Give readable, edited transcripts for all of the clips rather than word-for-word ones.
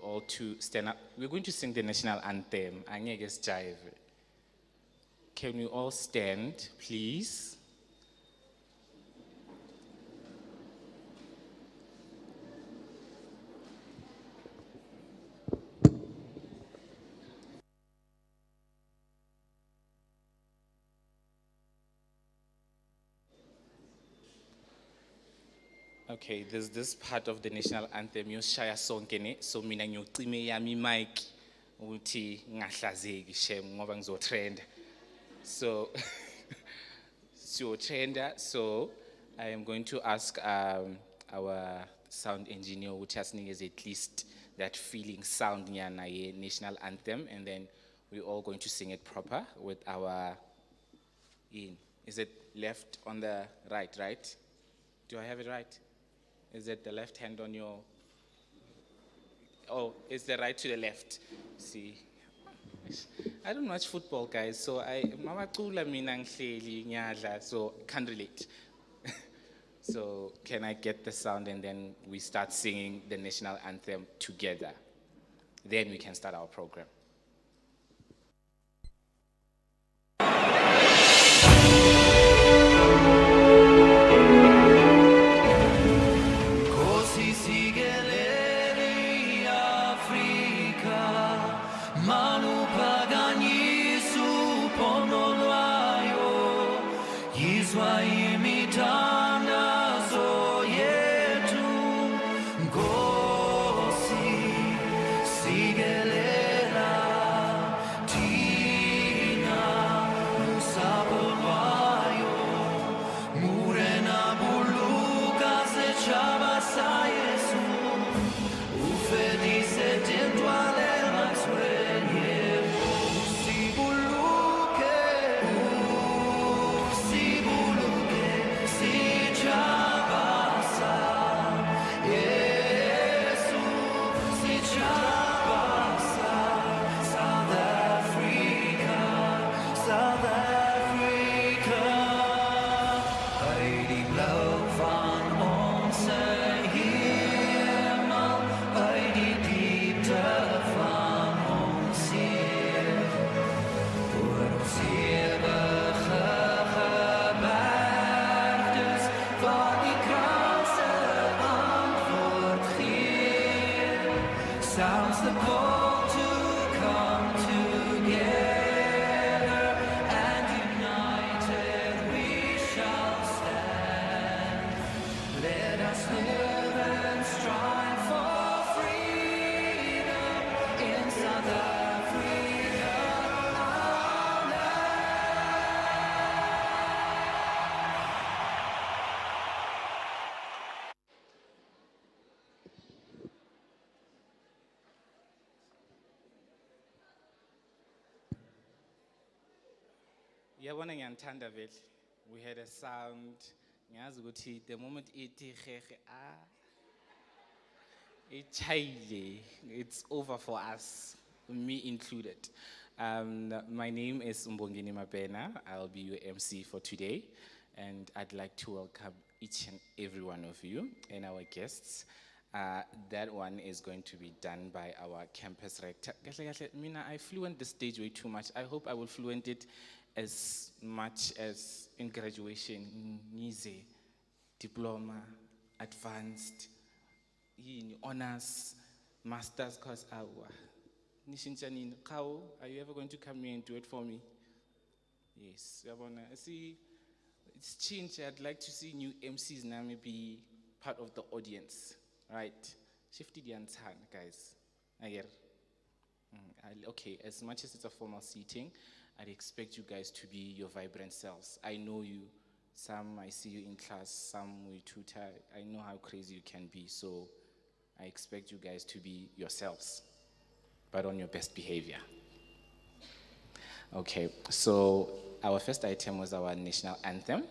all to stand up. We're going to sing the national anthem. Angeke sijive. Can we all stand, please? Okay, there's this part of the national anthem, yoshaya sonke ne, so mina ngiyocime yami mic ukuthi ngahlazeki shem ngoba ngizotrenda. So so I am going to ask our sound engineer ukuthi asinikeze at least that feeling sound nyana ye national anthem, and then we're all going to sing it proper with our is it left on the right? Do I have it right? Is it the left hand on your, oh, it's the right to the left. See, I don't watch football, guys, so so can't relate. So can I get the sound and then we start singing the national anthem together? Then we can start our program. We had a sound. The moment it's over for us, me included. My name is Mbongeni Mabena. I'll be your MC for today, and I'd like to welcome each and every one of you and our guests. That one is going to be done by our campus rector. Mina, I fluent the stage way too much. I hope I will fluent it as much as in graduation, Nize, diploma, advanced, honors, masters, cause are you ever going to come here and do it for me? Yes, see, it's changed. I'd like to see new MCs now maybe part of the audience, right? Shifted the hand, guys. Okay, as much as it's a formal seating, I'd expect you guys to be your vibrant selves. I know you. Some I see you in class, some we tutor. I know how crazy you can be, so I expect you guys to be yourselves, but on your best behavior. Okay, so our first item was our national anthem.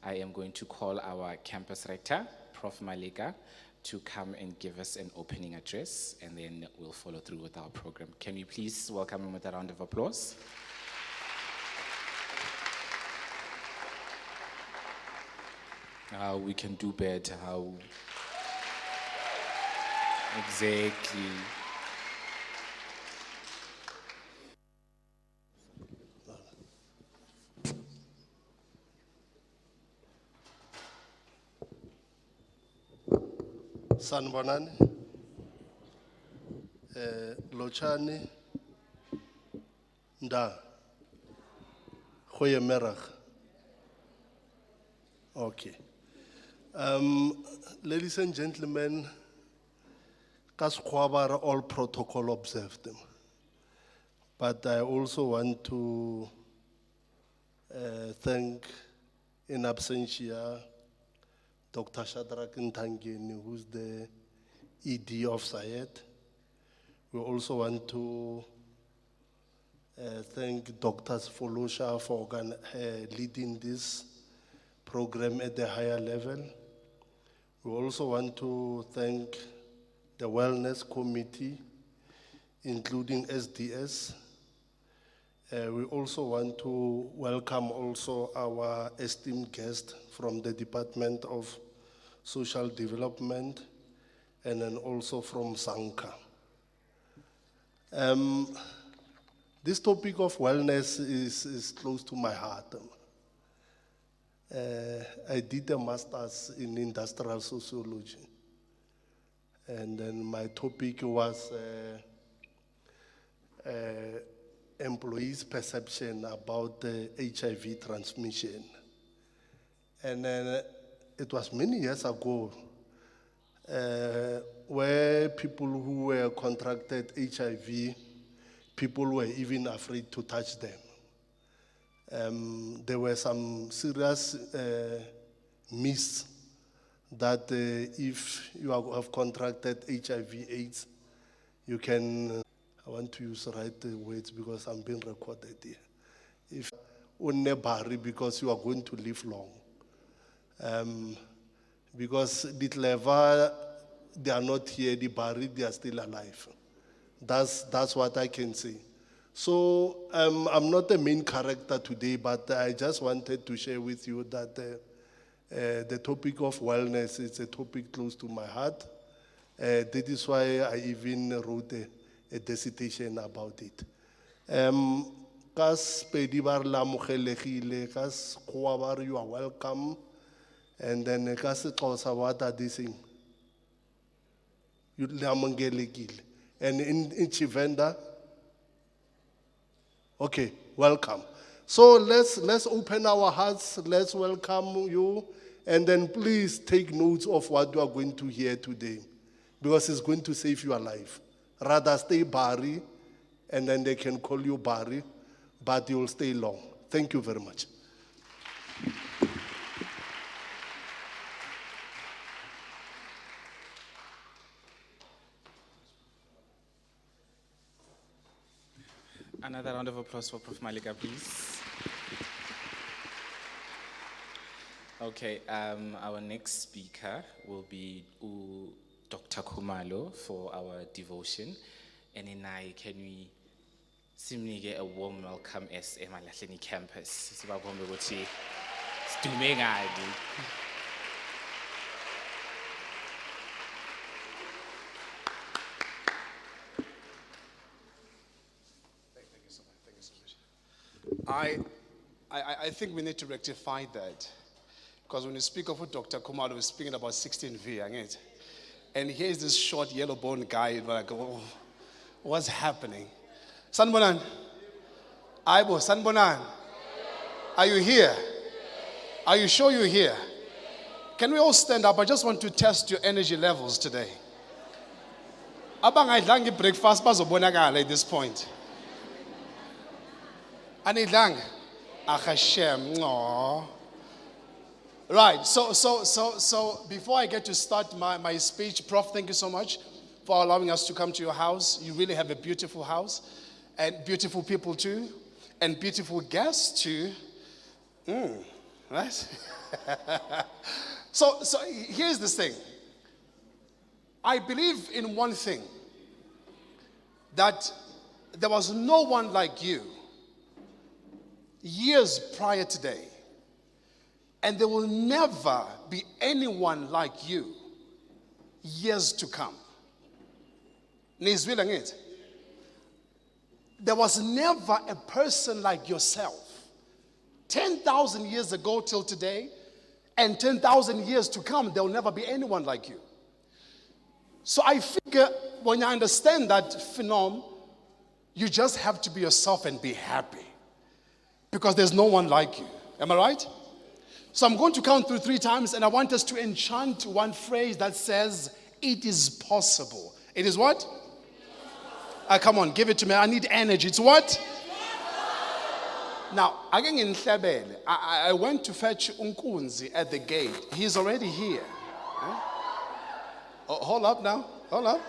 I am going to call our campus rector, Prof. Malika, to come and give us an opening address, and then we'll follow through with our program. Can you please welcome him with a round of applause? We can do better. Exactly. Sanibonani, Lochani, Nda, Goeiemiddag. Okay. Ladies and gentlemen, Kaskwabara, all protocol observed. But I also want to thank in absentia Dr. Shadrach Ntangeni, who's the ED of SAYED. We also want to thank Dr. Folosha for leading this program at the higher level. We also want to thank the Wellness Committee, including SDS. We also want to welcome also our esteemed guest from the Department of Social Development, and then also from Sanka. This topic of wellness is close to my heart. I did a master's in industrial sociology, and then my topic was employees' perception about the HIV transmission. And then it was many years ago where people who were contracted HIV, people were even afraid to touch them. There were some serious myths that if you have contracted HIV/AIDS, you can, I want to use the right words because I'm being recorded here. If unebari, because you are going to live long. Because the clever, they are not here, the buried, they are still alive. That's what I can say. So I'm not the main character today, but I just wanted to share with you that the topic of wellness is a topic close to my heart. That is why I even wrote a dissertation about it. Kas pedibar la mugelegile, kas kuabar, you are welcome. And then kas kosa, what are they saying? You lamungelegile. And in Chivenda, okay, welcome. So let's open our hearts, let's welcome you, and then please take notes of what you are going to hear today, because it's going to save your life. Rather stay Barry, and then they can call you Barry, but you'll stay long. Thank you very much. Another round of applause for Prof. Malika, please. Okay, our next speaker will be Dr. Khumalo for our devotion. And then can we simply get a warm welcome as eMalahleni campus. I think we need to rectify that, because when you speak of Dr. Khumalo, we're speaking about 16V, and here's this short yellow-boned guy, like, oh, what's happening? Sanbonan, Aibo, Sanbonan, are you here? Are you sure you're here? Can we all stand up? I just want to test your energy levels today. Abang ayidlangi breakfast bazobonakala at this point. Anidlang, Hashem, no. Right, so before I get to start my speech, Prof, thank you so much for allowing us to come to your house. You really have a beautiful house, and beautiful people too, and beautiful guests too. Right? So here's this thing. I believe in one thing, that there was no one like you years prior today, and there will never be anyone like you years to come. There was never a person like yourself 10,000 years ago till today, and 10,000 years to come, there will never be anyone like you. So I figure when you understand that phenom, you just have to be yourself and be happy. Because there's no one like you. Am I right? So I'm going to count through 3 times, and I want us to enchant one phrase that says, it is possible. It is what? Come on, give it to me. I need energy. It's what? Now, again in Hlebele, I went to fetch Unkunzi at the gate. He's already here. Oh, hold up now. Hold up.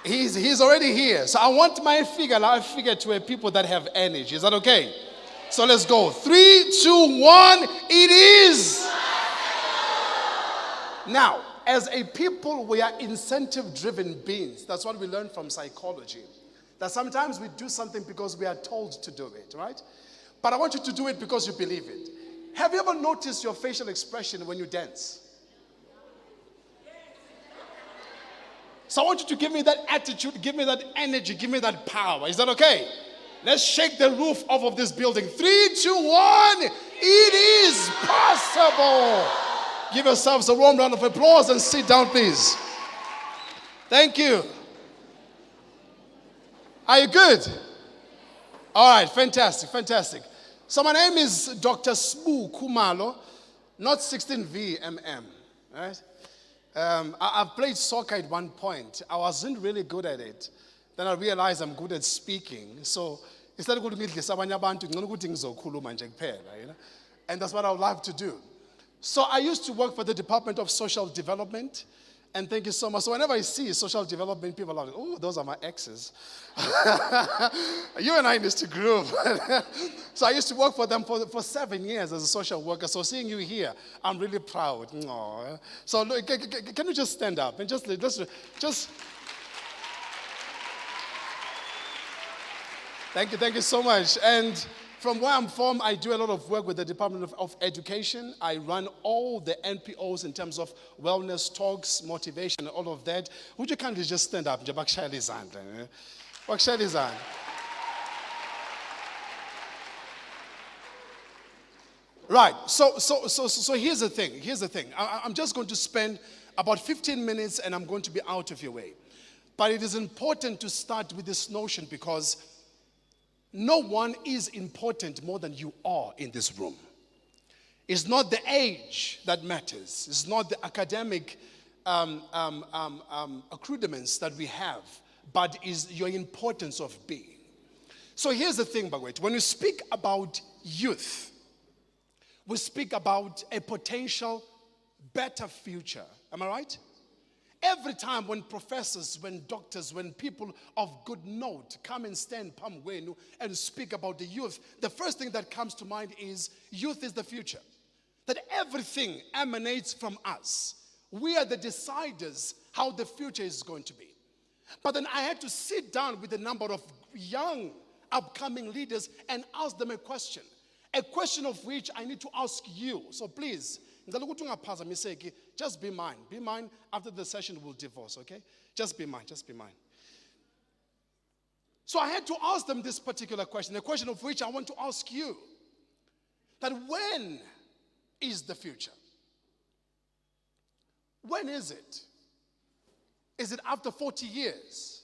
He's already here. So I want my figure to a people that have energy. Is that okay? So let's go. 3, 2, 1. It is. Now, as a people, we are incentive-driven beings. That's what we learn from psychology. That sometimes we do something because we are told to do it, right? But I want you to do it because you believe it. Have you ever noticed your facial expression when you dance? So I want you to give me that attitude, give me that energy, give me that power. Is that okay? Let's shake the roof off of this building. 3, 2, 1. It is possible. Give yourselves a warm round of applause and sit down, please. Thank you. Are you good? All right, fantastic, fantastic. So my name is Dr. Sbu Kumalo, not 16VMM. Right? I've played soccer at one point. I wasn't really good at it. Then I realized I'm good at speaking. So instead of going to and that's what I would like to do. So I used to work for the Department of Social Development. And thank you so much. So whenever I see social development, people are like, oh, those are my exes. You and I need to groove. So I used to work for them for 7 years as a social worker. So seeing you here, I'm really proud. Aww. So look, can you just stand up and just. Thank you so much. And from where I'm from, I do a lot of work with the Department of Education. I run all the NPOs in terms of wellness talks, motivation, and all of that. Would you kindly just stand up? Right. So here's the thing. I'm just going to spend about 15 minutes and I'm going to be out of your way. But it is important to start with this notion because no one is important more than you are in this room. It's not the age that matters. It's not the academic accoutrements that we have, but is your importance of being. So here's the thing, Bagwet. When we speak about youth, we speak about a potential better future. Am I right? Every time when professors, when doctors, when people of good note come and stand pamwenu and speak about the youth, the first thing that comes to mind is youth is the future. That everything emanates from us. We are the deciders how the future is going to be. But then I had to sit down with a number of young upcoming leaders and ask them a question of which I need to ask you. So please, just be mine. Be mine. After the session, we'll divorce, okay? Just be mine. So I had to ask them this particular question, a question of which I want to ask you. That when is the future? When is it? Is it after 40 years?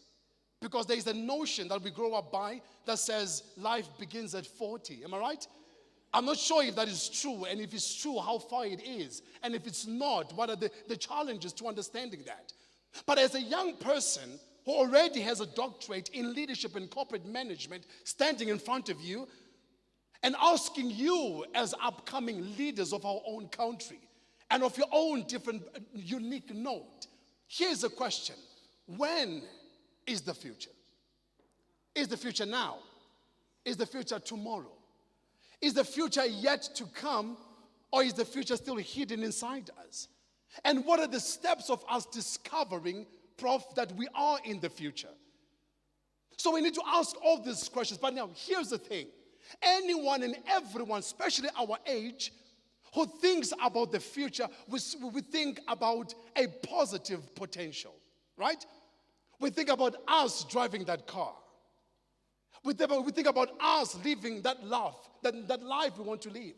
Because there is a notion that we grow up by that says life begins at 40. Am I right? I'm not sure if that is true, and if it's true, how far it is. And if it's not, what are the challenges to understanding that? But as a young person who already has a doctorate in leadership and corporate management standing in front of you and asking you as upcoming leaders of our own country and of your own different unique note, here's a question. When is the future? Is the future now? Is the future tomorrow? Is the future yet to come, or is the future still hidden inside us? And what are the steps of us discovering, Prof, that we are in the future? So we need to ask all these questions. But now, here's the thing. Anyone and everyone, especially our age, who thinks about the future, we think about a positive potential, right? We think about us driving that car. We think about us living that life, that life we want to live.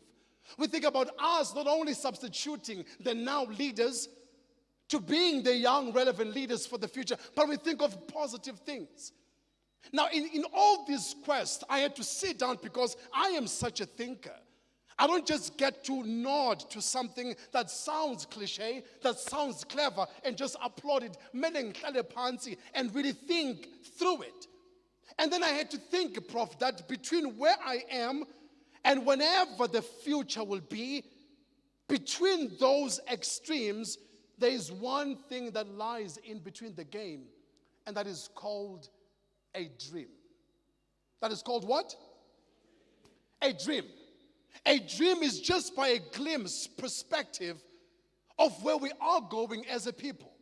We think about us not only substituting the now leaders to being the young, relevant leaders for the future, but we think of positive things. Now, in all this quest, I had to sit down because I am such a thinker. I don't just get to nod to something that sounds cliche, that sounds clever, and just applaud it, and really think through it. And then I had to think, Prof, that between where I am and whenever the future will be, between those extremes, there is one thing that lies in between the game, and that is called a dream. That is called what? A dream. A dream is just by a glimpse, perspective of where we are going as a people.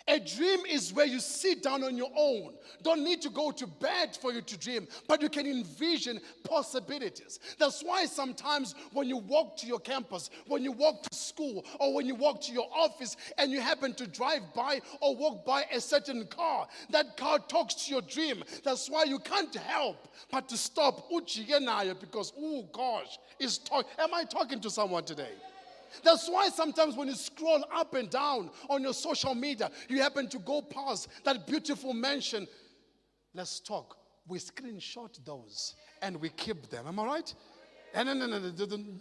A dream is where you sit down on your own. Don't need to go to bed for you to dream, but you can envision possibilities. That's why sometimes when you walk to your campus, when you walk to school, or when you walk to your office and you happen to drive by or walk by a certain car, that car talks to your dream. That's why you can't help but to stop because, oh gosh, am I talking to someone today? That's why sometimes when you scroll up and down on your social media, you happen to go past that beautiful mansion. Let's talk. We screenshot those and we keep them. Am I right? No.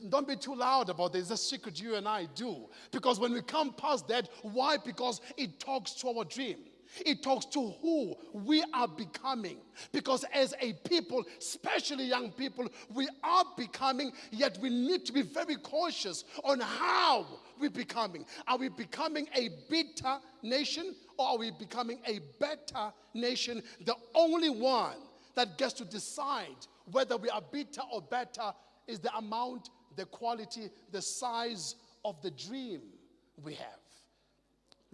Don't be too loud about this. It's a secret you and I do. Because when we come past that, why? Because it talks to our dream. It talks to who we are becoming. Because as a people, especially young people, we are becoming, yet we need to be very cautious on how we're becoming. Are we becoming a bitter nation, or are we becoming a better nation? The only one that gets to decide whether we are bitter or better is the amount, the quality, the size of the dream we have.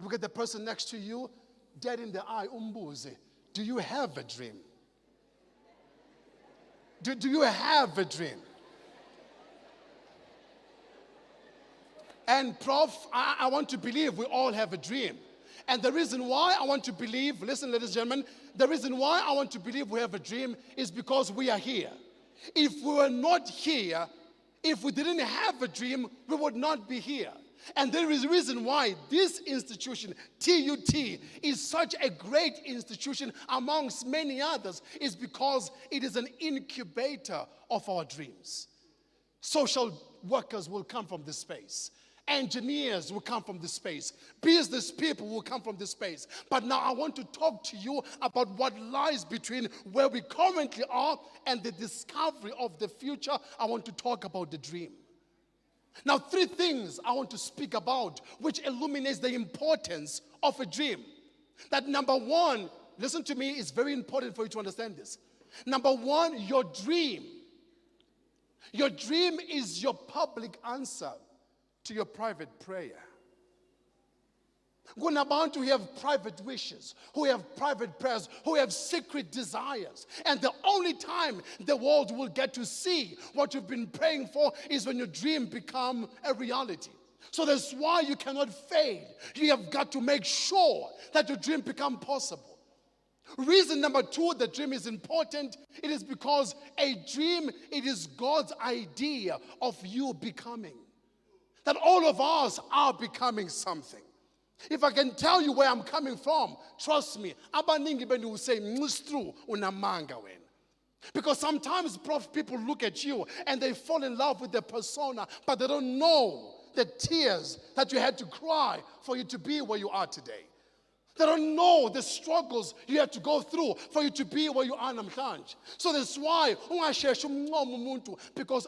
Look at the person next to you, dead in the eye, umbuze. Do you have a dream? Do you have a dream? And Prof, I want to believe we all have a dream. And the reason why I want to believe, listen ladies and gentlemen, the reason why I want to believe we have a dream is because we are here. If we were not here, if we didn't have a dream, we would not be here. And there is a reason why this institution, TUT, is such a great institution amongst many others, is because it is an incubator of our dreams. Social workers will come from this space. Engineers will come from this space. Business people will come from this space. But now I want to talk to you about what lies between where we currently are and the discovery of the future. I want to talk about the dream. Now, 3 things I want to speak about which illuminates the importance of a dream. That number 1, listen to me, it's very important for you to understand this. Number 1, your dream. Your dream is your public answer to your private prayer. Gunabantu who have private wishes, who have private prayers, who have secret desires. And the only time the world will get to see what you've been praying for is when your dream becomes a reality. So that's why you cannot fade. You have got to make sure that your dream becomes possible. Reason number 2, the dream is important. It is because a dream, it is God's idea of you becoming. That all of us are becoming something. If I can tell you where I'm coming from, trust me, abaningi benu will say, "Mstru unamanga wen." Because sometimes, Prof, people look at you and they fall in love with the persona, but they don't know the tears that you had to cry for you to be where you are today. They don't know the struggles you had to go through for you to be where you are namhlanje. So that's why because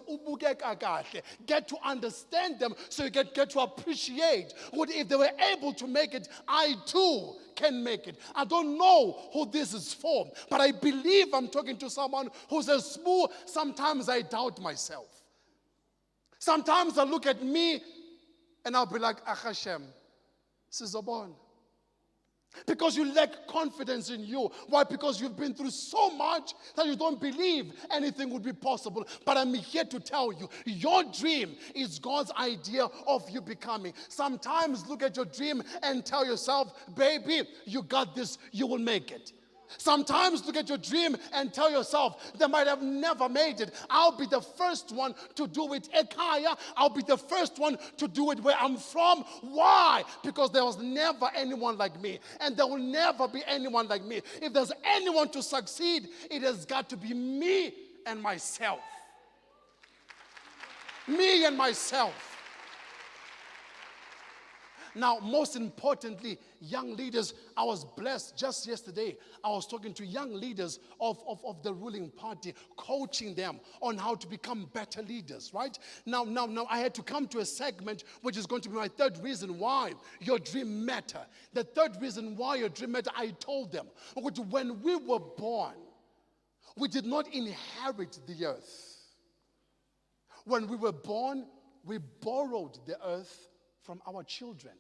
get to understand them so you get to appreciate what if they were able to make it, I too can make it. I don't know who this is for, but I believe I'm talking to someone who says, "Smooth." Sometimes I doubt myself. Sometimes I look at me and I'll be like, "Achashem, Sizobon." Because you lack confidence in you. Why? Because you've been through so much that you don't believe anything would be possible. But I'm here to tell you, your dream is God's idea of you becoming. Sometimes look at your dream and tell yourself, "Baby, you got this, you will make it." Sometimes look at your dream and tell yourself, they might have never made it. I'll be the first one to do it. Ekaya, I'll be the first one to do it where I'm from. Why? Because there was never anyone like me. And there will never be anyone like me. If there's anyone to succeed, it has got to be me and myself. Me and myself. Now, most importantly, young leaders, I was blessed just yesterday. I was talking to young leaders of the ruling party, coaching them on how to become better leaders, right? Now, I had to come to a segment which is going to be my third reason why your dream matter. The third reason why your dream matter, I told them, when we were born, we did not inherit the earth. When we were born, we borrowed the earth from our children.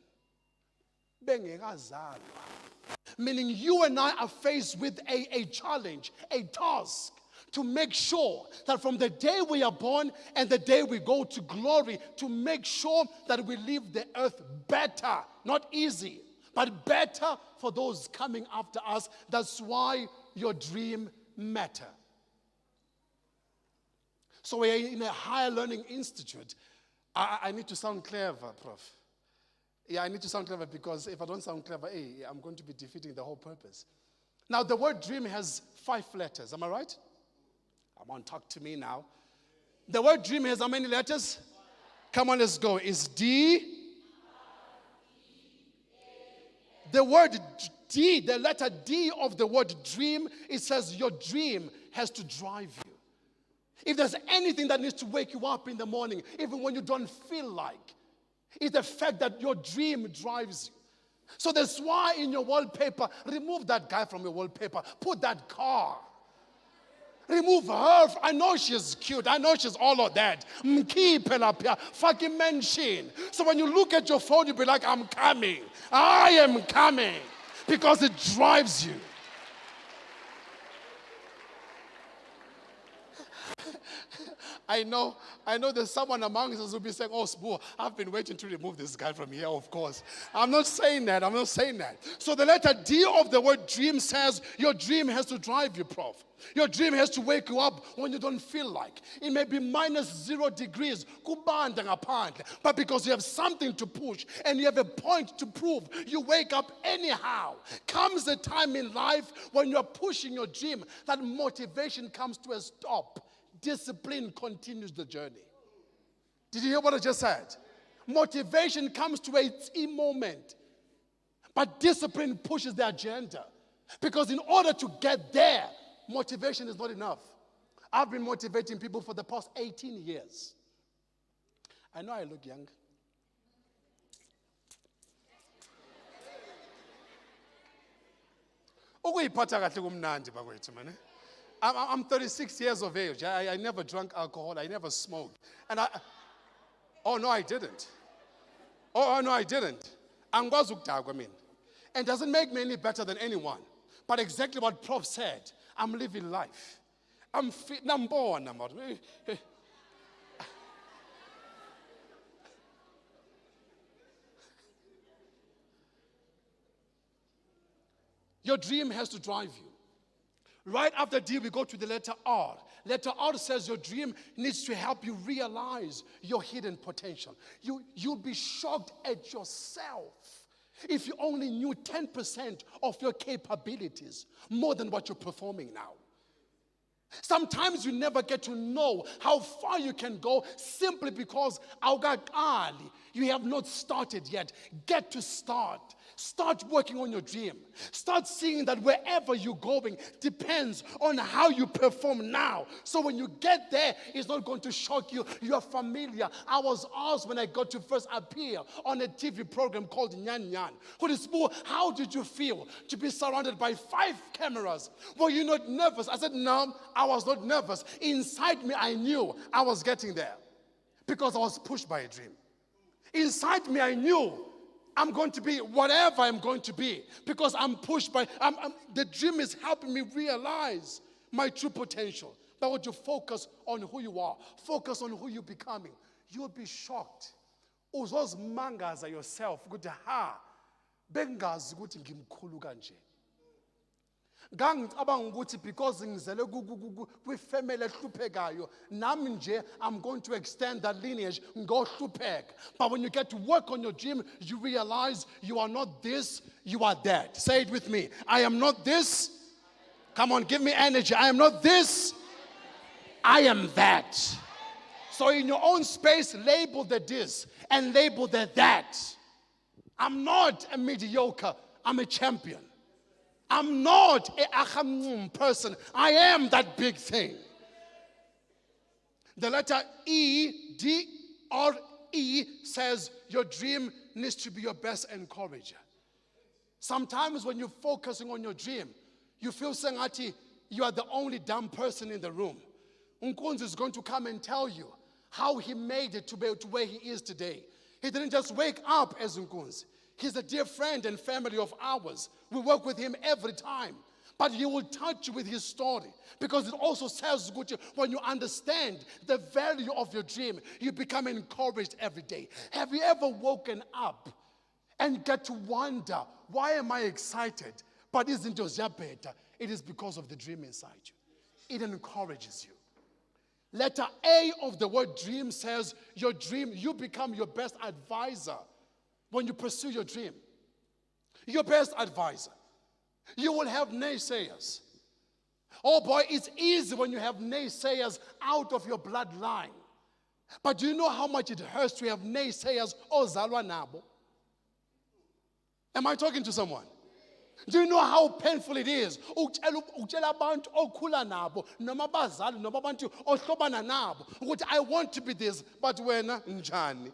Meaning you and I are faced with a challenge, a task, to make sure that from the day we are born and the day we go to glory, to make sure that we leave the earth better, not easy, but better for those coming after us. That's why your dream matter. So we're in a higher learning institute. I need to sound clever, Prof. Yeah, I need to sound clever because if I don't sound clever, I'm going to be defeating the whole purpose. Now, the word dream has 5 letters. Am I right? Come on, talk to me now. The word dream has how many letters? Come on, let's go. It's D. The word D, the letter D of the word dream, it says your dream has to drive you. If there's anything that needs to wake you up in the morning, even when you don't feel like, it's the fact that your dream drives you. So that's why in your wallpaper, remove that guy from your wallpaper. Put that car. Remove her. I know she's cute. I know she's all of that. Fucking mention. So when you look at your phone, you'll be like, I'm coming. I am coming. Because it drives you. I know there's someone among us who will be saying, oh, Sbu, I've been waiting to remove this guy from here, of course. I'm not saying that. So the letter D of the word dream says your dream has to drive you, Prof. Your dream has to wake you up when you don't feel like. It may be -0 degrees, but because you have something to push and you have a point to prove, you wake up anyhow. Comes a time in life when you're pushing your dream that motivation comes to a stop. Discipline continues the journey. Did you hear what I just said? Motivation comes to a moment, but discipline pushes the agenda. Because in order to get there, motivation is not enough. I've been motivating people for the past 18 years. I know I look young. I'm 36 years of age. I never drank alcohol. I never smoked. Oh, no, I didn't. Oh, no, I didn't. And doesn't make me any better than anyone. But exactly what Prof said, I'm living life. I'm fit. I'm born. Your dream has to drive you. Right after D, we go to the letter R. Letter R says your dream needs to help you realize your hidden potential. You'll be shocked at yourself if you only knew 10% of your capabilities more than what you're performing now. Sometimes you never get to know how far you can go simply because you have not started yet. Get to start. Start working on your dream. Start seeing that wherever you're going depends on how you perform now. So when you get there, it's not going to shock you. You are familiar. I was asked when I got to first appear on a TV program called Nyan Nyan. How did you feel to be surrounded by 5 cameras? Were you not nervous? I said, no, I was not nervous. Inside me, I knew I was getting there because I was pushed by a dream. Inside me, I knew I'm going to be whatever I'm going to be because I'm pushed by, the dream is helping me realize my true potential. But when you focus on who you are, focus on who you're becoming, you'll be shocked. Uzozimangaza yourself ukuthi bengazi ukuthi ngimkhulu kanje. Ngangicabanga ukuthi because ngizele kwifamily ehluphekayo, nami nje I'm going to extend that lineage ngohlupheka. But when you get to work on your dream, you realize you are not this, you are that. Say it with me. I am not this. Come on, give me energy. I am not this. I am that. So in your own space, label the this and label the that. I'm not a mediocre. I'm a champion. I'm not a achamum person. I am that big thing. The letter E, D-R-E, says your dream needs to be your best encourager. Sometimes when you're focusing on your dream, you feel sengati you are the only dumb person in the room. Unkunzi is going to come and tell you how he made it to where he is today. He didn't just wake up as Unkunzi. He's a dear friend and family of ours. We work with him every time. But he will touch you with his story. Because it also says, when you understand the value of your dream, you become encouraged every day. Have you ever woken up and get to wonder, why am I excited? But isn't it better? It is because of the dream inside you. It encourages you. Letter A of the word dream says, your dream, you become your best advisor when you pursue your dream. Your best advisor. You will have naysayers. Oh boy, it's easy when you have naysayers out of your bloodline. But do you know how much it hurts to have naysayers ozalwa nabo? Am I talking to someone? Do you know how painful it is? I want to be this, but when njani?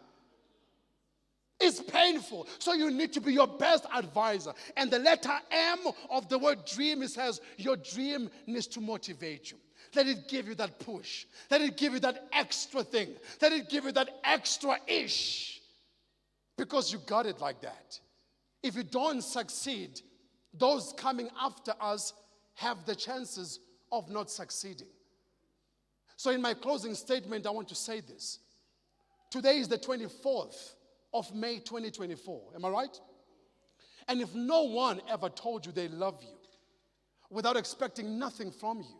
It's painful. So you need to be your best advisor. And the letter M of the word dream, it says your dream needs to motivate you. Let it give you that push. Let it give you that extra thing. Let it give you that extra-ish. Because you got it like that. If you don't succeed, those coming after us have the chances of not succeeding. So in my closing statement, I want to say this. Today is the 24th of May 2024. Am I right? And if no one ever told you they love you without expecting nothing from you,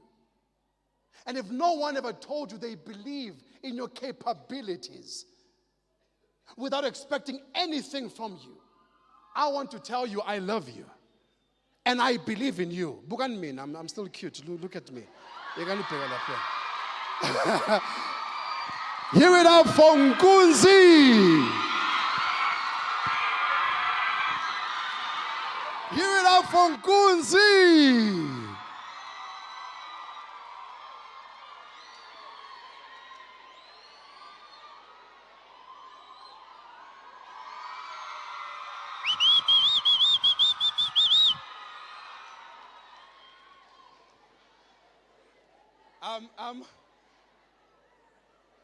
and if no one ever told you they believe in your capabilities without expecting anything from you, I want to tell you I love you. And I believe in you. Bukan mean, I'm still cute. Look at me. Hear it up for Nkunzi. Hear it up for Nkunzi.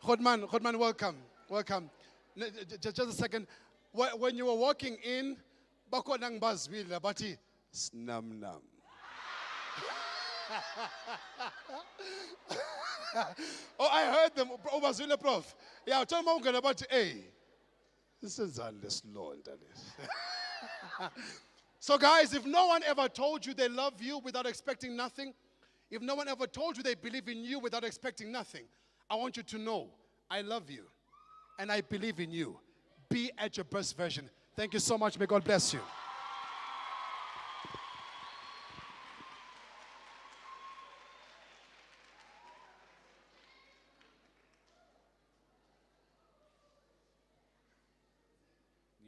Godman, welcome. Just a second. When you were walking in, bakonang bazwile bati snam nam. Oh, I heard them. Oh, bazwile prof. Yeah, tell me about hey. This is a less law. So guys, if no one ever told you they love you without expecting nothing, if no one ever told you they believe in you without expecting nothing, I want you to know, I love you, and I believe in you. Be at your best version. Thank you so much. May God bless you.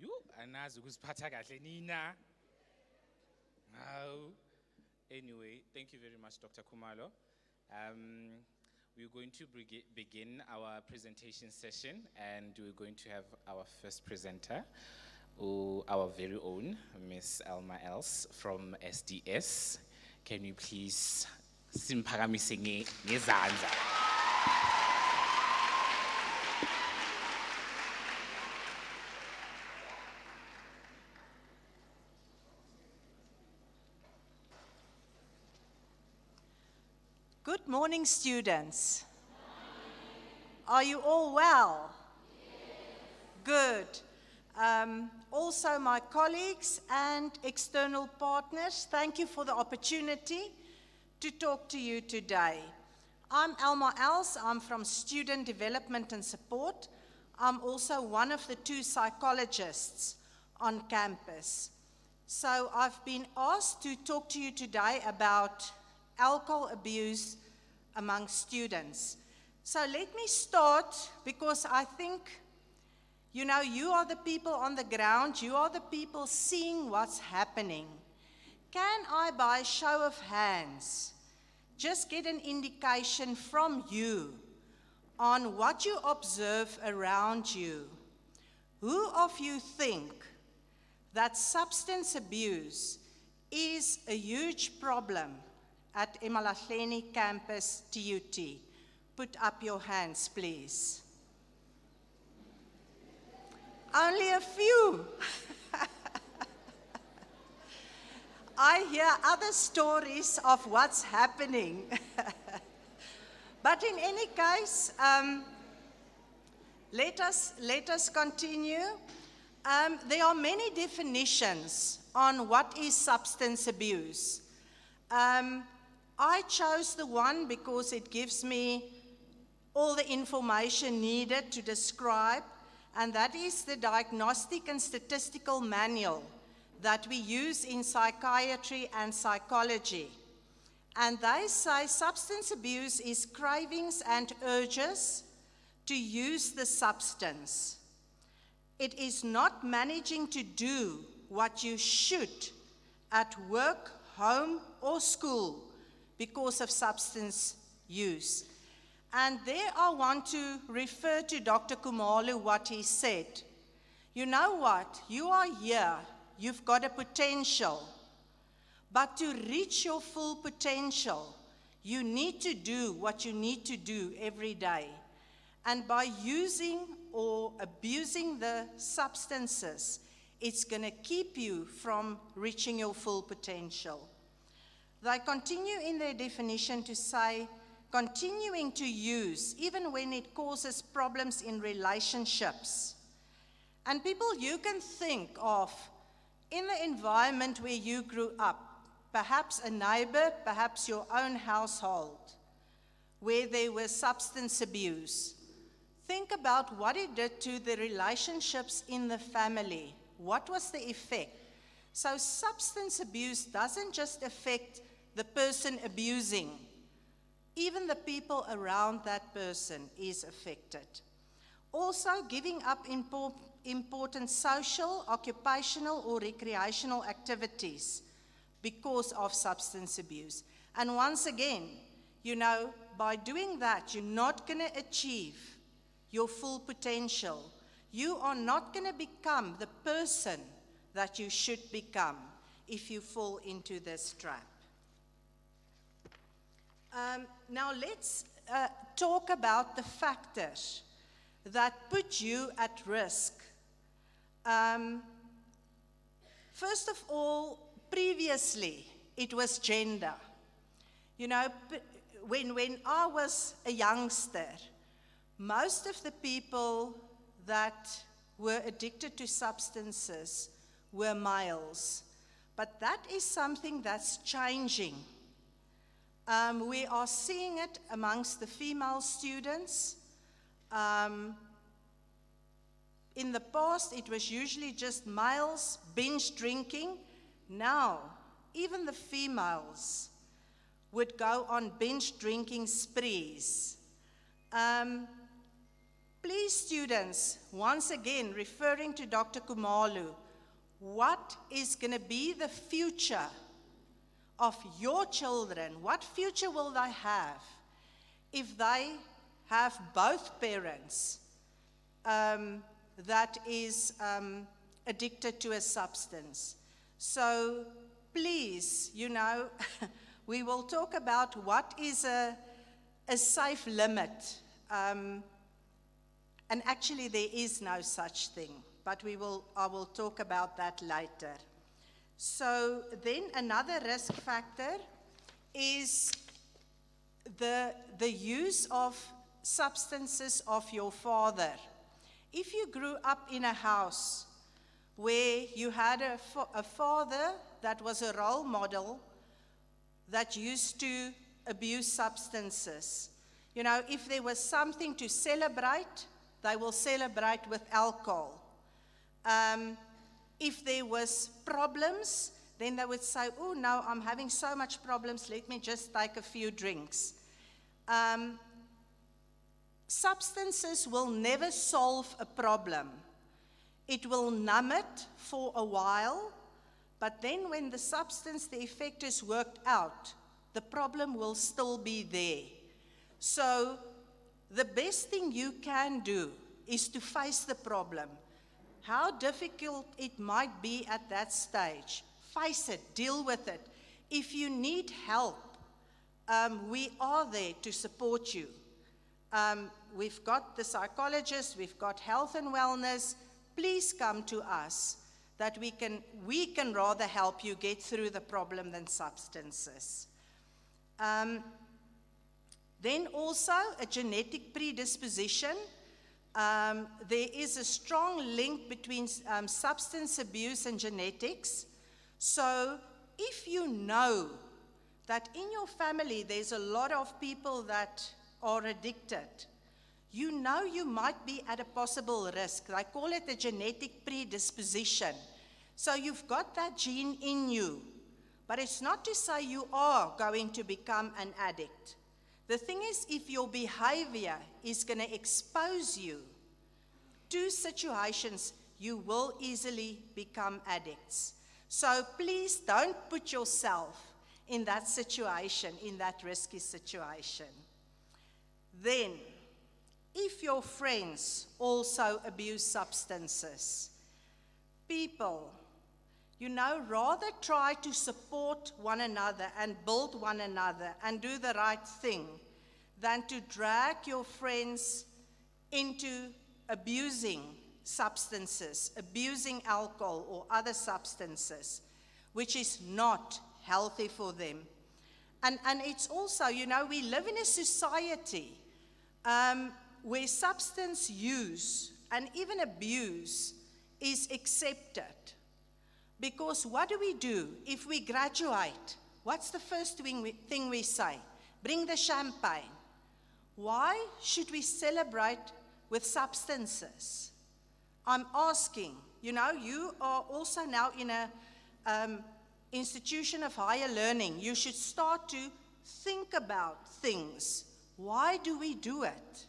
You anazi ukuziphatha kahle nina. Anyway, thank you very much, Dr. Kumalo. We're going to begin our presentation session, and we're going to have our first presenter, our very own Miss Elma Els from SDS. Can you please simphakamise ngezandla? Good morning, students. Are you all well? Yes. Good. Also my colleagues and external partners, thank you for the opportunity to talk to you today. I'm Elma Els, I'm from Student Development and Support. I'm also one of the 2 psychologists on campus. So I've been asked to talk to you today about alcohol abuse among students. So let me start, because I think, you know, you are the people on the ground, you are the people seeing what's happening. Can I, by show of hands, just get an indication from you on what you observe around you? Who of you think that substance abuse is a huge problem at eMalahleni campus TUT? Put up your hands, please. Only a few. I hear other stories of what's happening. But in any case, let us continue. There are many definitions on what is substance abuse. I chose the one because it gives me all the information needed to describe, and that is the Diagnostic and Statistical Manual that we use in psychiatry and psychology. And they say substance abuse is cravings and urges to use the substance. It is not managing to do what you should at work, home, or school because of substance use. And there I want to refer to Dr. Khumalo, what he said. You know what? You are here. You've got a potential. But to reach your full potential, you need to do what you need to do every day. And by using or abusing the substances, it's going to keep you from reaching your full potential. They continue in their definition to say, continuing to use, even when it causes problems in relationships. And people you can think of in the environment where you grew up, perhaps a neighbor, perhaps your own household, where there was substance abuse. Think about what it did to the relationships in the family. What was the effect? So substance abuse doesn't just affect the person abusing. Even the people around that person is affected. Also, giving up important social, occupational, or recreational activities because of substance abuse. And once again, you know, by doing that, you're not going to achieve your full potential. You are not going to become the person that you should become if you fall into this trap. Now let's talk about the factors that put you at risk. First of all, previously it was gender. You know, when I was a youngster, most of the people that were addicted to substances were males. But that is something that's changing. We are seeing it amongst the female students. In the past, it was usually just males binge drinking. Now, even the females would go on binge drinking sprees. Please, students, once again, referring to Dr. Khumalo, what is going to be the future of your children? What future will they have if they have both parents that is addicted to a substance? So please, you know, we will talk about what is a safe limit. And actually there is no such thing, but I will talk about that later. So then another risk factor is the use of substances of your father. If you grew up in a house where you had a father that was a role model that used to abuse substances. You know, if there was something to celebrate, they will celebrate with alcohol. If there was problems, then they would say, oh no, I'm having so much problems, let me just take a few drinks. Substances will never solve a problem. It will numb it for a while, but then when the substance, the effect is worked out, the problem will still be there. So the best thing you can do is to face the problem. How difficult it might be at that stage, face it, deal with it. If you need help, we are there to support you. We've got the psychologists, we've got health and wellness. Please come to us, that we can rather help you get through the problem than substances. Then also a genetic predisposition. There is a strong link between substance abuse and genetics. So if you know that in your family there's a lot of people that are addicted, you know you might be at a possible risk. I call it a genetic predisposition. So you've got that gene in you, but it's not to say you are going to become an addict. The thing is, if your behavior is going to expose you to situations, you will easily become addicts. So please don't put yourself in that situation, in that risky situation. Then, if your friends also abuse substances, people, you know, rather try to support one another and build one another and do the right thing than to drag your friends into abusing substances, abusing alcohol or other substances, which is not healthy for them. And it's also, you know, we live in a society where substance use and even abuse is accepted. Because what do? If we graduate, what's the first thing we say? Bring the champagne. Why should we celebrate with substances? I'm asking, you know, you are also now in a institution of higher learning. You should start to think about things. Why do we do it?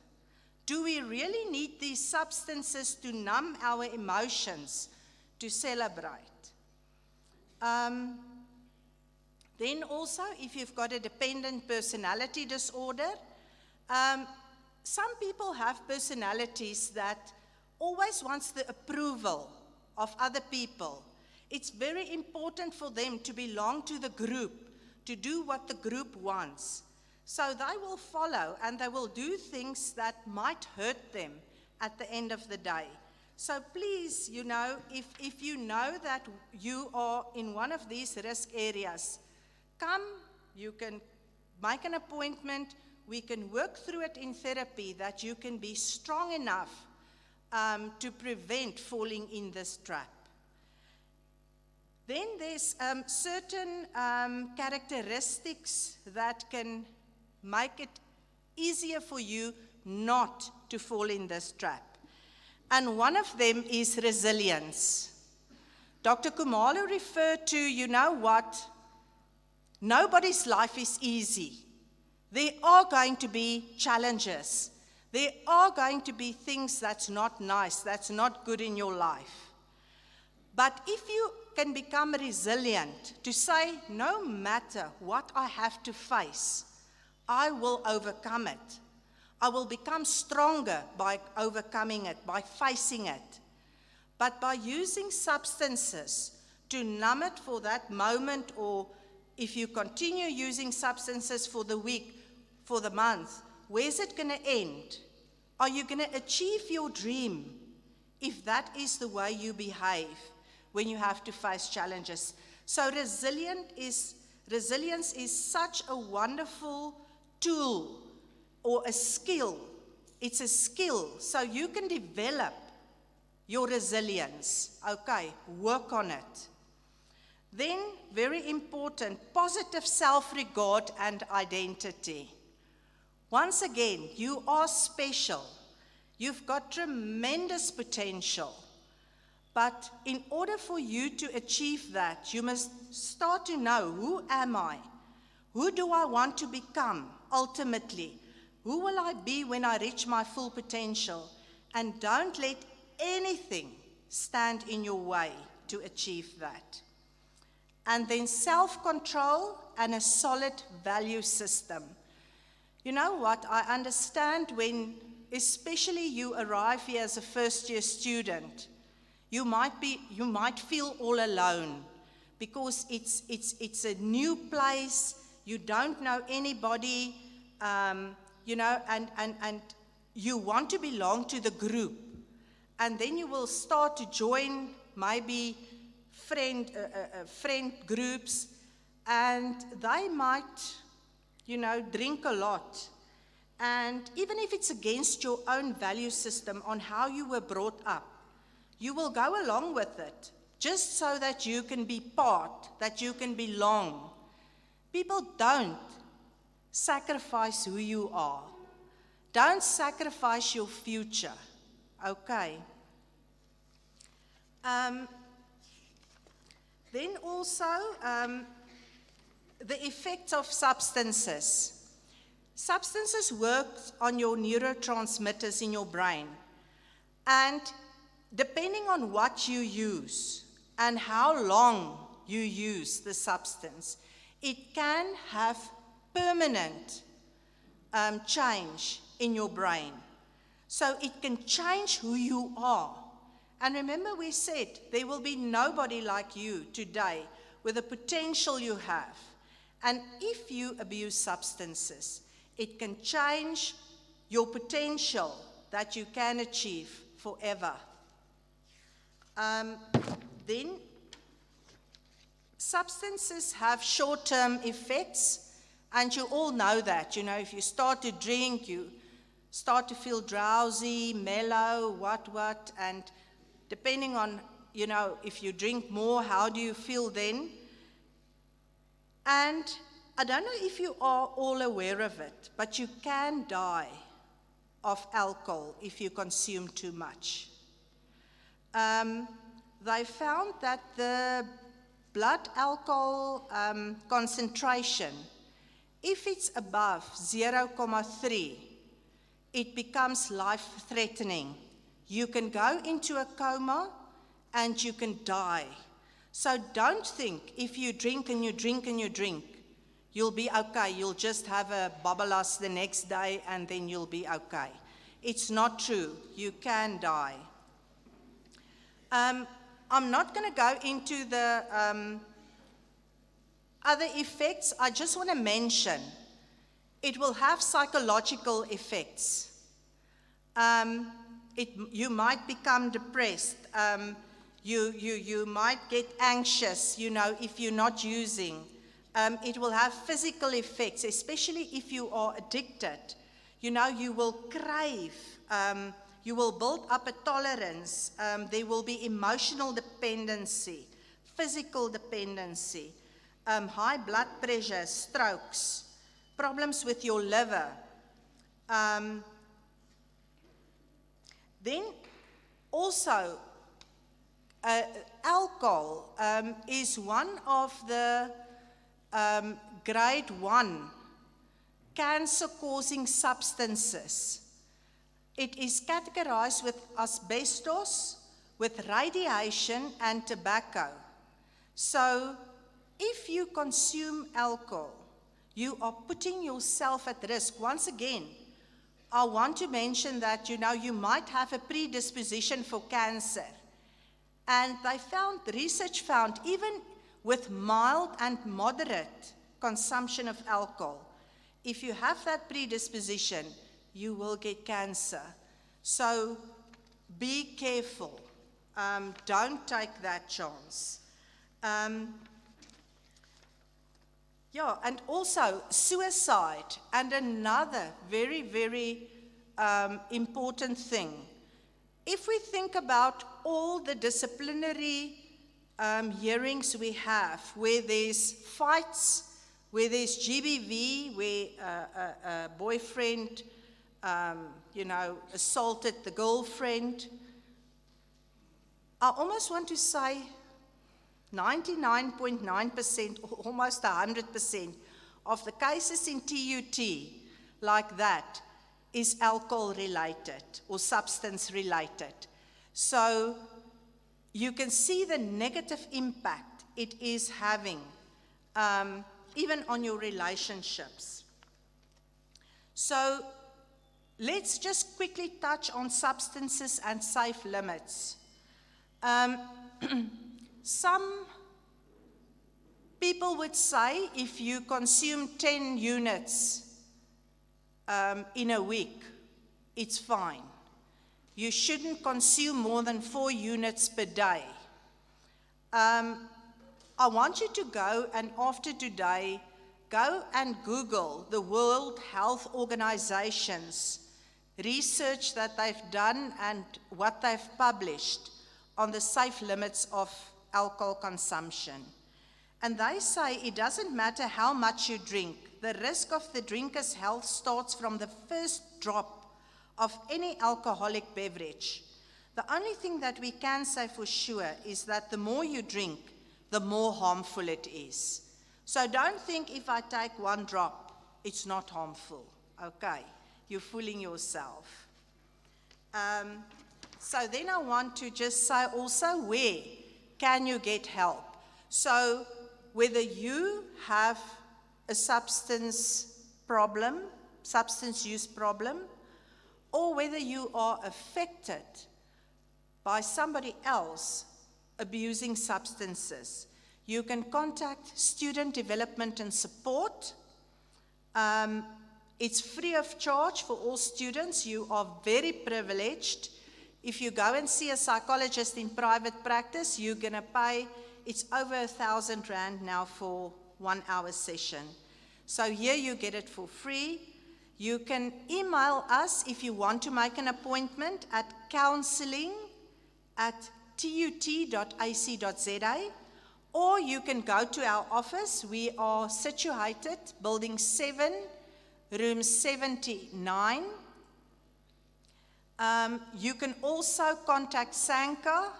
Do we really need these substances to numb our emotions, to celebrate? Then also, if you've got a dependent personality disorder, some people have personalities that always wants the approval of other people. It's very important for them to belong to the group, to do what the group wants. So they will follow and they will do things that might hurt them at the end of the day. So please, you know, if you know that you are in one of these risk areas, come, you can make an appointment, we can work through it in therapy that you can be strong enough to prevent falling in this trap. Then there's certain characteristics that can make it easier for you not to fall in this trap. And one of them is resilience. Dr. Khumalo referred to, you know what, nobody's life is easy. There are going to be challenges. There are going to be things that's not nice, that's not good in your life. But if you can become resilient to say, no matter what I have to face, I will overcome it. I will become stronger by overcoming it, by facing it. But by using substances to numb it for that moment, or if you continue using substances for the week, for the month, where's it going to end? Are you going to achieve your dream if that is the way you behave when you have to face challenges? So resilience is such a wonderful tool or a skill. It's a skill, so you can develop your resilience. Okay, work on it. Then, very important, positive self-regard and identity. Once again, you are special. You've got tremendous potential. But in order for you to achieve that, you must start to know, who am I? Who do I want to become ultimately? Who will I be when I reach my full potential? And don't let anything stand in your way to achieve that. And then self-control and a solid value system. You know what? I understand when, especially you arrive here as a first-year student, you might feel all alone because it's a new place. You don't know anybody, you know, and you want to belong to the group. And then you will start to join maybe friend groups, and they might, you know, drink a lot. And even if it's against your own value system on how you were brought up, you will go along with it, just so that you can be part, that you can belong. People don't sacrifice who you are. Don't sacrifice your future, okay? Then also, the effects of substances. Substances work on your neurotransmitters in your brain. And depending on what you use and how long you use the substance, it can have permanent change in your brain. So it can change who you are. And remember, we said there will be nobody like you today with the potential you have. And if you abuse substances, it can change your potential that you can achieve forever. Then, substances have short-term effects, and you all know that. You know, if you start to drink, you start to feel drowsy, mellow, what, and depending on, you know, if you drink more, how do you feel then? And I don't know if you are all aware of it, but you can die of alcohol if you consume too much. They found that the blood alcohol concentration, if it's above 0.3, it becomes life-threatening. You can go into a coma and you can die. So don't think if you drink and you drink and you drink, you'll be okay. You'll just have a babalas the next day and then you'll be okay. It's not true. You can die. I'm not going to go into the other effects. I just want to mention it will have psychological effects. You might become depressed. You might get anxious, you know, if you're not using. It will have physical effects, especially if you are addicted. You know, you will crave. You will build up a tolerance. There will be emotional dependency, physical dependency, high blood pressure, strokes, problems with your liver. Then also, alcohol is one of the grade 1 cancer-causing substances. It is categorized with asbestos, with radiation and tobacco. So if you consume alcohol, you are putting yourself at risk. Once again, I want to mention that, you know, you might have a predisposition for cancer. And research found, even with mild and moderate consumption of alcohol, if you have that predisposition, you will get cancer. So be careful. Don't take that chance. Yeah, and also suicide. And another very, very important thing If we think about all the disciplinary hearings we have, where there's fights, where there's GBV, where a boyfriend, assaulted the girlfriend, I almost want to say 99.9%, almost 100% of the cases in TUT like that is alcohol related or substance related. So you can see the negative impact it is having, even on your relationships. So let's just quickly touch on substances and safe limits. Some people would say if you consume 10 units in a week, it's fine. You shouldn't consume more than 4 units per day. I want you to go and after today, go and Google the World Health Organization's research that they've done and what they've published on the safe limits of alcohol consumption. And they say it doesn't matter how much you drink, the risk of the drinker's health starts from the first drop of any alcoholic beverage. The only thing that we can say for sure is that the more you drink, the more harmful it is. So don't think if I take 1 drop, it's not harmful. Okay, you're fooling yourself. So then I want to just say also, where can you get help? So whether you have a substance use problem, or whether you are affected by somebody else abusing substances, you can contact Student Development and Support. It's free of charge for all students. You are very privileged. If you go and see a psychologist in private practice, you're going to pay, it's over 1,000 Rand now for 1 hour session. So here you get it for free. You can email us if you want to make an appointment at counseling@tut.ac.za, or you can go to our office. We are situated, Building 7, Room 79. You can also contact Sanka.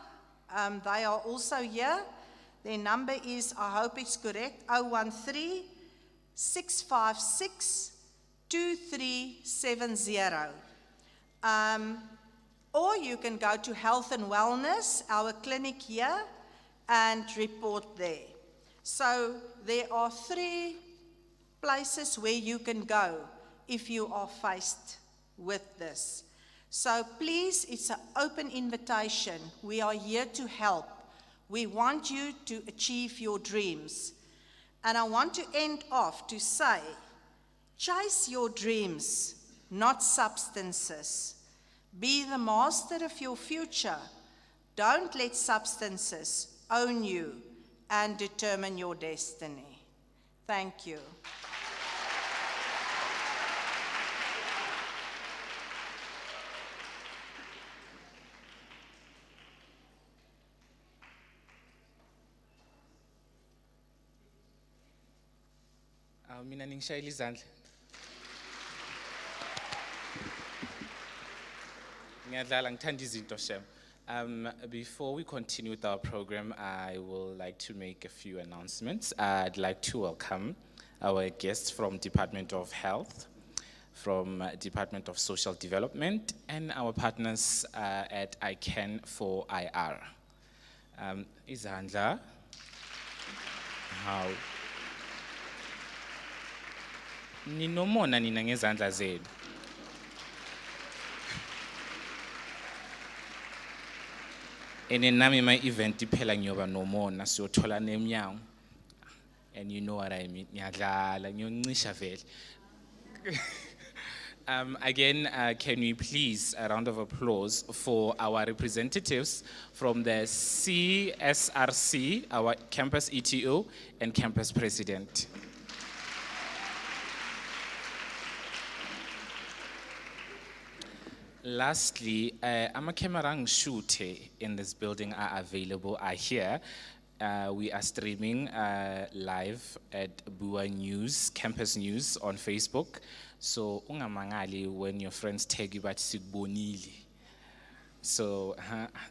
They are also here. Their number is, I hope it's correct, 013-656-2370. Or you can go to Health and Wellness, our clinic here, and report there. So there are 3 places where you can go if you are faced with this. So please, it's an open invitation. We are here to help. We want you to achieve your dreams. And I want to end off to say, chase your dreams, not substances. Be the master of your future. Don't let substances own you and determine your destiny. Thank you. Mina ngishayela izandla. Ngiyadlala ngithanda izinto shem. Before we continue with our program, I would like to make a few announcements. I'd like to welcome our guests from Department of Health, from Department of Social Development, and our partners at ICANN for IR. Izandla. How? Ninomona nina ngezandla zenu. Nami my event iphela ngiyoba nomona siyothola nemnyango. And you know what I mean. Ngiyadlala ngiyoncisha vele. Again, can we please a round of applause for our representatives from the CSRC, our campus ETO and campus president. Lastly, ama-camera shoot in this building are available, are here. We are streaming live at Bua News, Campus News on Facebook. So, ungamangali when your friends tag you about sigbonili. So,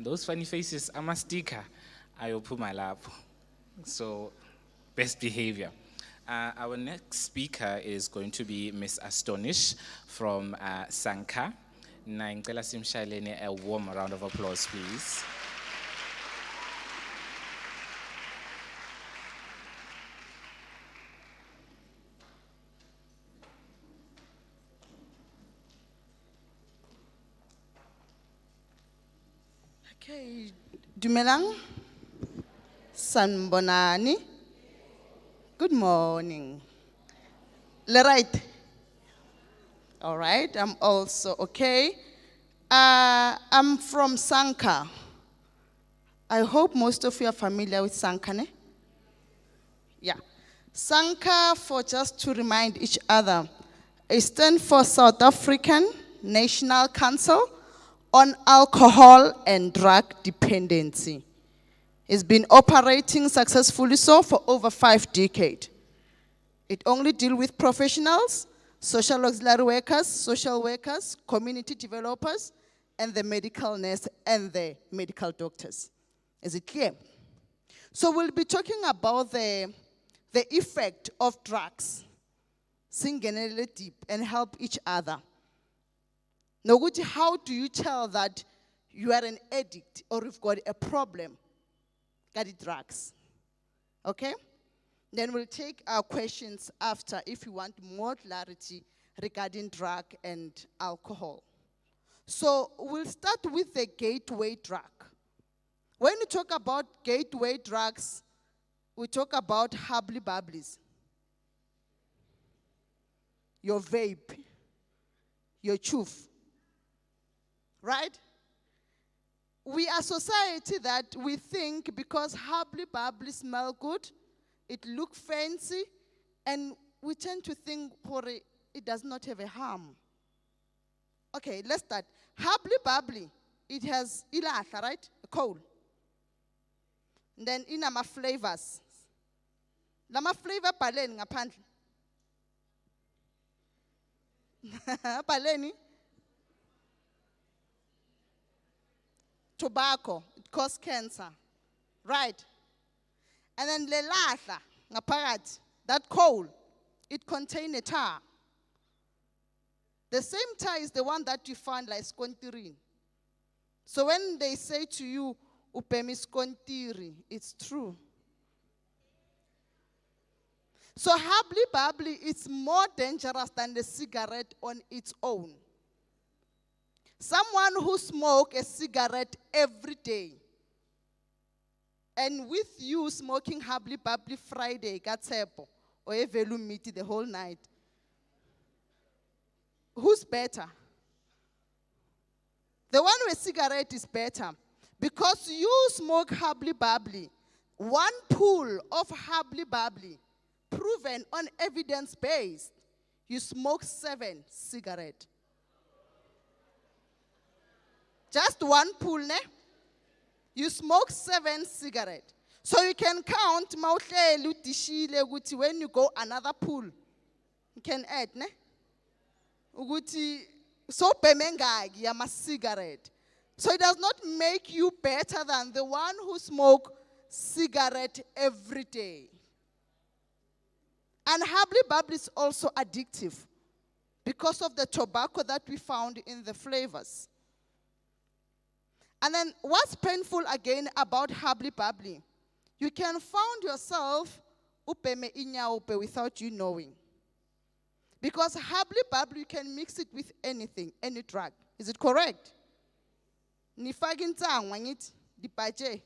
those funny faces, I'm a sticker. I open my lap. So, best behavior. Our next speaker is going to be Miss Astonish from Sanka. Na ngicela simshayeleni a warm round of applause, please. Okay, Dumelang, Sanbonani. Good morning. Le right. All right, I'm also okay. I'm from Sanka. I hope most of you are familiar with Sanka, ne? Yeah. Sanka, for just to remind each other, it stands for South African National Council on Alcohol and Drug Dependency. It's been operating successfully so for over 5 decades. It only deals with professionals, social auxiliary workers, social workers, community developers, and the medical nurse and the medical doctors. Is it clear? So we'll be talking about the effect of drugs, singenele deep, and help each other. Noguti, how do you tell that you are an addict or you've got a problem? Got it, drugs. Okay? Then we'll take our questions after if you want more clarity regarding drug and alcohol. So we'll start with the gateway drug. When we talk about gateway drugs, we talk about hubbly bubblies. Your vape, your choof, right? We are a society that we think because hubbly bubblies smell good, it looks fancy, and we tend to think it does not have a harm. Okay, let's start. Hubbly bubbly, it has ilahla, right? Coal. And then inama flavors. Lama flavor paleni ngaphandle. Paleni. Tobacco, it causes cancer. Right? And then lelahla ngaphakathi, that coal, it contains a tar. The same tar is the one that you find like skontirin. So when they say to you, upemi skontiri, it's true. So hubbly bubbly is more dangerous than the cigarette on its own. Someone who smokes a cigarette every day, and with you smoking hubbly bubbly Friday, katsepo, or a velu meaty the whole night, who's better? The one with cigarette is better. Because you smoke hubbly bubbly, one pull of hubbly bubbly, proven on evidence based, you smoke 7 cigarettes. Just one pull, ne? You smoke 7 cigarettes. So you can count, when you go another pull, you can add, ne? So pemengagi yama cigarette. So it does not make you better than the one who smokes cigarette every day. And hubbly bubbly is also addictive because of the tobacco that we found in the flavors. And then what's painful again about hubbly bubbly? You can find yourself upeme inyaupe without you knowing. Because hubbly bubbly, you can mix it with anything, any drug. Is it correct? Nifagin tangwa ngithi dipache.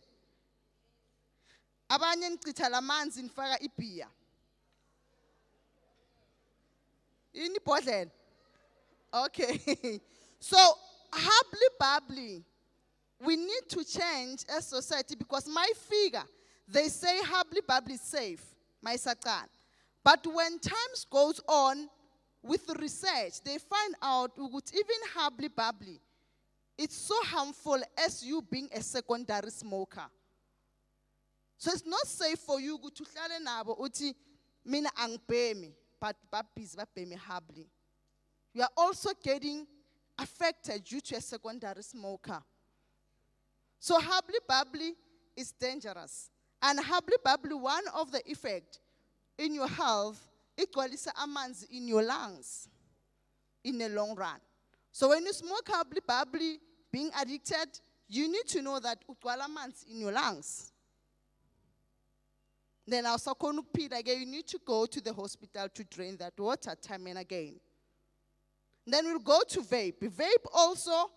Abanye ngichitha lamanzi nifaka ibhiya. Ini bottle. Okay. So hubbly bubbly, we need to change as society because my figure, they say hubbly bubbly is safe, my sakan. But when times goes on with research, they find out even hubbly bubbly it's so harmful as you being a secondary smoker. So it's not safe for you to hlale nabo uthi mina angibhemi but babhizi babhemi habli. You are also getting affected due to a secondary smoker. So habli babli is dangerous. And habli babli, one of the effects in your health, igcwalisa amanzi in your lungs in the long run. So when you smoke habli babli, being addicted, you need to know that ugcwala amanzi in your lungs. Then also again, you need to go to the hospital to drain that water time and again. Then we'll go to vape. Vape also,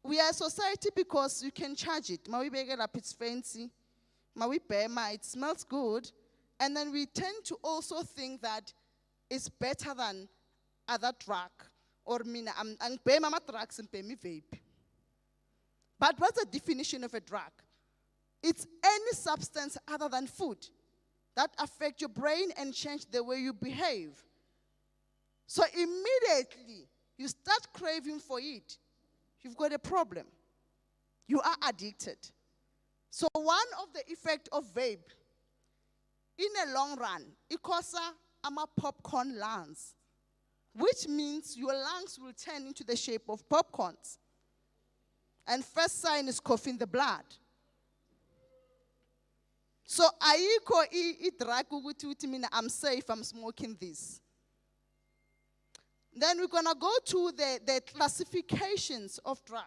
we are a society because you can charge it. Ma we beg it up, it's fancy. Ma we bema, it smells good. And then we tend to also think that it's better than other drug. Or mina, ang bema ma drugs and me vape. But what's the definition of a drug? It's any substance other than food that affect your brain and change the way you behave. So immediately, you start craving for it. You've got a problem. You are addicted. So one of the effects of vape, in the long run, it causes popcorn lungs, which means your lungs will turn into the shape of popcorns. And first sign is coughing the blood. So ayikho I-drug ukuthi mina I'm safe, I'm smoking this. Then we're going to go to the classifications of drug.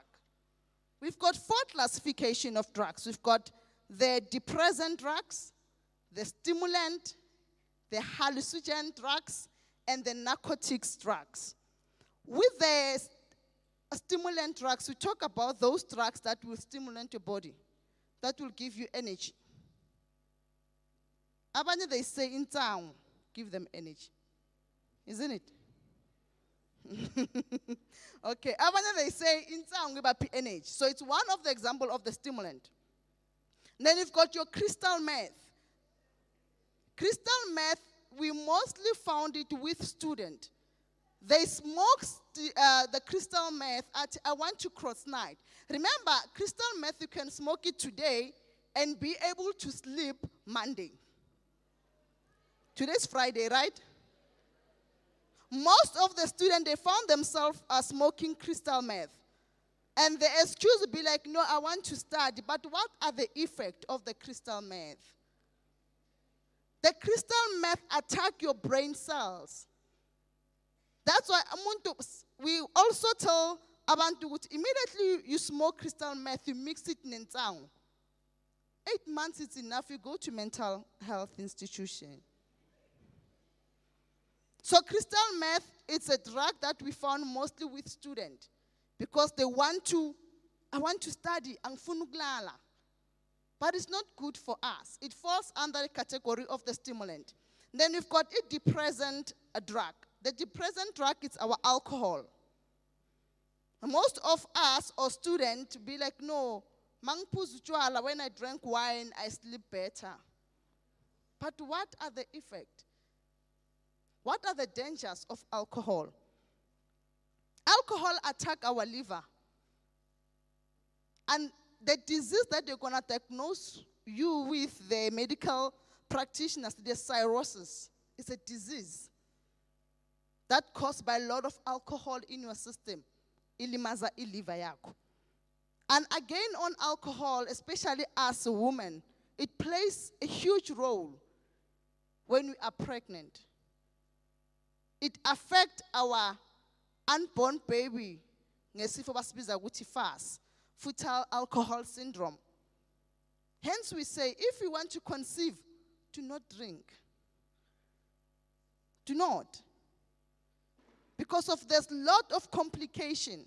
We've got 4 classifications of drugs. We've got the depressant drugs, the stimulant, the hallucinogen drugs, and the narcotics drugs. With the stimulant drugs, we talk about those drugs that will stimulate your body, that will give you energy. Abanye, they say in town, give them energy. Isn't it? Okay. Abanye, they say in town, give up energy. So it's one of the example of the stimulant. Then you've got your crystal meth. Crystal meth, we mostly found it with students. They smoke the crystal meth at I want to cross night. Remember, crystal meth, you can smoke it today and be able to sleep Monday. Today's Friday, right? Most of the students, they found themselves smoking crystal meth. And the excuse would be like, no, I want to study. But what are the effects of the crystal meth? The crystal meth attack your brain cells. That's why we also tell abantu immediately you smoke crystal meth, you mix it in town. 8 months is enough, you go to mental health institution. So crystal meth, it's a drug that we found mostly with students because they want to, I want to study, but it's not good for us. It falls under the category of the stimulant. Then we've got a depressant drug. The depressant drug is our alcohol. Most of us or students be like, no, when I drink wine, I sleep better. But what are the effects? What are the dangers of alcohol? Alcohol attacks our liver. And the disease that they're going to diagnose you with, the medical practitioners, the cirrhosis, is a disease that caused by a lot of alcohol in your system. Ilimaza iliva yako. And again on alcohol, especially as a woman, it plays a huge role when we are pregnant. It affects our unborn baby, ngesifo basibiza ukuthi FAS, fetal alcohol syndrome. Hence we say, if you want to conceive, do not drink. Do not. Because of there's a lot of complication.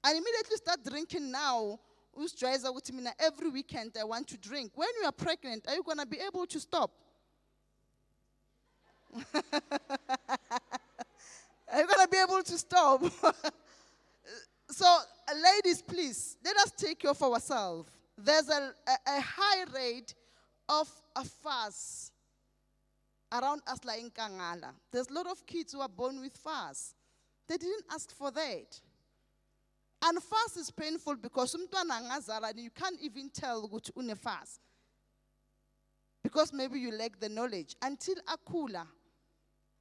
And immediately start drinking now. Every weekend I want to drink. When you are pregnant, are you going to be able to stop? Are you going to be able to stop? So, ladies, please, let us take care of ourselves. There's a high rate of a FAS around us like in Kangala. There's a lot of kids who are born with FAS. They didn't ask for that. And fast is painful because umntwana angazala and you can't even tell ukuthi une-fast. Because maybe you lack the knowledge. Until akhula,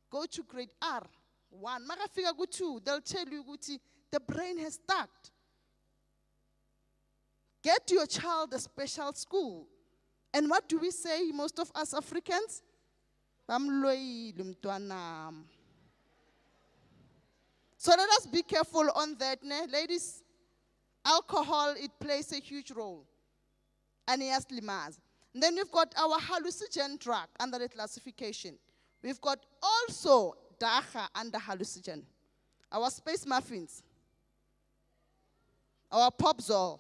go to grade R1, makafika ku-2, they'll tell you ukuthi the brain has stuck. Get your child a special school. And what do we say, most of us Africans? Bamloyile umntwanam. So let us be careful on that. Ladies, alcohol, it plays a huge role. And yes, limazi. And then we've got our hallucinogen drug under the classification. We've got also dagga under hallucinogen. Our space muffins. Our popzol.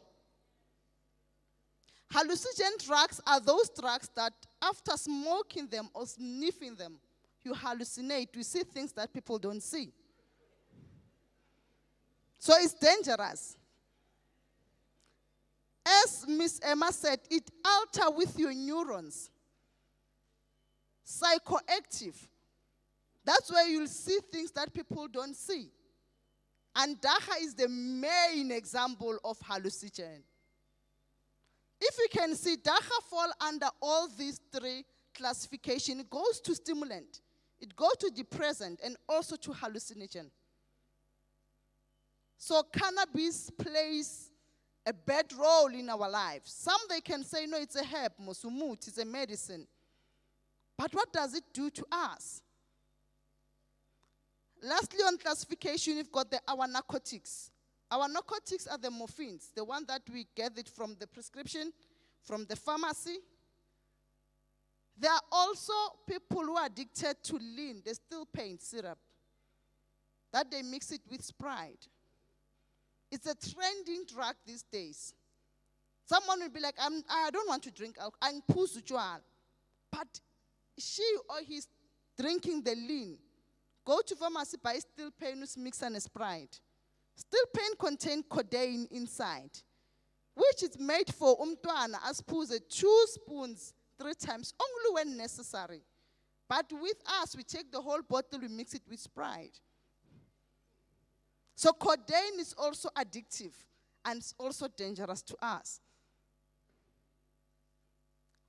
Hallucinogen drugs are those drugs that after smoking them or sniffing them, you hallucinate. You see things that people don't see. So it's dangerous. As Miss Emma said, it alters with your neurons. Psychoactive. That's where you'll see things that people don't see. And dagga is the main example of hallucinogen. If you can see, dagga fall under all these three classifications. It goes to stimulant, it goes to depressant, and also to hallucinogen. So cannabis plays a bad role in our lives. Some they can say, no, it's a herb, musumut, it's a medicine. But what does it do to us? Lastly, on classification, we've got our narcotics. Our narcotics are the morphines, the one that we gathered from the prescription, from the pharmacy. There are also people who are addicted to lean, the still pain syrup, that they mix it with Sprite. It's a trending drug these days. Someone will be like, I don't want to drink alcohol. But she or he's drinking the lean. Go to pharmacy, buy still pain, mix and a Sprite. Still pain contains codeine inside, which is made for umntwana as 2 spoons 3 times, only when necessary. But with us, we take the whole bottle, we mix it with Sprite. So codeine is also addictive and it's also dangerous to us.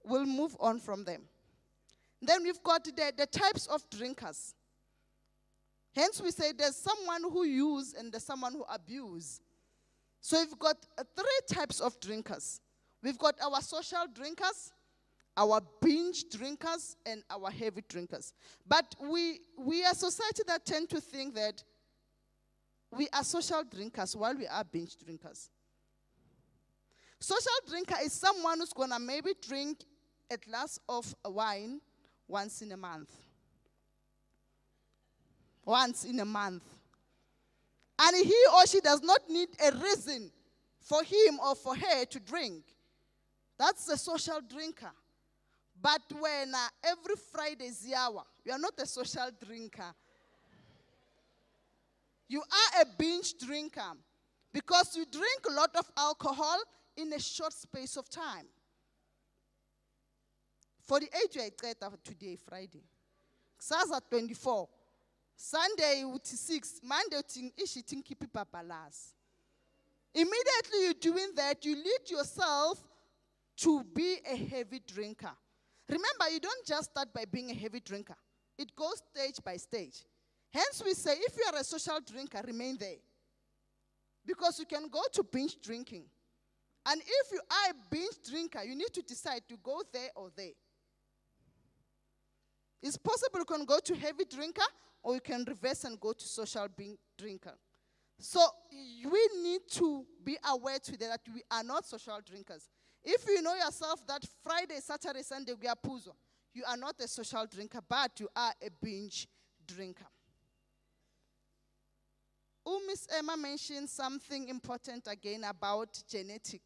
We'll move on from them. Then we've got the types of drinkers. Hence we say there's someone who use and there's someone who abuse. So we've got 3 types of drinkers. We've got our social drinkers, our binge drinkers, and our heavy drinkers. But we are a society that tend to think that we are social drinkers while we are binge drinkers. Social drinker is someone who's going to maybe drink a glass of wine once in a month. Once in a month. And he or she does not need a reason for him or for her to drink. That's a social drinker. But when every Friday is yawa, you are not a social drinker. You are a binge drinker because you drink a lot of alcohol in a short space of time. 48 I tried today, Friday. Saturday 24. Sunday 6. Monday eating keep papalas. Immediately you're doing that, you lead yourself to be a heavy drinker. Remember, you don't just start by being a heavy drinker. It goes stage by stage. Hence we say, if you are a social drinker, remain there. Because you can go to binge drinking. And if you are a binge drinker, you need to decide to go there or there. It's possible you can go to heavy drinker, or you can reverse and go to social binge drinker. So we need to be aware today that we are not social drinkers. If you know yourself that Friday, Saturday, Sunday, we are puzo, you are not a social drinker, but you are a binge drinker. Miss Emma mentioned something important again about genetic,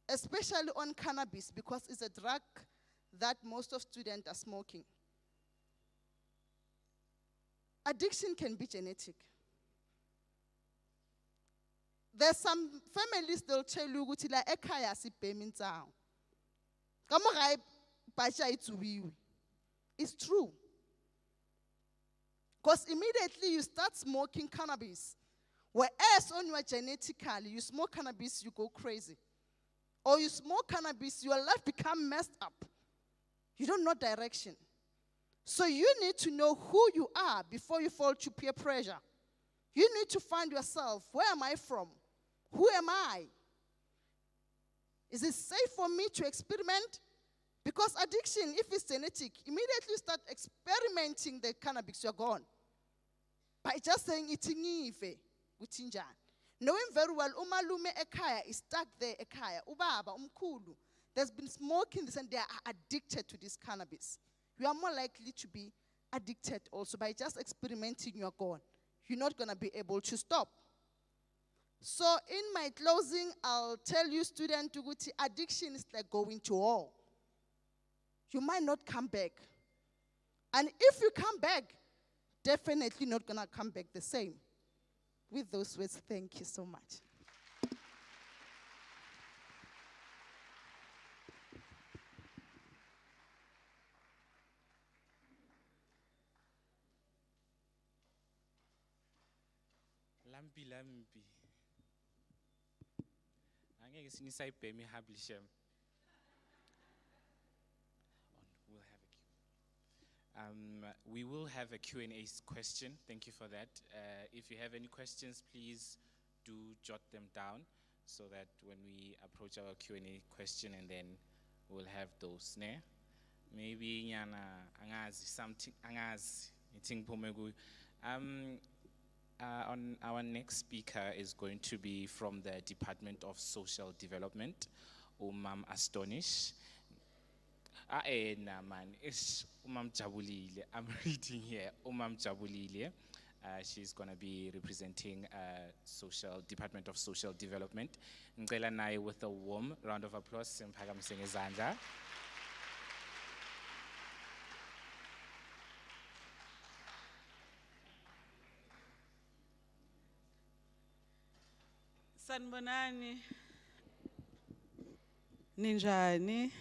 especially on cannabis, because it's a drug that most of students are smoking. Addiction can be genetic. There's some families, they'll tell you, it's true. Because immediately you start smoking cannabis, Whereas on your genetically, you smoke cannabis, you go crazy. Or you smoke cannabis, your life become messed up. You don't know direction. So you need to know who you are before you fall to peer pressure. You need to find yourself. Where am I from? Who am I? Is it safe for me to experiment? Because addiction, if it's genetic, immediately start experimenting the cannabis, you're gone. By just saying itingive, utinjan. Knowing very well, umalume ekaya is stuck there ekaya. Ubaba, umkulu. There's been smoking this and they are addicted to this cannabis. You are more likely to be addicted also. By just experimenting, you're gone. You're not going to be able to stop. So in my closing, I'll tell you, student, addiction is like going to war. You might not come back. And if you come back, definitely not going to come back the same. With those words, thank you so much. Lampi. Angeke sinisayibhemi hablishem. We will have a Q&A question. Thank you for that. If you have any questions, please do jot them down so that when we approach our Q&A question, and then we'll have those. Ne? Maybe angazi something angazi. On our next speaker is going to be from the Department of Social Development, Umam Astonish. Man, it's Umam Jabulile. I'm reading here, Umam Jabulile. She's going to be representing Department of Social Development. Ngicela naye with a warm round of applause. Simphakamiseni izandla. Sanibonani. Ninjani?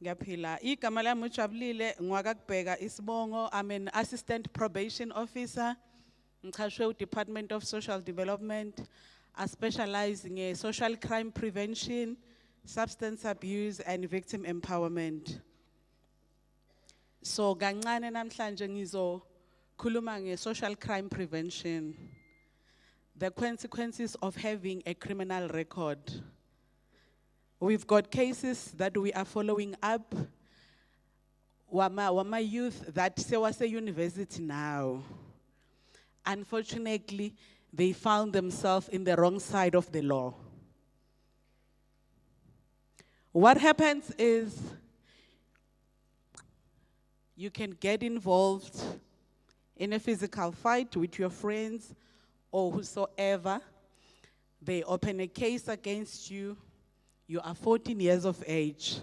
Ngaphila. Igama lami ujabulile ngwakakubheka isibongo. I'm an assistant probation officer. Ngichashwe Department of Social Development. I specialize in social crime prevention, substance abuse and victim empowerment. So kancane namhlanje ngizokhuluma nge-social crime prevention. The consequences of having a criminal record. We've got cases that we are following up. Wama youth that say university now. Unfortunately, they found themselves in the wrong side of the law. What happens is you can get involved in a physical fight with your friends or whosoever. They open a case against you. You are 14 years of age.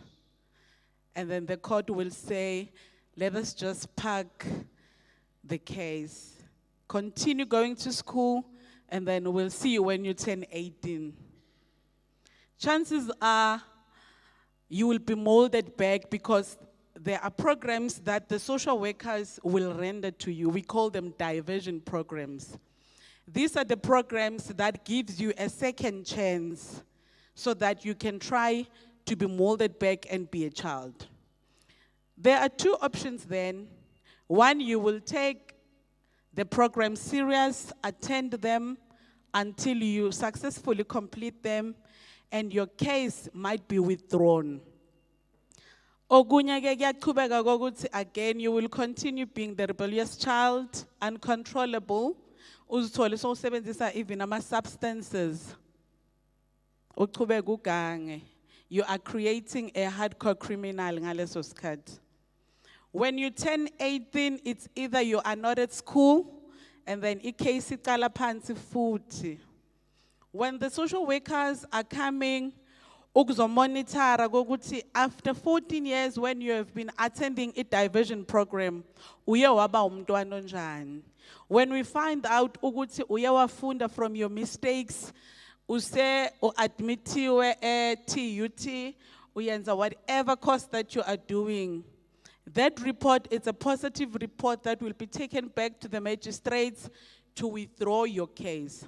And then the court will say, let us just park the case. Continue going to school, and then we'll see you when you turn 18. Chances are you will be molded back because there are programs that the social workers will render to you. We call them diversion programs. These are the programs that gives you a second chance so that you can try to be molded back and be a child. There are two options then. One, you will take the program serious, attend them until you successfully complete them, and your case might be withdrawn. Again, you will continue being the rebellious child, uncontrollable, even substances. You are creating a hardcore criminal. When you turn 18, it's either you are not at school, and then when the social workers are coming, after 14 years when you have been attending a diversion program, when we find out from your mistakes, admitiwe TUT, whatever course that you are doing, that report is a positive report that will be taken back to the magistrates to withdraw your case.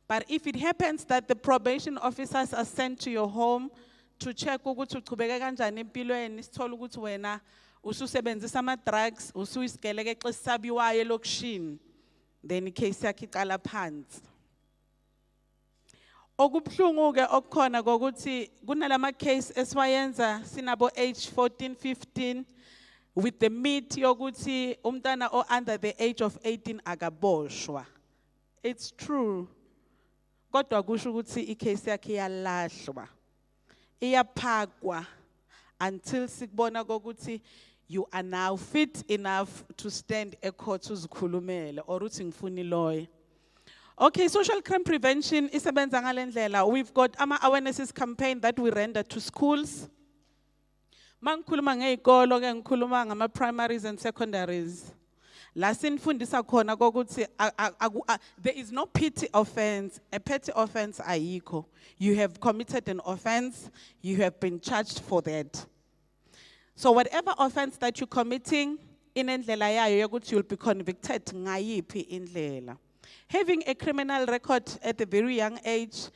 But if it happens that the probation officers are sent to your home to check ukuthi uchubeke kanjani empilweni, sithola ukuthi wena ususebenzisa ama-drugs, usuyisigeleke esabiwayo elokishini, then icase yakho iqala phansi. Okubuhlungu-ke okukhona kokuthi kunalama case esiwayenza sinabo age 14, 15 with the myth yokuthi umntana under the age of 18 akaboshwa. It's true. Kodwa kusho ukuthi icase yakhe iyalahlwa. Iyaphakwa until sikubona kokuthi you are now fit enough to stand a court uzikhulumele or uthi ngifuna ilawyer. Okay, social crime prevention isebenza ngalendlela. We've got ama-awarenesses campaign that we render to schools. Mangikhuluma ngeyikolo ke ngikhuluma ngama-primaries and secondaries. La sinifundisa khona kokuthi there is no petty offense. A petty offense ayikho. You have committed an offense, you have been charged for that. So whatever offense that you're committing, inendlela yayo yokuthi you'll be convicted ngayiphi indlela. Having a criminal record at a very young age,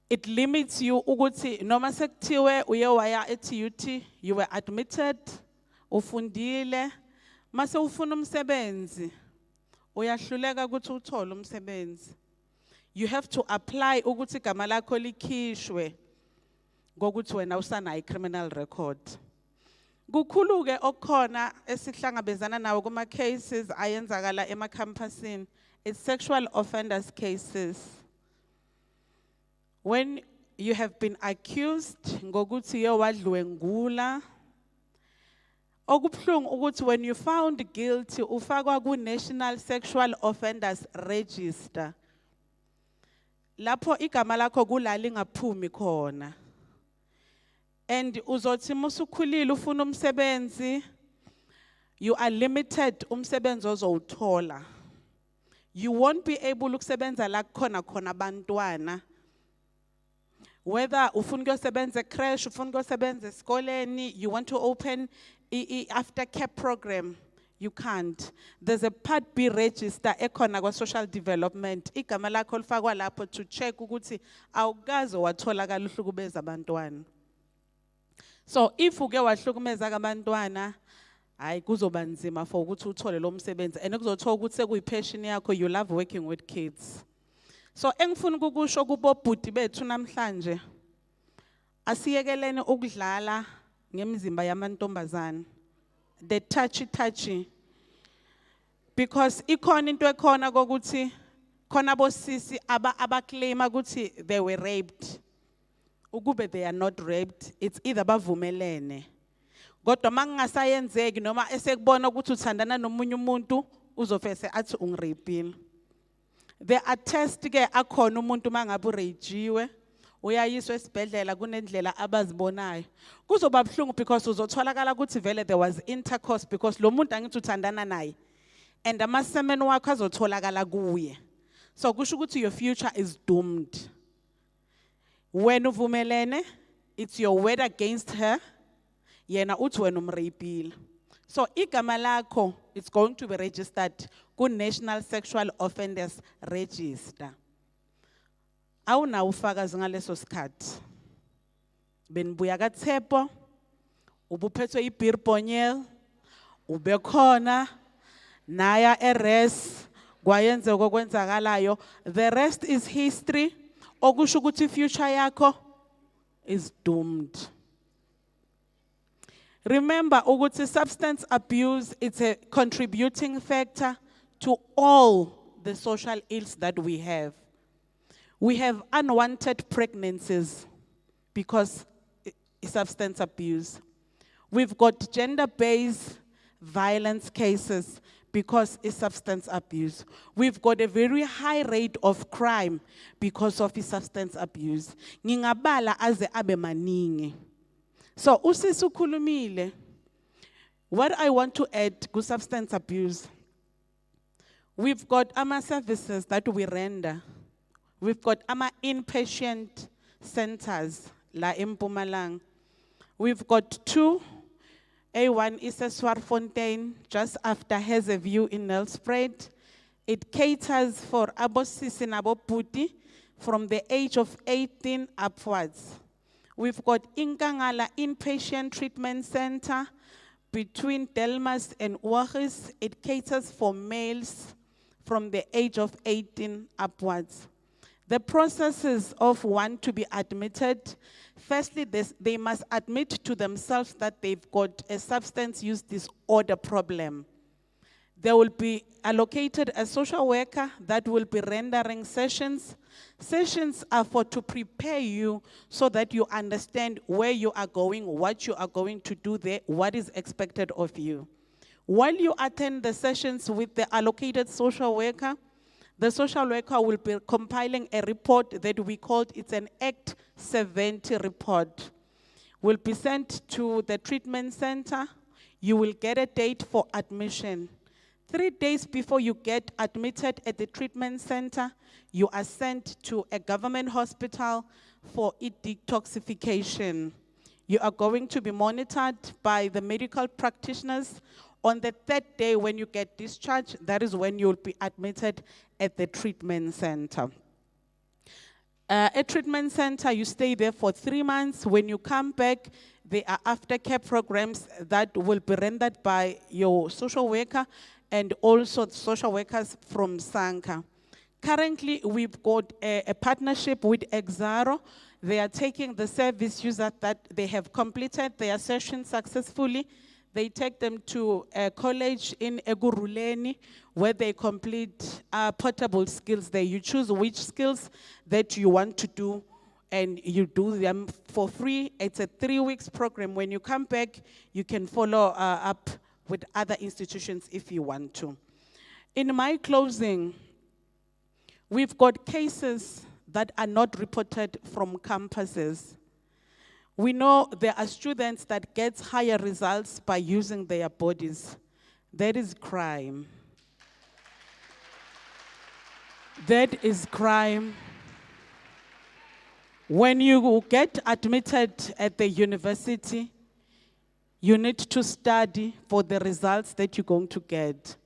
it limits you ukuthi noma sekuthiwe uye waya eTUT, you were admitted, ufundile, mase ufuna umsebenzi, uyahluleka ukuthi uthole umsebenzi. You have to apply ukuthi igama lakho likhishwe ngokuthi wena usanayo criminal record. Kukhulu ke okukhona esihlangabezana nawo kuma cases ayenzakala emacampusini. It's sexual offenders cases. When you have been accused ngokuthi yo wadlwengula, okubuhlungu ukuthi when you found guilty ufakwa ku National Sexual Offenders Register. Lapho igama lakho kulali ngaphumi khona. And uzothi musukhulile ufuna umsebenzi, you are limited umsebenzi ozowuthola. You won't be able ukusebenza la khona abantwana. Whether ufuna ukusebenza crash, ufuna ukusebenza esikoleni, you want to open aftercare program, you can't. There's a Part B register ekhona kwa social development. Igama lakho lifakwa lapho to check ukuthi awukaze watholakala uhlukumeza abantwana. So if uke wahlukumeza abantwana, hayi kuzoba nzima for ukuthi uthole lo msebenzi and kuzothola ukuthi sekuyipassion yakho, you love working with kids. So engifuna ukusho kubobhuti bethu namhlanje, asiyekeleni ukudlala ngemizimba yamantombazana, the touchy, because ikhona into ekhona kokuthi khona bosisi abaclaim ukuthi they were raped. Ukube they are not raped, it's either bavumelene. Kodwa mangasayenzeki noma esekubona ukuthi uthandana nomunye umuntu uzofese athi ungirapile. There are tests ke akhona umuntu mangabe urajiwe uyayiswa esibhedlela kunendlela abazibonayo. Kuzoba buhlungu because uzotholakala ukuthi vele there was intercourse because lo muntu angithi uthandana naye and amasemen wakho azotholakala kuye. So kusho ukuthi your future is doomed. When uvumelene, it's your word against her. Yena uthi wena umrapile. So igama lakho, it's going to be registered ku National Sexual Offenders Register. Awuna ufakazi ngaleso sikhathi. Benibuya kaThepo, ubuphethwe ibeer ponyel, ubekhona naya eres kwayenze okwenzakalayo. The rest is history. Okusho ukuthi future yakho is doomed. Remember, ukuthi substance abuse is a contributing factor to all the social ills that we have. We have unwanted pregnancies because substance abuse. We've got gender-based violence cases because it's substance abuse. We've got a very high rate of crime because of substance abuse. Ngingabala aze abe maningi. So, usisi ukhulumile. What I want to add to substance abuse, we've got ama services that we render. We've got ama inpatient centers la eMpumalanga. We've got 2. A1 is a Swarfontein, just after Hazelview in Nelspruit. It caters for abosisi and aboputi from the age of 18 upwards. We've got Inkangala Inpatient Treatment Center between Delmas and Uwagis. It caters for males from the age of 18 upwards. The processes of one to be admitted, firstly, they must admit to themselves that they've got a substance use disorder problem. There will be allocated a social worker that will be rendering sessions. Sessions are to prepare you so that you understand where you are going, what you are going to do there, what is expected of you. While you attend the sessions with the allocated social worker, the social worker will be compiling a report that we called, it's an Act 70 report. Will be sent to the treatment center. You will get a date for admission. 3 days before you get admitted at the treatment center, you are sent to a government hospital for detoxification. You are going to be monitored by the medical practitioners. On the 3rd day, when you get discharged, that is when you'll be admitted at the treatment center. At treatment center, you stay there for 3 months. When you come back, there are aftercare programs that will be rendered by your social worker and also social workers from Sanka. Currently, we've got a partnership with Exaro. They are taking the service users that they have completed their session successfully. They take them to a college in eMalahleni where they complete portable skills there. You choose which skills that you want to do and you do them for free. It's a 3 weeks program. When you come back, you can follow up with other institutions if you want to. In my closing, we've got cases that are not reported from campuses. We know there are students that get higher results by using their bodies. That is crime. That is crime. When you get admitted at the university, you need to study for the results that you're going to get.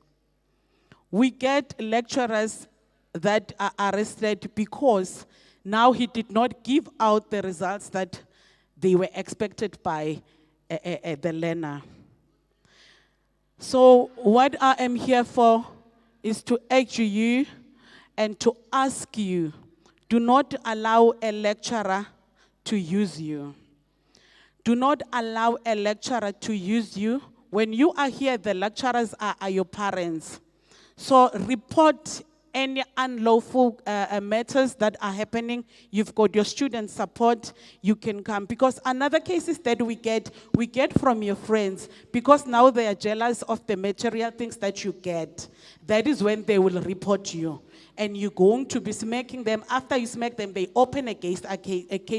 We get lecturers that are arrested because now he did not give out the results that they were expected by the learner. So what I am here for is to urge you and to ask you, do not allow a lecturer to use you. Do not allow a lecturer to use you. When you are here, the lecturers are your parents. So report any unlawful matters that are happening. You've got your student support, you can come. Because another cases that we get from your friends, because now they are jealous of the material things that you get. That is when they will report you. And you're going to be smacking them. After you smack them, they open a case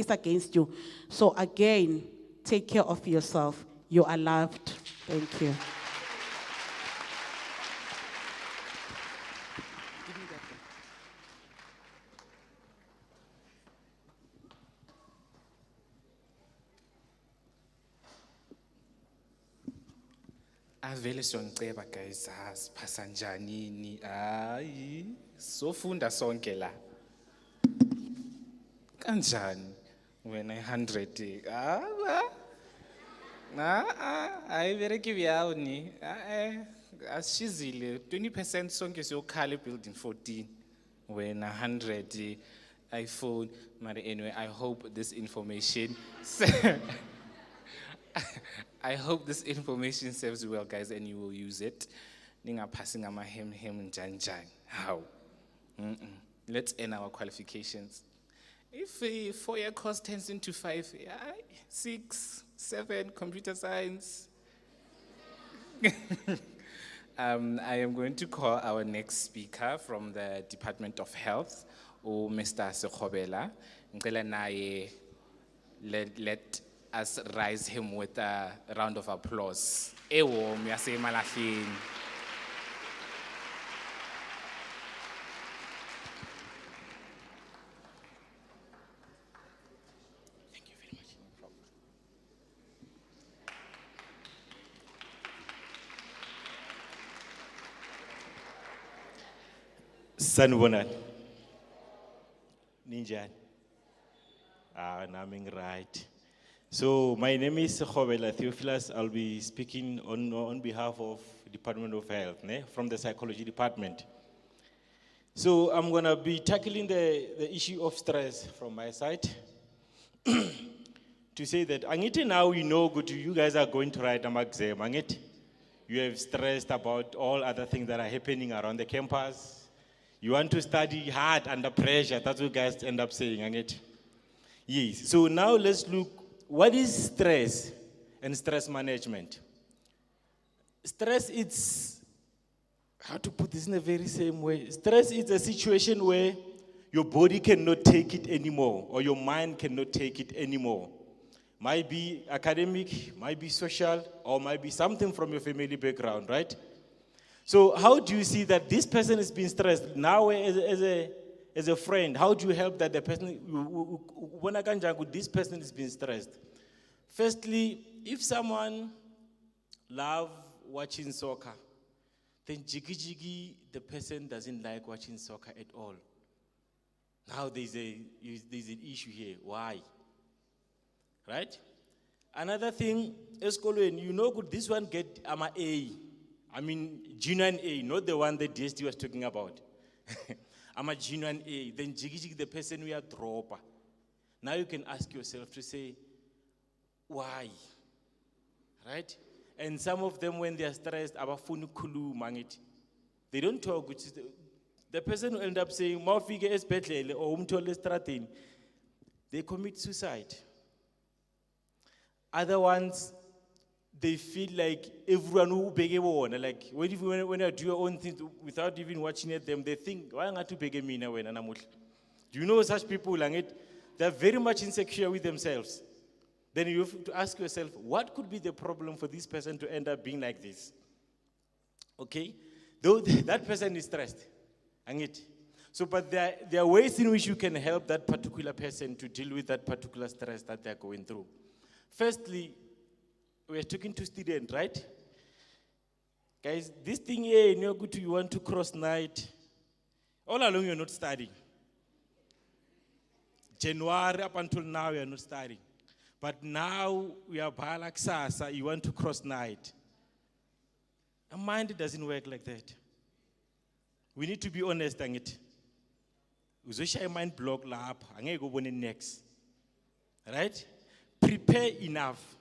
against you. So again, take care of yourself. You are loved. Thank you. Avele siyongiceba guys, siphasa njanini. Hayi, sofunda sonke la. Kanjani wena 100? Ayibereki byawo ni. Asishizile 20% sonke siyokhala building 14. Wena 100 iPhone. But anyway, I hope this information I hope this information serves you well, guys, and you will use it. Ninga passing ama hem njan. How? Let's end our qualifications. If a 4-year course turns into 5, 6, 7, computer science. I am going to call our next speaker from the Department of Health, Mr. Sekhobela. Ngicela naye let us raise him with a round of applause. Ewarm yase eMalahleni. Thank you very much. No problem. Sanibonani. Ninjani. Naming right. So my name is Khobela Theophilus. I'll be speaking on behalf of Department of Health, from the Psychology Department. So I'm gonna be tackling the issue of stress from my side. To say that, Angiti, now you know good, you guys are going to write an exam, Angit. You have stressed about all other things that are happening around the campus. You want to study hard under pressure, that's what you guys end up saying, Angit. Yes, so now let's look, what is stress and stress management? Stress, it's, how to put this in a very same way. Stress is a situation where your body cannot take it anymore, or your mind cannot take it anymore. Might be academic, might be social, or might be something from your family background, right? So how do you see that this person is being stressed? Now as a friend, how do you help that the person, when this person is being stressed? Firstly, if someone loves watching soccer, then jiggy, the person doesn't like watching soccer at all. Now there's an issue here. Why? Right? Another thing, Eskolwen, you know good, this one get A. I mean, genuine A, not the one that DST was talking about. I'm a genuine A. Then jiggy, the person we are dropper. Now you can ask yourself to say, why? Right? And some of them, when they are stressed, they don't talk. Which is the person will end up saying, they commit suicide. Other ones, they feel like everyone who beg like when you do your own thing without even watching at them, they think, why not to beg me now? Do you know such people? They're very much insecure with themselves. Then you have to ask yourself, what could be the problem for this person to end up being like this? Okay? Though that person is stressed. So, but there are ways in which you can help that particular person to deal with that particular stress that they're going through. Firstly, we're talking to students, right? Guys, this thing here, you want to cross night. All along, you're not studying. January up until now, you're not studying. But now, we are like Sasa, you want to cross night. A mind doesn't work like that. We need to be honest on it. Uzosha mind block lap, angeke ubone next. Right? Prepare enough.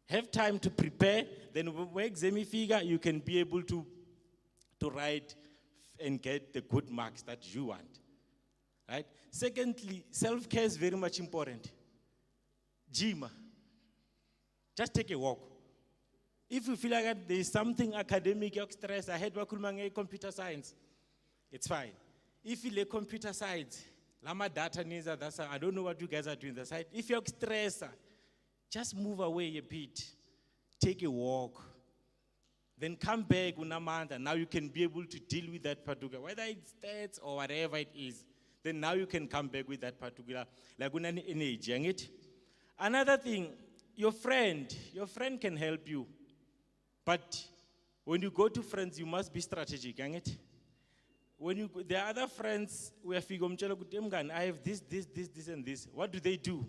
Have time to prepare. Then when exam figure, you can be able to write and get the good marks that you want. Right? Secondly, self-care is very much important. Gym. Just take a walk. If you feel like there is something academic or stress, I had computer science. It's fine. If you like computer science, lama data needs I don't know what you guys are doing the side. If you're stressed, just move away a bit. Take a walk. Then come back unamanda. Now you can be able to deal with that particular, whether it's stats or whatever it is. Then now you can come back with that particular, like energy. Another thing, your friend can help you. But when you go to friends, you must be strategic. When there are other friends where I have this, and this. What do they do?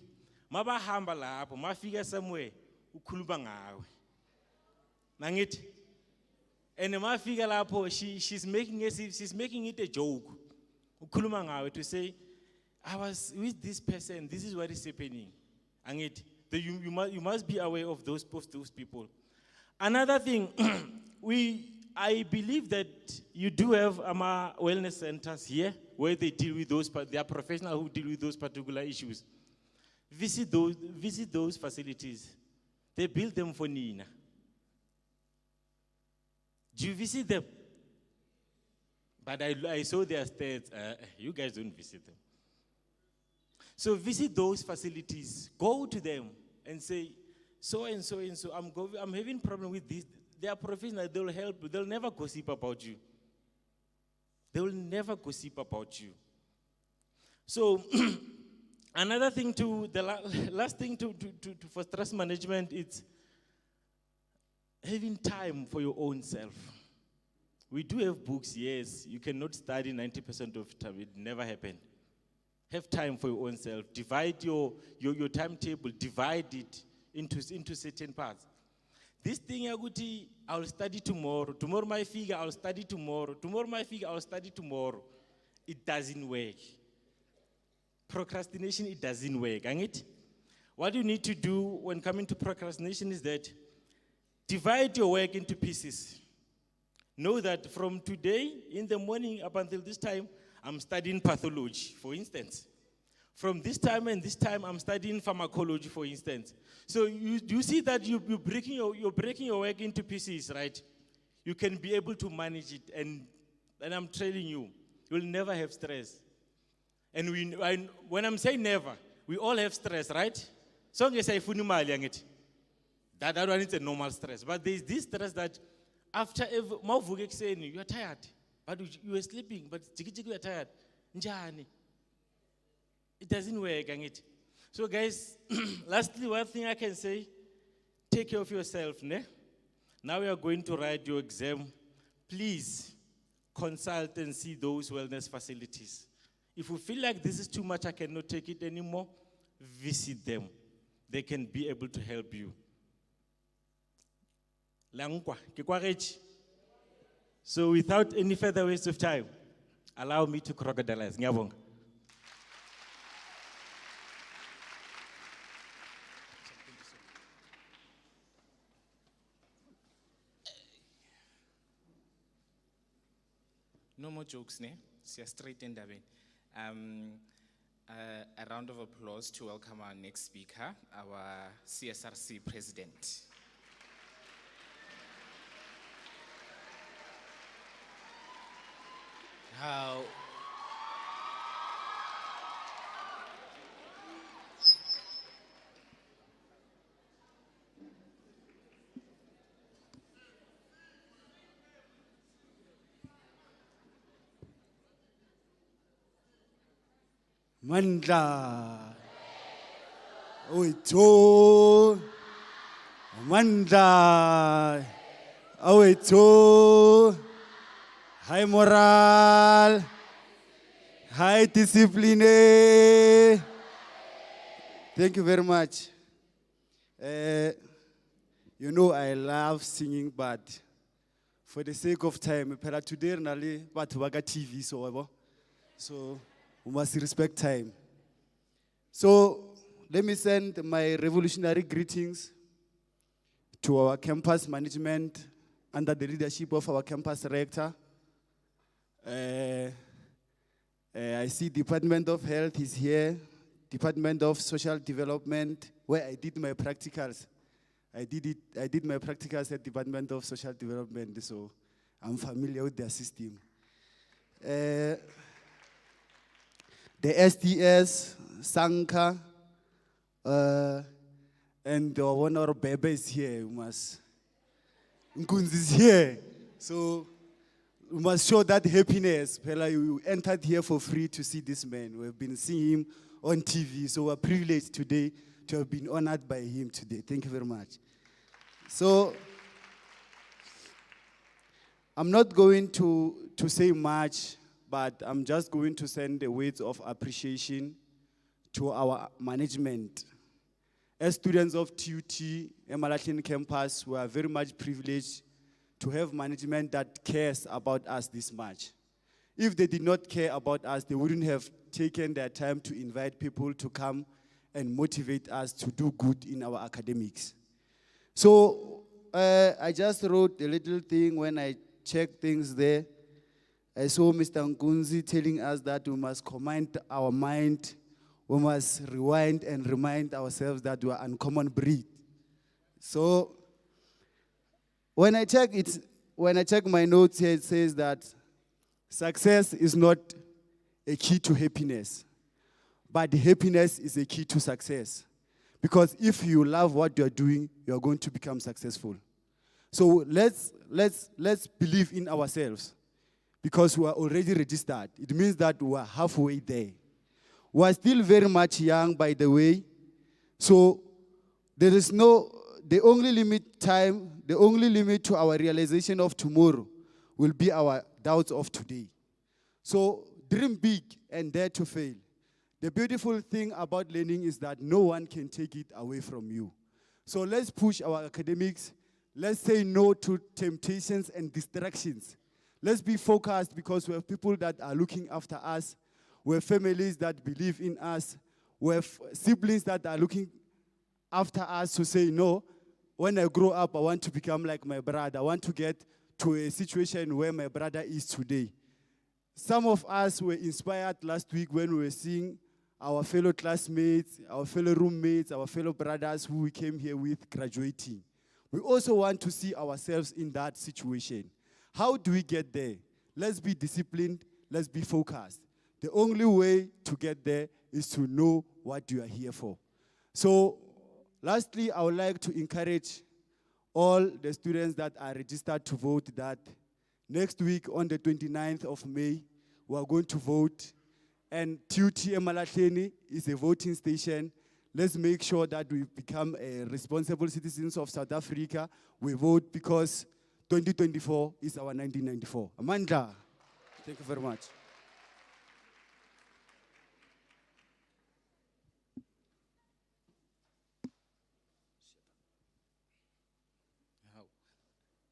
Maba hamba lapho, mafika somewhere, ukhuluma ngawe. Nangit. And mafika lapho, she's making it a joke. Ukhuluma ngawe to say, I was with this person, this is what is happening. Angit. You must be aware of those people. Another thing, I believe that you do have wellness centers here where they deal with they are professionals who deal with those particular issues. Visit those facilities. They build them for Nina. Do you visit them? But I saw their stats. You guys don't visit them. So visit those facilities. Go to them and say, so and so and so, I'm having problem with this. They are professionals, they'll help you. They'll never gossip about you. They will never gossip about you. So, another thing the last thing for stress management is having time for your own self. We do have books, yes. You cannot study 90% of the time. It never happened. Have time for your own self. Divide your timetable. Divide it into certain parts. This thing, I'll study tomorrow. Tomorrow my figure, I'll study tomorrow. Tomorrow my figure, I'll study tomorrow. It doesn't work. Procrastination, it doesn't work. What you need to do when coming to procrastination is that divide your work into pieces. Know that from today in the morning up until this time, I'm studying pathology, for instance. From this time and this time, I'm studying pharmacology, for instance. So you see that you're breaking your work into pieces, right? You can be able to manage it, and I'm telling you, you'll never have stress. And when I'm saying never, we all have stress, right? So I say that one is a normal stress. But there's this stress that after you are tired, but you are sleeping, but you are tired. It doesn't work. So guys, lastly, one thing I can say, take care of yourself. Ne? Now we are going to write your exam. Please consult and see those wellness facilities. If you feel like this is too much, I cannot take it anymore, visit them. They can be able to help you. So without any further waste of time, allow me to crocodilize. Ngiyabonga. No more jokes, ne? Siya straight in David. A round of applause to welcome our next speaker, our CSRC president. How? Mandla. Awethu. Mandla. Awethu. High moral. High discipline. Thank you very much. You know I love singing, but for the sake of time, today nali batho ba ka TV so we must respect time. So let me send my revolutionary greetings to our campus management under the leadership of our campus rector. I see Department of Health is here, Department of Social Development, where I did my practicals. I did my practicals at Department of Social Development, so I'm familiar with their system. The SDS, Sanka, and the one of Bebe is here. Nkunzi is here. So we must show that happiness. You entered here for free to see this man. We've been seeing him on TV, so we're privileged today to have been honored by him today. Thank you very much. So I'm not going to say much, but I'm just going to send the words of appreciation to our management. As students of TUT, eMalahleni campus, we are very much privileged to have management that cares about us this much. If they did not care about us, they wouldn't have taken their time to invite people to come and motivate us to do good in our academics. So I just wrote a little thing when I checked things there. I saw Mr. Nkunzi telling us that we must command our mind, we must rewind and remind ourselves that we are uncommon breed. So when I check my notes here, it says that success is not a key to happiness, but happiness is a key to success. Because if you love what you are doing, you are going to become successful. So let's believe in ourselves. Because we are already registered. It means that we are halfway there. We are still very much young, by the way. So there is the only limit to our realization of tomorrow will be our doubts of today. So dream big and dare to fail. The beautiful thing about learning is that no one can take it away from you. So let's push our academics. Let's say no to temptations and distractions. Let's be focused because we have people that are looking after us. We have families that believe in us. We have siblings that are looking after us to say, no, when I grow up, I want to become like my brother. I want to get to a situation where my brother is today. Some of us were inspired last week when we were seeing our fellow classmates, our fellow roommates, our fellow brothers who we came here with graduating. We also want to see ourselves in that situation. How do we get there? Let's be disciplined. Let's be focused. The only way to get there is to know what you are here for. So, lastly, I would like to encourage all the students that are registered to vote that next week on the 29th of May, we are going to vote. And TUT eMalahleni is a voting station. Let's make sure that we become responsible citizens of South Africa. We vote because 2024 is our 1994. Amandla, thank you very much.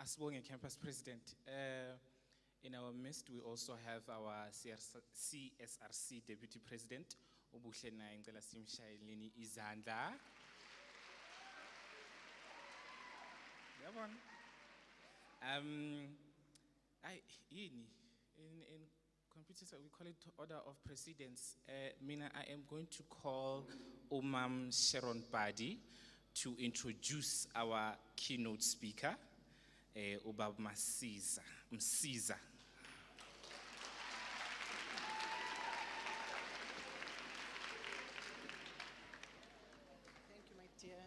Asibonge Campus President. In our midst, we also have our CSRC Deputy President, eMalahleni izandla. In computers, we call it order of precedence. Mina, I am going to call Umam Sharon Badi to introduce our keynote speaker, Ubab Msiza. Thank you, my dear.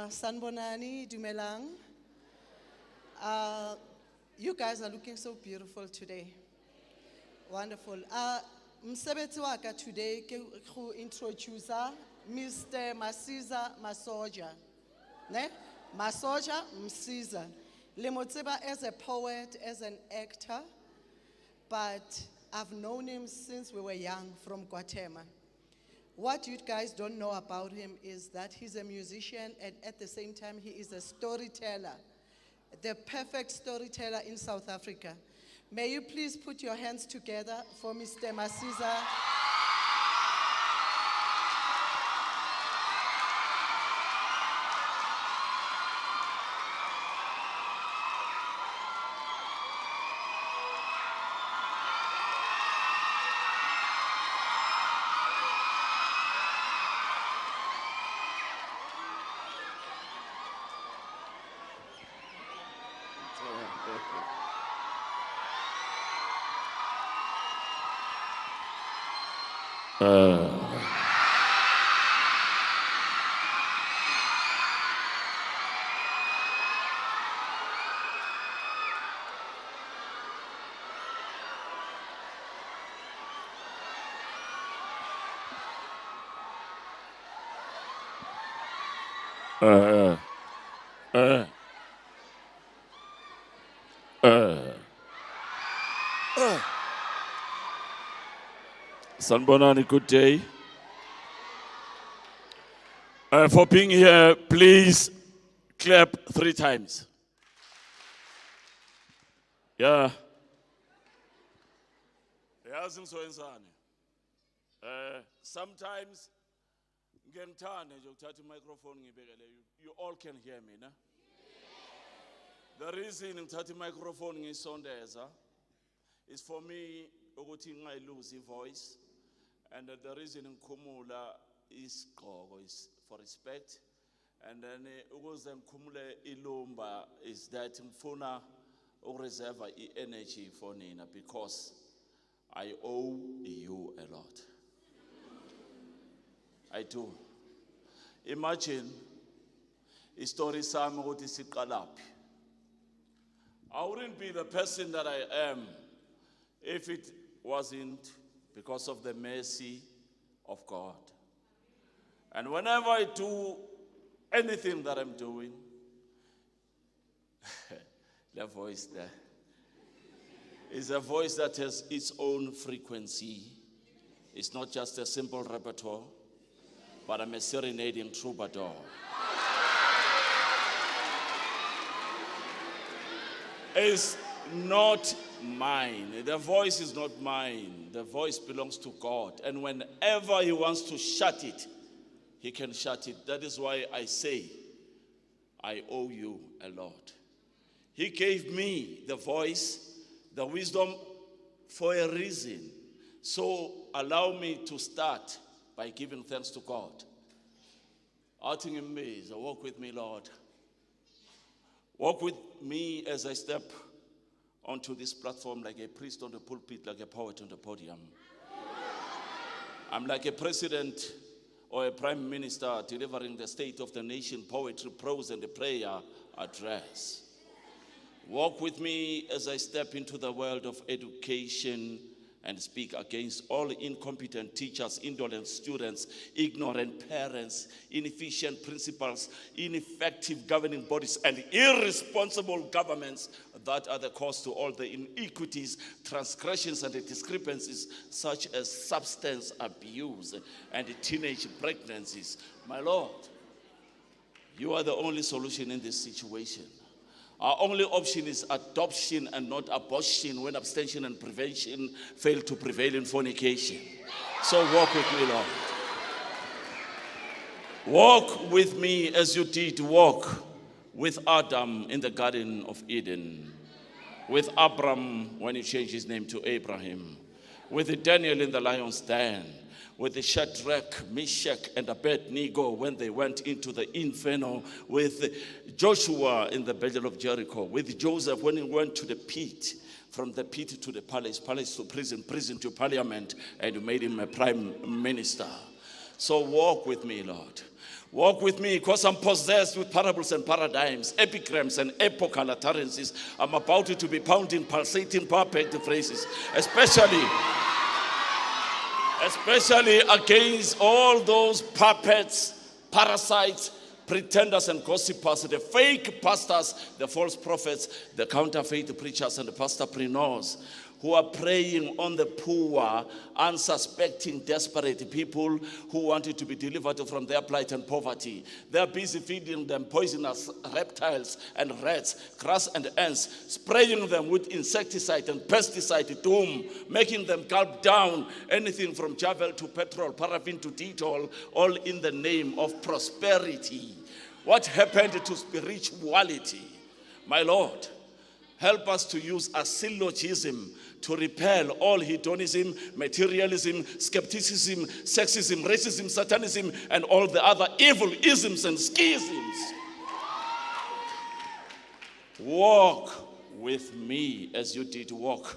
Sanbonani, Dumelang. You guys are looking so beautiful today. Wonderful. Msebetsi waka today ke go introduce Mr. Masiza Masoja. Ne? Masoja Msiza. Lemotseba as a poet, as an actor, but I've known him since we were young from Guatemala. What you guys don't know about him is that he's a musician and at the same time he is a storyteller, the perfect storyteller in South Africa. May you please put your hands together for Mr. Masiza. Sanbonani, good day. For being here, please clap 3 times. Yeah. Sometimes you all can hear me, no? The reason ngithatha microphone ngisondeza is for me ukuthi ngayilose voice, and the reason ngikhumula isigqoko is for respect, and then ukuze ngikhumule ilumba is that ngifuna ukureserve energy for nina because I owe you a lot. I do. Imagine story sami ukuthi siqalaphi. I wouldn't be the person that I am if it wasn't because of the mercy of God. And whenever I do anything that I'm doing, the voice there, It's a voice that has its own frequency. It's not just a simple repertoire, but I'm a serenading troubadour. It's not mine. The voice is not mine. The voice belongs to God. And whenever he wants to shut it, he can shut it. That is why I say, I owe you a lot. He gave me the voice, the wisdom for a reason. So allow me to start by giving thanks to God. Outing in me, so walk with me, Lord. Walk with me as I step onto this platform like a priest on the pulpit, like a poet on the podium. I'm like a president or a prime minister delivering the state of the nation poetry, prose, and a prayer address. Walk with me as I step into the world of education and speak against all incompetent teachers, indolent students, ignorant parents, inefficient principals, ineffective governing bodies, and irresponsible governments that are the cause to all the inequities, transgressions, and the discrepancies, such as substance abuse and teenage pregnancies. My Lord, you are the only solution in this situation. Our only option is adoption and not abortion when abstention and prevention fail to prevail in fornication. So walk with me, Lord. Walk with me as you did walk with Adam in the Garden of Eden, with Abram when he changed his name to Abraham, with Daniel in the lion's den, with the Shadrach, Meshach, and Abednego when they went into the inferno, with Joshua in the battle of Jericho, with Joseph when he went to the pit, from the pit to the palace, palace to prison, prison to parliament, and you made him a prime minister. So walk with me, Lord. Walk with me, because I'm possessed with parables and paradigms, epigrams and epochal utterances. I'm about to be pounding, pulsating, perfect phrases, especially against all those puppets, parasites, pretenders and gossipers, the fake pastors, the false prophets, the counterfeit preachers, and the pastorpreneurs who are preying on the poor, unsuspecting, desperate people who wanted to be delivered from their plight and poverty. They're busy feeding them poisonous reptiles and rats, grass and ants, spraying them with insecticide and pesticide doom, making them gulp down anything from Javel to petrol, paraffin to Dettol, all in the name of prosperity. What happened to spirituality? My Lord, help us to use a syllogism to repel all hedonism, materialism, skepticism, sexism, racism, satanism, and all the other evil isms and schisms. Walk with me as you did walk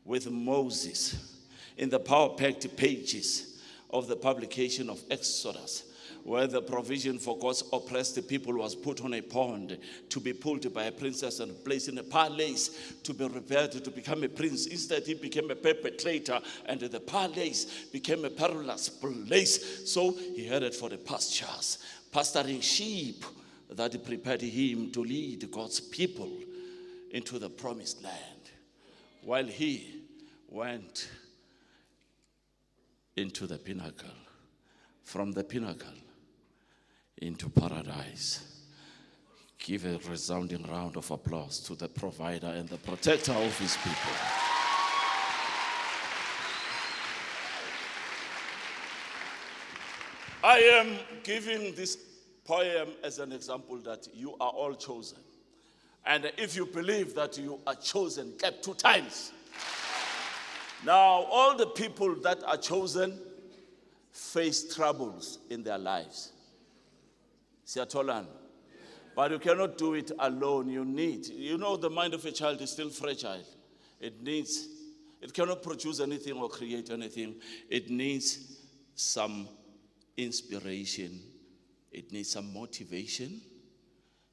with Moses in the power-packed pages of the publication of Exodus, where the provision for God's oppressed people was put on a pond to be pulled by a princess and placed in a palace to be repaired to become a prince. Instead, he became a perpetrator, and the palace became a perilous place. So he headed for the pastures, pasturing sheep that prepared him to lead God's people into the promised land, while he went into the pinnacle, from the pinnacle into paradise. Give a resounding round of applause to the provider and the protector of his people. I am giving this poem as an example that you are all chosen. And if you believe that you are chosen, clap 2 times. Now, all the people that are chosen face troubles in their lives. Siyatholana. But you cannot do it alone. You know, the mind of a child is still fragile. It cannot produce anything or create anything. It needs some inspiration. It needs some motivation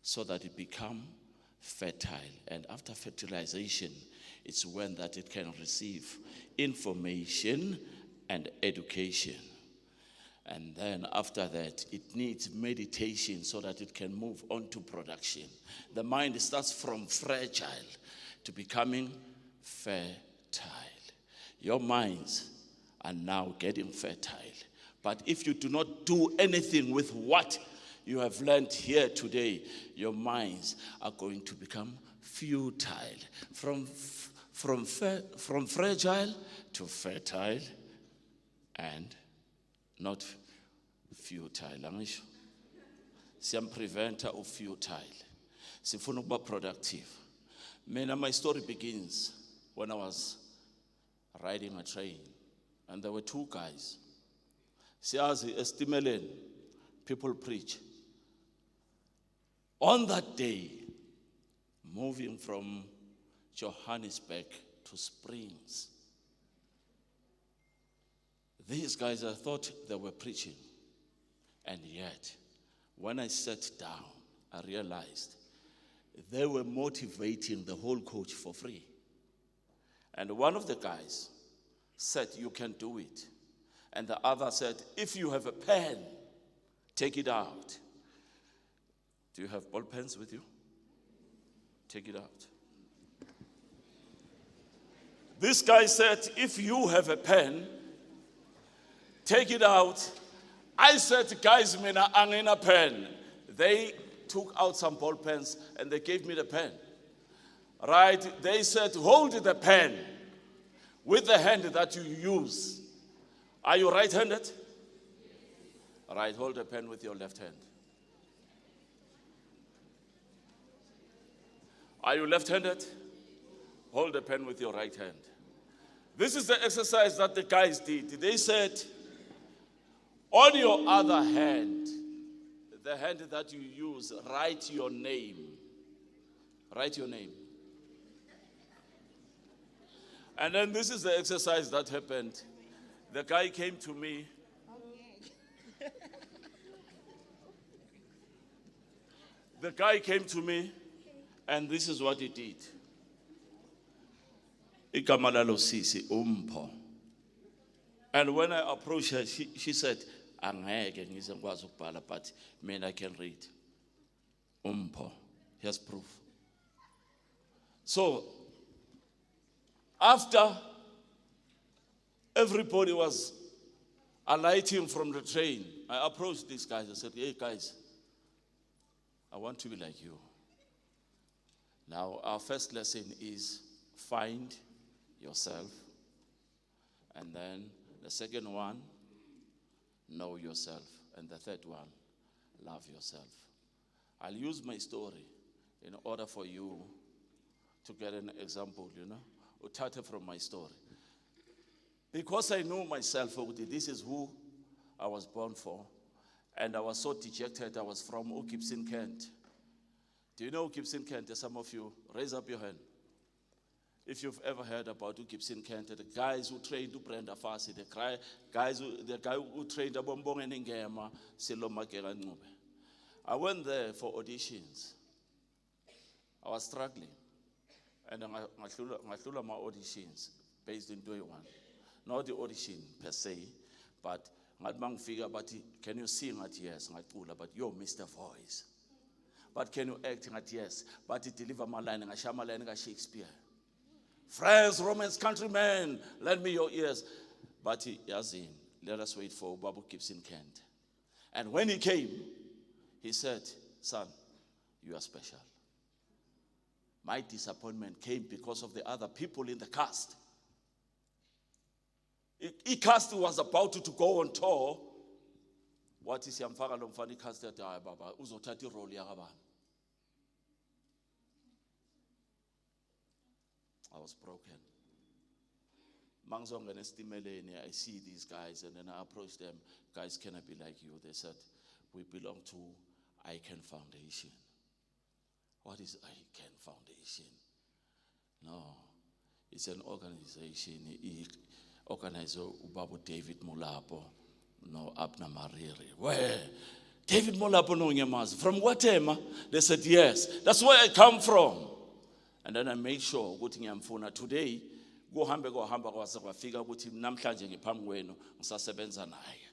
so that it become fertile. And after fertilization, it's when that it can receive information and education. And then after that, it needs meditation so that it can move on to production. The mind starts from fragile to becoming fertile. Your minds are now getting fertile. But if you do not do anything with what you have learned here today, your minds are going to become futile. From fragile to fertile and not futile. Angisho? Siyampreventa of futile. Sifuna ukuba productive. My story begins when I was riding a train, and there were two guys. Siyazi estimeleni, people preach. On that day, moving from Johannesburg to Springs, these guys, I thought they were preaching. And yet, when I sat down, I realized they were motivating the whole coach for free. And one of the guys said, "You can do it." And the other said, "If you have a pen, take it out." Do you have ball pens with you? Take it out. This guy said, "If you have a pen, take it out." I said, "Guys, mina angina pen." They took out some ball pens and they gave me the pen. Right? They said, "Hold the pen with the hand that you use." Are you right-handed? Right, hold the pen with your left hand. Are you left-handed? Hold the pen with your right hand. This is the exercise that the guys did. They said, on your other hand, the hand that you use, write your name. Write your name. And then this is the exercise that happened. The guy came to me. The guy came to me, and this is what he did. Igama lalo sisi umpho. And when I approached her, she said, "Angeke ngize ngikwazi ukubhala, but I can read." Umpho. Here's proof. So, after everybody was alighting from the train, I approached these guys. I said, "Hey guys, I want to be like you." Now, our first lesson is find yourself. And then the second one, know yourself. And the third one, love yourself. I'll use my story in order for you to get an example, Uthathe from my story. Because I know myself, this is who I was born for. And I was so dejected. I was from Gibson, Kent. Do you know Gibson, Kent? Some of you, raise up your hand. If you've ever heard about Gibson, Kent, the guys who trained to Brenda Fassi, the guy who trained Abombong and Ngema, Silo Makela Ncube. I went there for auditions. I was struggling. And I threw my auditions based in 21. Not the audition per se, but ngadibang figure, but can you sing at yes, but you're Mr. Voice. But can you act at yes, but deliver my line, Shakespeare. Friends, Romans, countrymen, lend me your ears. But Yazin, let us wait for Babu Gibson Kent. And when he came, he said, "Son, you are special." My disappointment came because of the other people in the cast. Cast was about to go on tour. What is Yamfaka Lomfani cast that Baba? Uzotati role Yagaba. I was broken. Mangzong and eMalahleni, I see these guys, and then I approached them. "Guys, can I be like you?" They said, "We belong to ICANN Foundation." What is ICANN Foundation? No, it's an organization. Organizer Ubabu David Molapo, no Abna Mariri. Where? David Molapo no Nyamas. From Watema? They said, "Yes, that's where I come from." And then I made sure, today, go hamba kwafika ukuthi namhlanje ngiphambi kwenu ngisasebenza naye.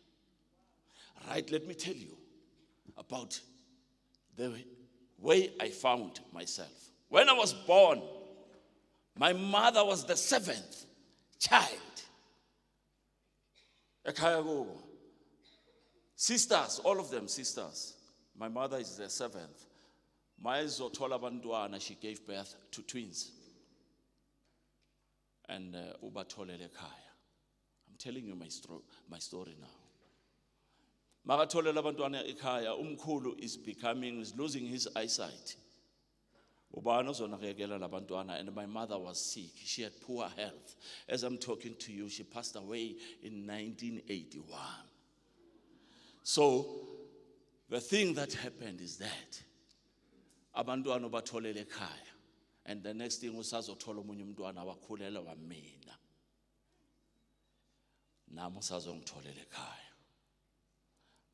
Right, let me tell you about the way I found myself. When I was born, My mother was the 7th child. Ekhaya kubo. Sisters, all of them sisters. My mother is the 7th. Mayizothola abantwana, she gave birth to twins. And ubatholele ekhaya. I'm telling you my story now. Makatholela abantwana ekhaya, umkhulu is losing his eyesight. Ubani ozonakekela labantwana, and my mother was sick. She had poor health. As I'm talking to you, she passed away in 1981. So the thing that happened is that abantwana batholele ekhaya, and the next thing usazothola omunye umntwana wakhulela wamina. Nami usazongitholela ekhaya.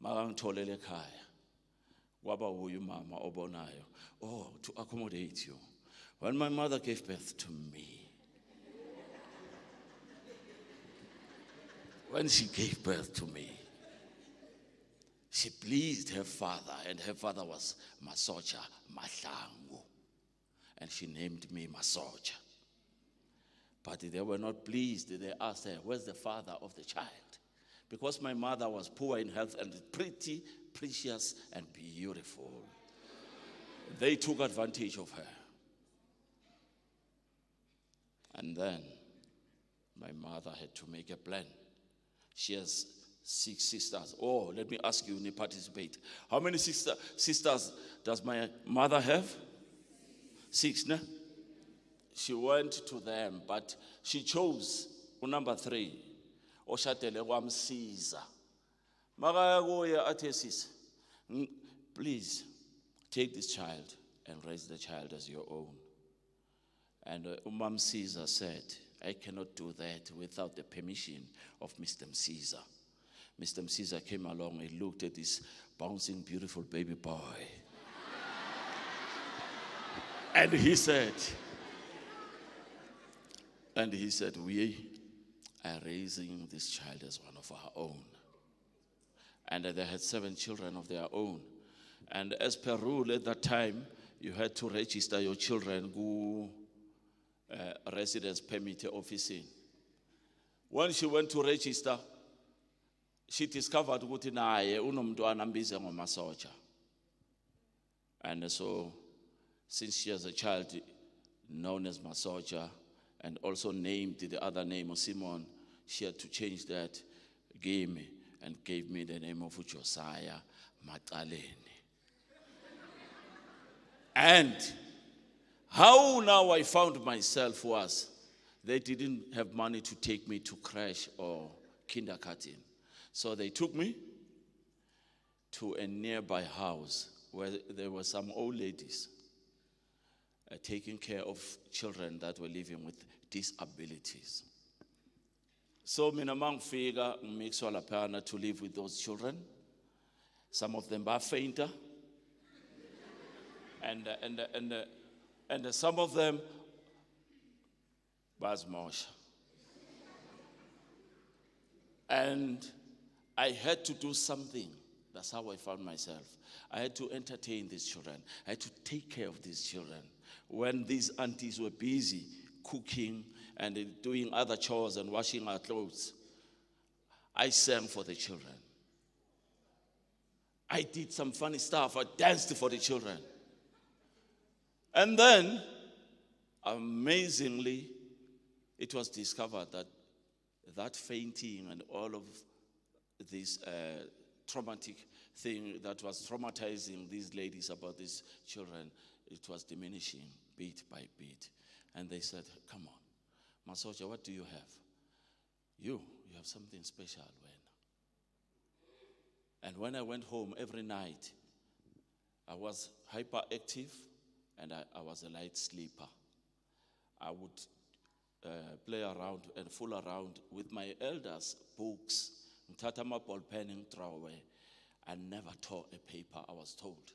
Makangitholele ekhaya. Kwaba uyu mama obonayo. Oh, to accommodate you. When my mother gave birth to me, when she gave birth to me, she pleased her father, and her father was Masocha Mahlangu, and she named me Masocha. But they were not pleased. They asked her, where's the father of the child? Because my mother was poor in health and pretty, precious, and beautiful. They took advantage of her. And then my mother had to make a plan. She has 6 sisters. Oh, let me ask you, you participate. How many sisters does my mother have? 6, no? She went to them, but she chose number 3. Oshatele wamsiza. Makaya kuye athi sis, please take this child and raise the child as your own. And Umam Caesar said, I cannot do that without the permission of Mr. Caesar. Mr. Caesar came along, he looked at this bouncing, beautiful baby boy. And he said, we are raising this child as one of our own. And they had 7 children of their own. And as per rule at that time, you had to register your children go residence permit office. When she went to register, she discovered ukuthi naye unomntwana ambize ngoMasocha. And so, since she has a child known as Masocha, and also named the other name of Simon, she had to change that, gave me the name of Josiah Mataleni. And how now I found myself was, they didn't have money to take me to crash or kindergarten. So they took me to a nearby house where there were some old ladies taking care of children that were living with disabilities. So mina mangifika ngimixwa laphana to live with those children. Some of them are fainter. And some of them bazmosha. And I had to do something. That's how I found myself. I had to entertain these children. I had to take care of these children. When these aunties were busy cooking and doing other chores and washing our clothes, I sang for the children. I did some funny stuff. I danced for the children. And then, amazingly, it was discovered that fainting and all of this traumatic thing that was traumatizing these ladies about these children, it was diminishing bit by bit. And they said, come on, Masocha, what do you have? You have something special, Wena. And when I went home every night, I was hyperactive and I was a light sleeper. I would play around and fool around with my elders' books. Mtatama ball pen and throw away. I never tore a paper, I was told.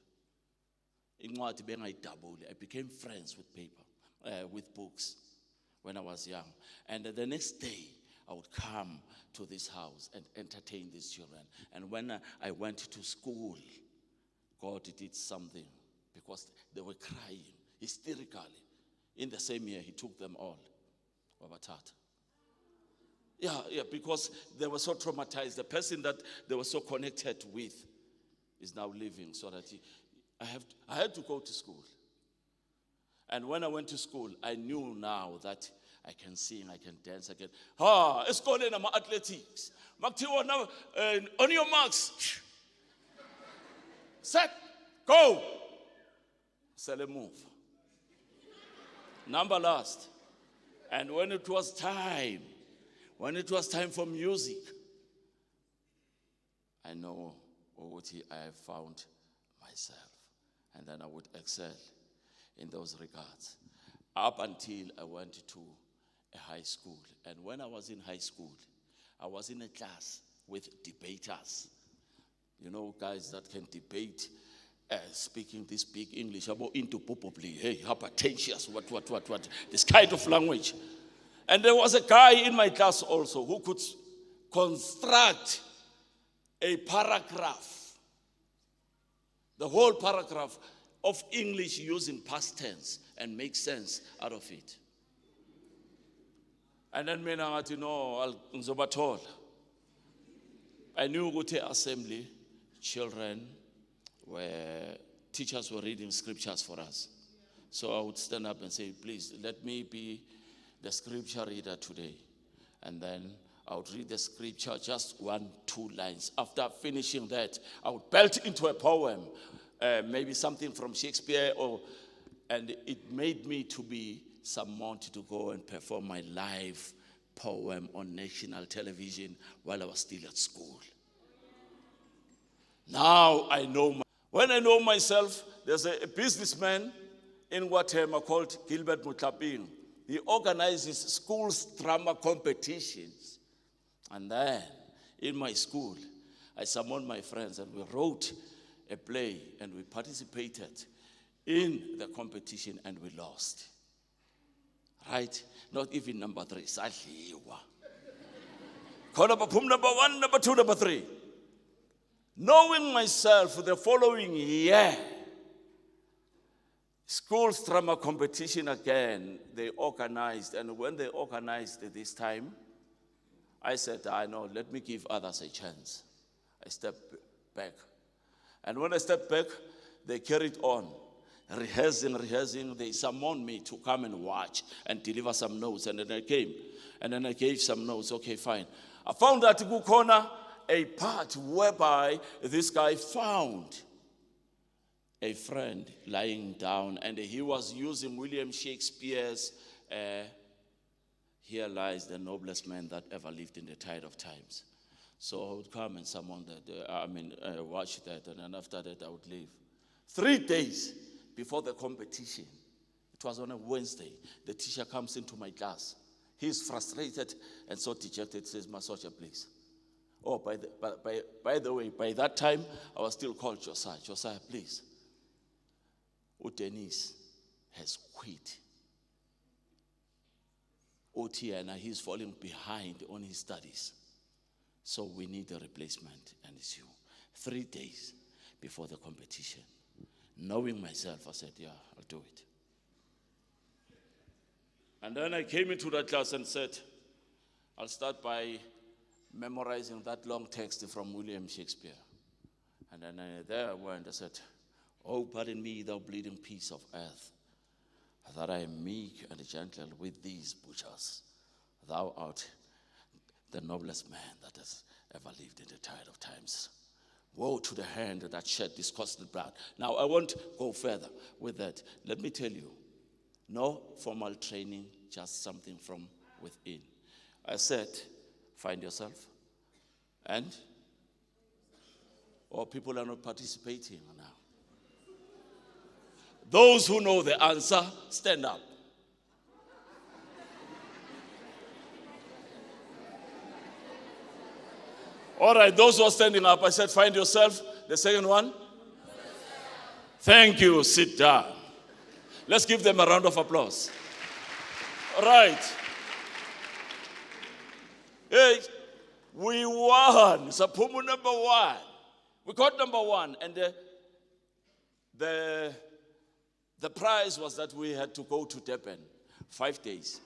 I became friends with paper, with books when I was young. And the next day, I would come to this house and entertain these children. And when I went to school, God did something because they were crying hysterically. In the same year, he took them all. Wabathatha. Yeah, because they were so traumatized. The person that they were so connected with is now leaving, so that I had to go to school. And when I went to school, I knew now that I can sing, I can dance, I can. Esikoleni ama-athletics. Makuthiwa now, on your marks. Set, go. Sele move. Number last. And when it was time for music, I know I have found myself. And then I would excel in those regards. Up until I went to a high school. And when I was in high school, I was in a class with debaters. You know, guys that can debate, speaking this big English, about into probably, hey, hypertentious, what, this kind of language. And there was a guy in my class also who could construct a paragraph, the whole paragraph of English using past tense and make sense out of it. And then mina ngathi no ngizobathola. I knew ukuthi assembly children teachers were reading scriptures for us. So I would stand up and say, please let me be the scripture reader today. And then I would read the scripture, just 1-2 lines. After finishing that, I would belt into a poem, maybe something from Shakespeare, and it made me to be summoned to go and perform my live poem on national television while I was still at school. Now I know, when I know myself, there's a businessman in Guatemala called Gilbert Mutlaping. He organizes schools drama competitions. And then in my school, I summoned my friends and we wrote a play and we participated in the competition and we lost. Right? Not even number 3. Sadliwa. Number 1, number 2, number 3. Knowing myself the following year, schools drama competition again, they organized. And when they organized this time, I said, I know, let me give others a chance. I stepped back. And when I stepped back, they carried on. Rehearsing, they summoned me to come and watch and deliver some notes. And then I came, and then I gave some notes. Okay, fine. I found that Gukona, a part whereby this guy found a friend lying down, and he was using William Shakespeare's "Here lies the noblest man that ever lived in the tide of times." So I would come and summon that, watch that, and then after that I would leave. 3 days before the competition, it was on a Wednesday, the teacher comes into my class. He's frustrated and so dejected, says, "Masocha, please." Oh, by the way, by that time, I was still called Josiah. Josiah, please. Dennis has quit. Otiana, he's falling behind on his studies. So we need a replacement, and it's you. 3 days before the competition. Knowing myself, I said, yeah, I'll do it. And then I came into that class and said, I'll start by memorizing that long text from William Shakespeare. And then there I went, I said, "Oh, pardon me, thou bleeding piece of earth, that I am meek and gentle with these butchers. Thou art the noblest man that has ever lived in the tide of times. Woe to the hand that shed this costly blood." Now, I won't go further with that. Let me tell you, no formal training, just something from within. I said, find yourself. And? Or people are not participating now. Those who know the answer, stand up. All right, those who are standing up, I said, find yourself. The second one? Thank you, sit down. Let's give them a round of applause. All right. Hey, we won. Sapumu number 1. We got number 1. And the The price was that we had to go to Durban 5 days.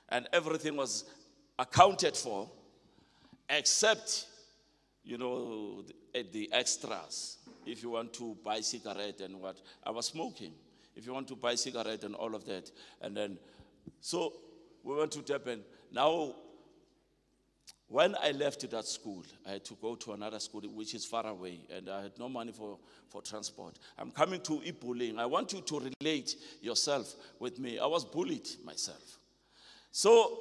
And everything was accounted for, except, the extras. If you want to buy cigarette and what, I was smoking. If you want to buy cigarette and all of that. And then, so we went to Durban. Now, when I left that school, I had to go to another school which is far away, and I had no money for transport. I'm coming to bullying. I want you to relate yourself with me. I was bullied myself. So,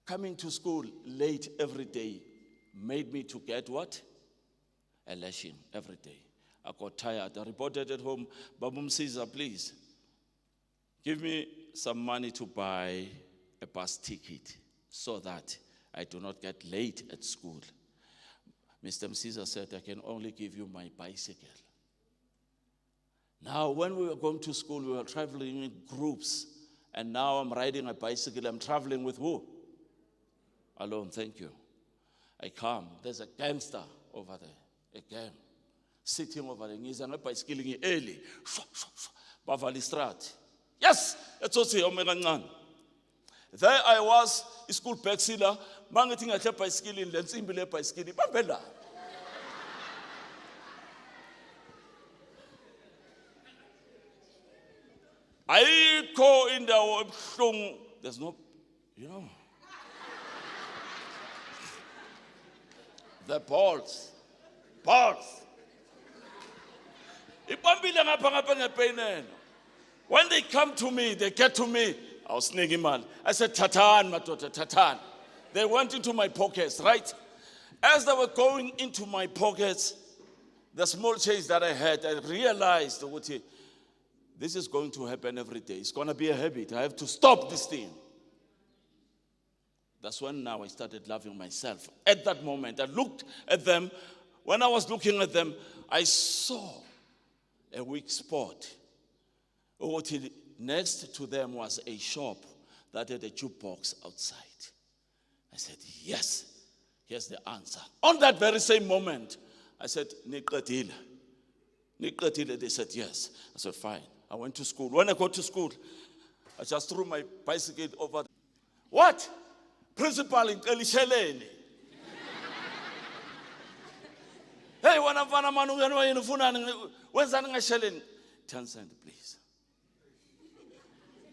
coming to school late every day made me to get what? A lashing every day. I got tired. I reported at home, Babum Caesar, please, give me some money to buy a bus ticket so that I do not get late at school. Mr. Caesar said, I can only give you my bicycle. Now, when we were going to school, we were traveling in groups, and now I'm riding a bicycle. I'm traveling with who? Alone, thank you. I come, there's a gangster over there, a gang, sitting over there. He's on a bicycle early. Bavali Strat. Yes, it's also Omega. There I was, school back sila, mangeting at a bicycle in Lensimbile bicycle, Bambella. I go in the there's no, the balls. When they come to me, they get to me. I was sneaking man. I said, Tatan, my daughter, Tatan. They went into my pockets, right? As they were going into my pockets, the small change that I had, I realized, this is going to happen every day. It's going to be a habit. I have to stop this thing. That's when now I started loving myself. At that moment, I looked at them. When I was looking at them, I saw a weak spot. Next to them was a shop that had a jukebox outside. I said, yes, here's the answer. On that very same moment, I said, Nikatila. They said, yes. I said, fine. I went to school. When I got to school, I just threw my bicycle over. What? Principal in eMalahleni. Hey, when I'm when's that 10 cents, please.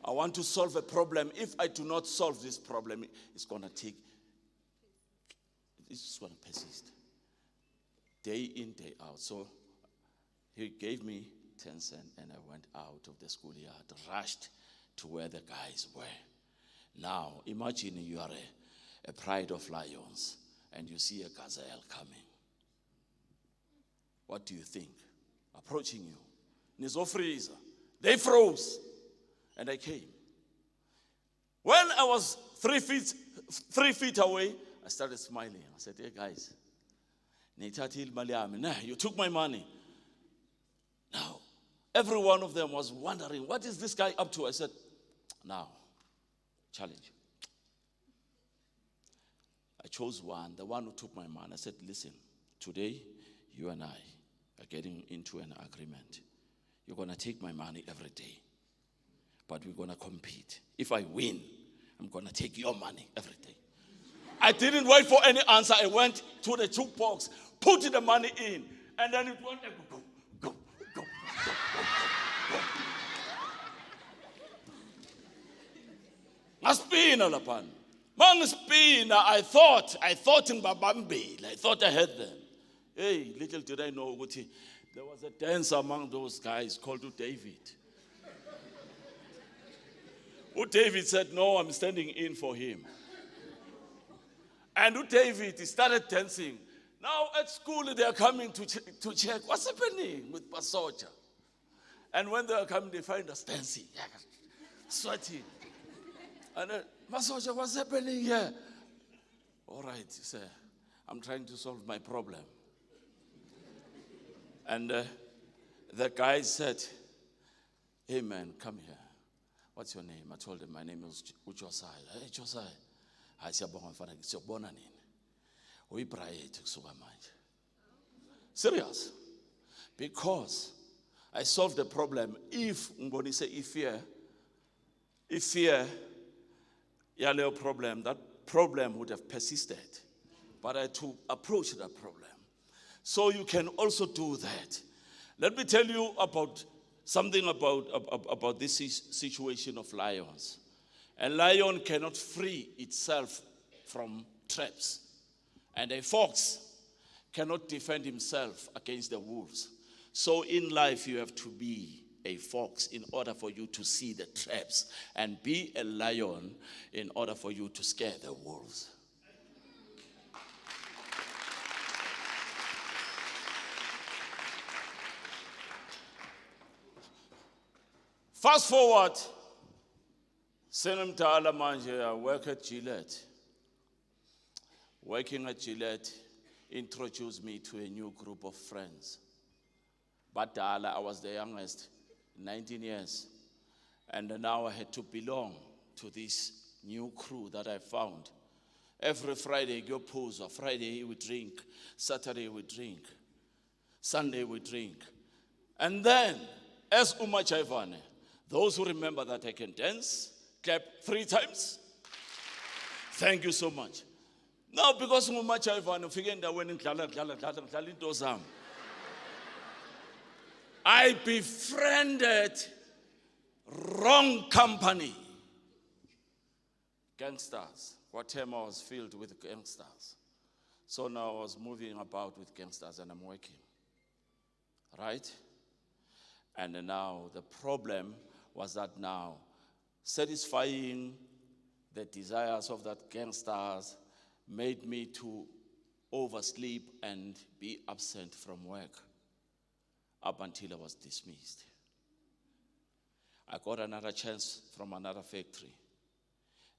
I want to solve a problem. If I do not solve this problem, it's going to take, it's going to persist. Day in, day out. So he gave me 10 cents and I went out of the schoolyard, rushed to where the guys were. Now, imagine you are a pride of lions and you see a gazelle coming. What do you think? Approaching you. Nizo freezer. They froze. And I came. When I was 3 feet away, I started smiling. I said, hey guys, you took my money. Now, every one of them was wondering, what is this guy up to? I said, now, challenge. I chose one, the one who took my money. I said, listen, today you and I are getting into an agreement. You're going to take my money every day. But we're going to compete. If I win, I'm going to take your money every day. I didn't wait for any answer. I went to the jukebox, put the money in, and then it went, go. Maspina lapan. Mangaspina, I thought in Babambil. I thought I had them. Hey, little did I know, there was a dance among those guys called David. David said, no, I'm standing in for him. And David, he started dancing. Now at school, they are coming to check what's happening with Pasocha. And when they are coming, they find us dancing, sweating. And then, Pasocha, what's happening here? All right, sir, I'm trying to solve my problem. And the guy said, hey man, come here. What's your name? I told him my name is Josiah. Hey, Josiah. I said, serious. Because I solved the problem. If fear, yaleyo problem, that problem would have persisted. But I had to approach that problem. So you can also do that. Let me tell you about something about this situation of lions. A lion cannot free itself from traps. And a fox cannot defend himself against the wolves. So in life, you have to be a fox in order for you to see the traps, and be a lion in order for you to scare the wolves. Fast forward, Senemtala manje, I work at Gillette. Working at Gillette introduced me to a new group of friends. But I was the youngest, 19 years. And now I had to belong to this new crew that I found. Every Friday, go pose. Friday we drink, Saturday we drink, Sunday we drink. And then, as Umachaivane, those who remember that I can dance, clap 3 times. Thank you so much. Now, because Umachaivane, I befriended wrong company. Gangsters. Guatemala was filled with gangsters. So now I was moving about with gangsters and I'm working. Right? And now the problem was that now satisfying the desires of that gangsters made me to oversleep and be absent from work up until I was dismissed. I got another chance from another factory.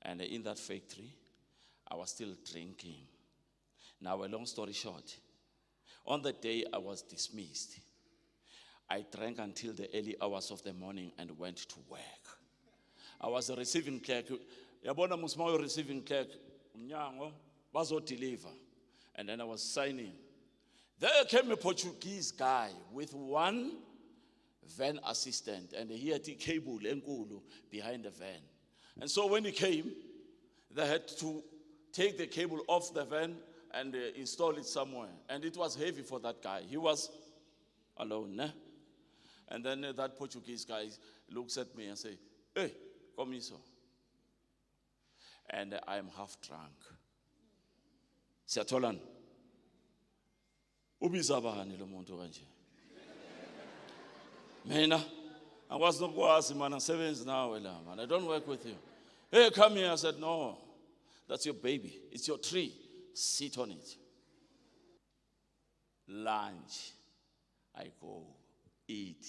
And in that factory, I was still drinking. Now, a long story short, on the day I was dismissed, I drank until the early hours of the morning and went to work. I was a receiving clerk. Yabona musmayo receiving clerk, mnyango, bazo deliver. And then I was signing. There came a Portuguese guy with one van assistant, and he had a cable enkulu behind the van. And so when he came, they had to take the cable off the van and install it somewhere. And it was heavy for that guy. He was alone. Ne? And then that Portuguese guy looks at me and says, "Hey, come here." And I am half drunk. Siyatholana. Ubiza bani lo muntu kanje? Mina, I was not working, man. I'm 7 years now, man. I don't work with you. Hey, come here. I said, "No, that's your baby. It's your tree. Sit on it." Lunch, I go eat,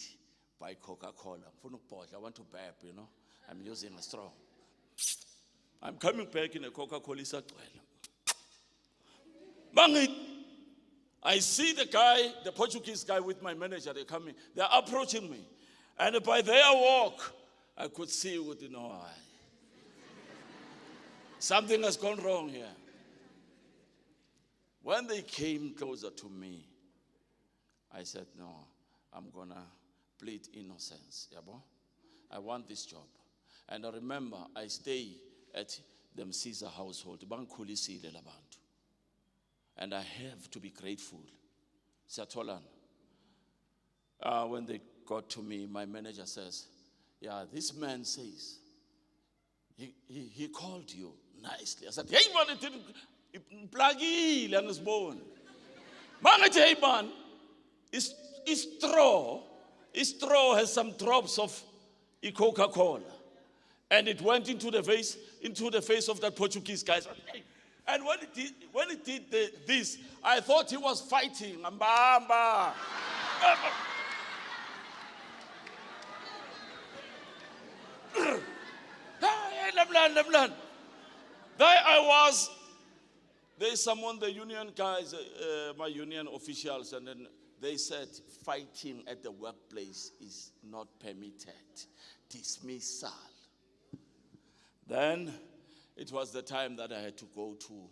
buy Coca-Cola. I want to burp, you know. I'm using a straw. I'm coming back in a Coca-Cola. I see the guy, the Portuguese guy with my manager, they're coming. They're approaching me. And by their walk, I could see, you know, something has gone wrong here. When they came closer to me, I said, "No, I'm going to plead innocence. I want this job." And I remember I stay at the Msiza household. And I have to be grateful. When they got to me, my manager says, "Yeah, this man says, he called you nicely." I said, "Hey man, it didn't plug on his bone. Man, hey man, straw has some drops of Coca-Cola. And it went into the face of that Portuguese guy. And when it did this, I thought he was fighting. Mbamba. There I was. There's someone, the union guys, my union officials, and then they said fighting at the workplace is not permitted. Dismissal. Then it was the time that I had to go to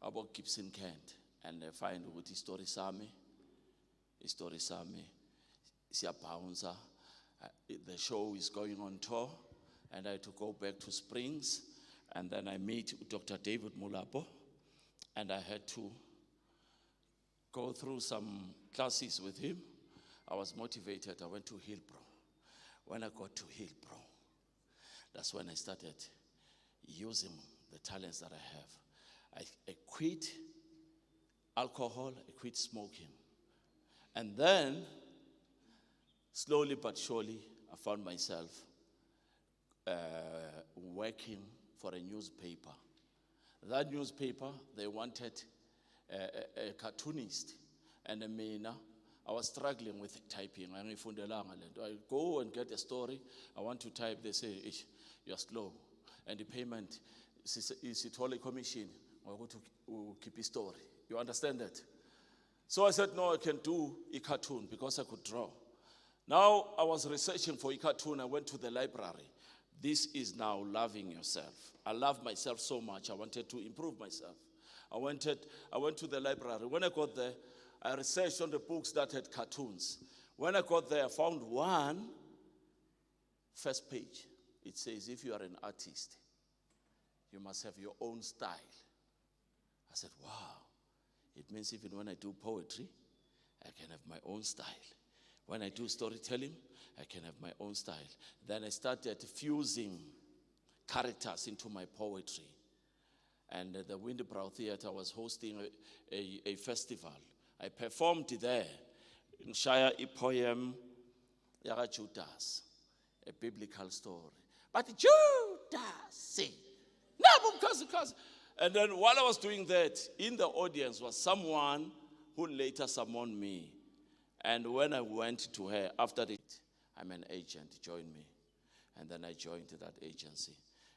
about Gibson Kent and find what history sami. Bouncer. The show is going on tour, and I had to go back to Springs, and then I meet Dr. David Mulapo, and I had to go through some classes with him. I was motivated. I went to Hillbrow. When I got to Hillbrow, that's when I started using the talents that I have. I quit alcohol, I quit smoking. And then, slowly but surely, I found myself working for a newspaper. That newspaper, they wanted a cartoonist. And I was struggling with typing. I go and get a story. I want to type. They say, you're slow. And the payment is it all a commission. I go to keep a story. You understand that? So I said, no, I can do a cartoon because I could draw. Now I was researching for a cartoon. I went to the library. This is now loving yourself. I love myself so much. I wanted to improve myself. I went to the library. When I got there, I researched on the books that had cartoons. When I got there, I found one first page. It says, if you are an artist, you must have your own style. I said, wow. It means even when I do poetry, I can have my own style. When I do storytelling, I can have my own style. Then I started fusing characters into my poetry. And at the Windbrow Theatre was hosting a festival. I performed there in Shire a poem, Yaga Judas, a biblical story. But Judas, no, because. And then while I was doing that, in the audience was someone who later summoned me. And when I went to her, after it, I'm an agent, join me. And then I joined that agency.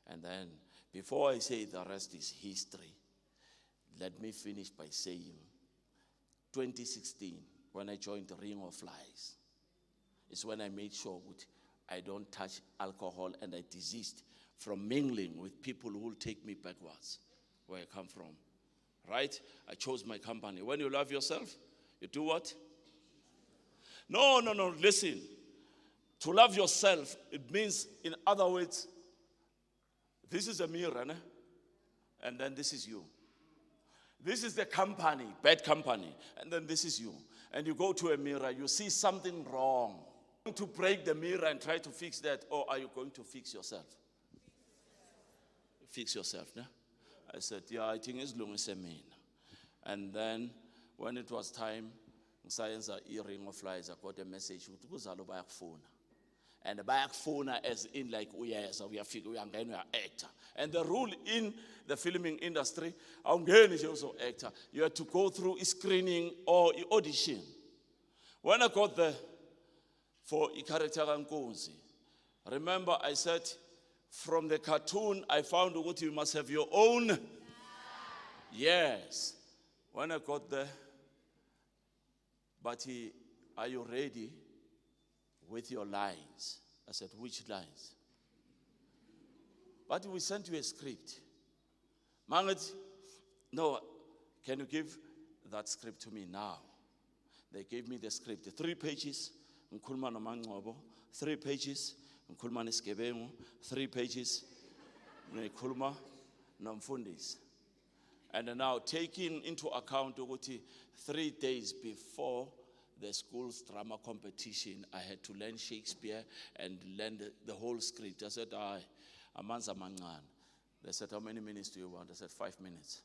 And then, before I say the rest is history, let me finish by saying, 2016, when I joined the Ring of Flies, is when I made sure I don't touch alcohol, and I desist from mingling with people who will take me backwards, where I come from. Right? I chose my company. When you love yourself, you do what? No, listen. To love yourself, it means, in other words, this is a mirror, né? And then this is you. This is the company, bad company, and then this is you. And you go to a mirror, you see something wrong. To break the mirror and try to fix that, or are you going to fix yourself? Fix yourself, né? I said, yeah, I think it's long as a man. And then, when it was time, science Ring of Flies, I got a message, and the phone as in like we are actor. And the rule in the filming industry, is also actor. You have to go through a screening or audition. When I got there for character Nkosi, remember I said, from the cartoon, I found what you must have your own. Yes. When I got there, but are you ready with your lines? I said, which lines? But we sent you a script. Mangat, no, can you give that script to me now? They gave me the script, 3 pages, 3 pages, 3 pages, and now taking into account 3 days before the school's drama competition, I had to learn Shakespeare and learn the whole script. I said, Amanza Mangan. They said, how many minutes do you want? I said, 5 minutes.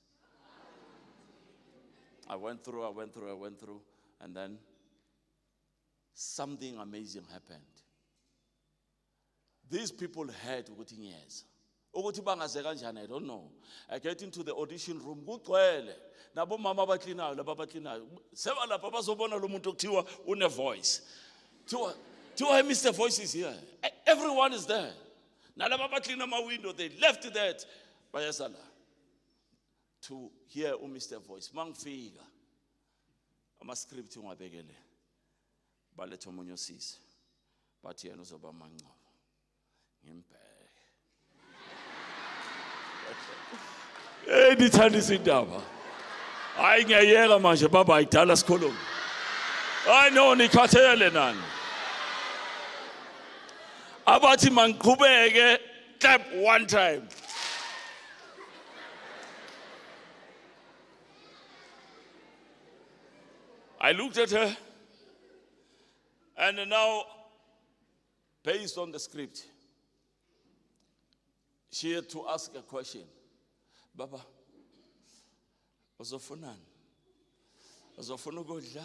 I went through, and then something amazing happened. These people had working years. I don't know. I get into the audition room. Nabo mama batlina, laba batlina. Sewa la papa zobona lo muntu kuthiwa une voice. Tiwa Mr. Voice is here. Everyone is there. Nalaba batlina ma window, they left that bayasala to hear Mr. Voice. Mangfika. Ama script ngwabekele. Baletho monyo sisi. Bathi yena uzoba mangcobo. Ngimpe. Hey, ndithandisa indaba. Hayi ngiyayeka manje baba ayidala sikhuluma. Hayi no nikhathele nani. Abathi mangiqhubeke, clap one time. I looked at her, and now, based on the script, she had to ask a question. Baba, uzofunani? Uzofuna ukudla?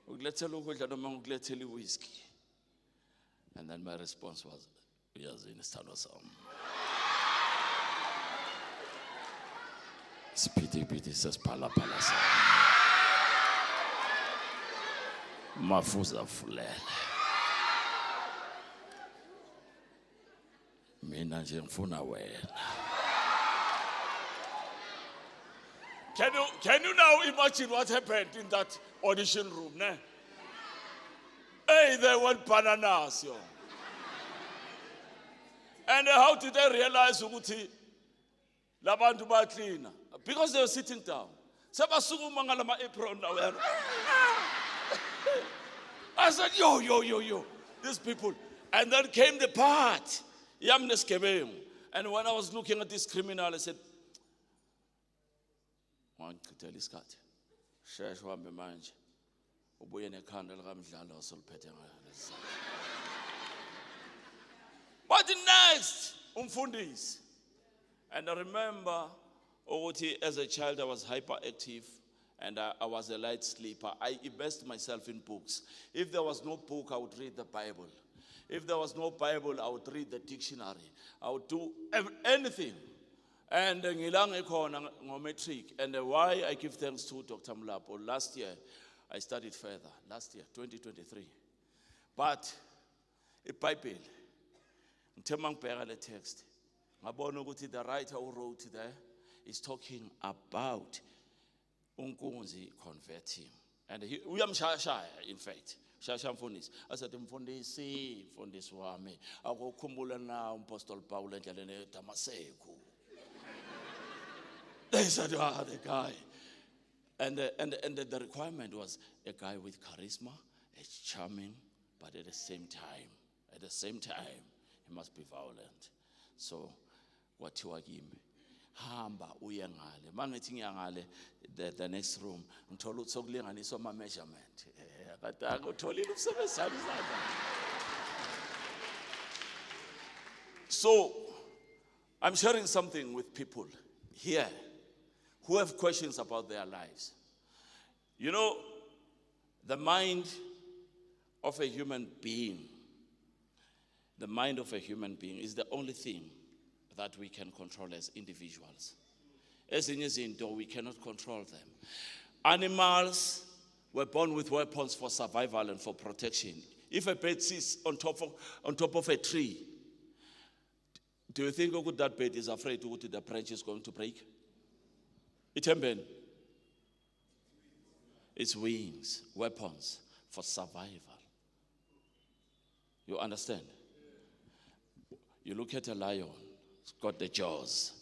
Ukulethela ukudla noma ukulethela whiskey? And then my response was, uyazini sithando sami. Siphithiphithi sesiphalaphala sami. Mafuza fulele. Mina nje ngifuna wena. Can you now imagine what happened in that audition room? Ne? Hey, they went bananas, yo. And how did they realize ukuthi labantu ba cleaner? Because they were sitting down. Sebasukuma ngalama apron now. I said, yo, these people. And then came the part. And when I was looking at this criminal, I said, man, tell this cat. But the next, umfundis. And I remember, as a child, I was hyperactive. And I was a light sleeper. I immersed myself in books. If there was no book, I would read the Bible. If there was no Bible, I would read the dictionary. I would do anything. And matric. And why I give thanks to Dr. Mlapo. Last year, I studied further. Last year, 2023. But a Bible, the text, the writer who wrote there is talking about Unkunzi converting. And we am shy, in fact. Shasha mfundisi. I said, mfundisi wami. Ako kumbula na Apostle Paul and Jalene Damaseko. They said, the guy. And the requirement was a guy with charisma, a charming, but at the same time, he must be violent. So, what you are giving me? Hamba uyangale mangithi ngiyangale the next room ngithola ukuthi sokulinganiswa ama measurement kade akutholile umsebenzi. So I'm sharing something with people here who have questions about their lives. You know, the mind of a human being is the only thing that we can control as individuals. As in izinto, we cannot control them. Animals were born with weapons for survival and for protection. If a bird sits on top of a tree, do you think that bird is afraid that the branch is going to break? Its wings, weapons for survival. You understand? You look at a lion. It's got the jaws.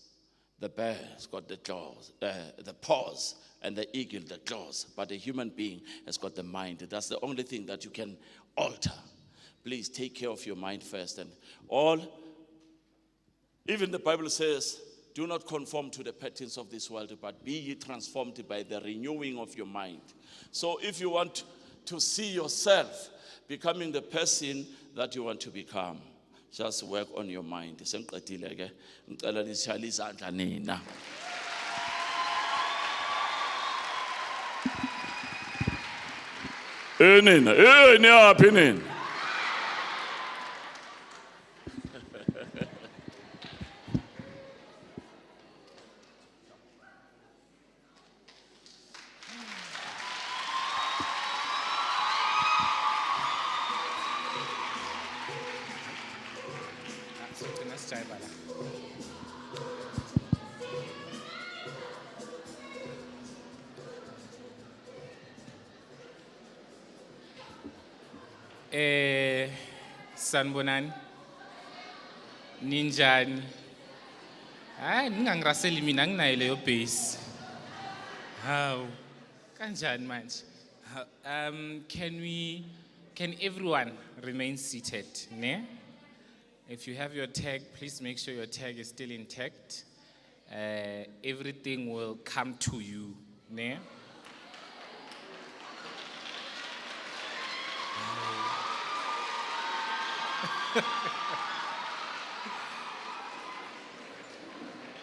The bear's got the jaws, the paws, and the eagle, the claws. But a human being has got the mind. That's the only thing that you can alter. Please take care of your mind first. And even the Bible says, do not conform to the patterns of this world, but be ye transformed by the renewing of your mind. So if you want to see yourself becoming the person that you want to become, just work on your mind. Sanbonani, ninjani. Ningangraseli mina nginayo leyo base. How? Kanjani manje? Can everyone remain seated, ne? If you have your tag, please make sure your tag is still intact. Everything will come to you. Ne?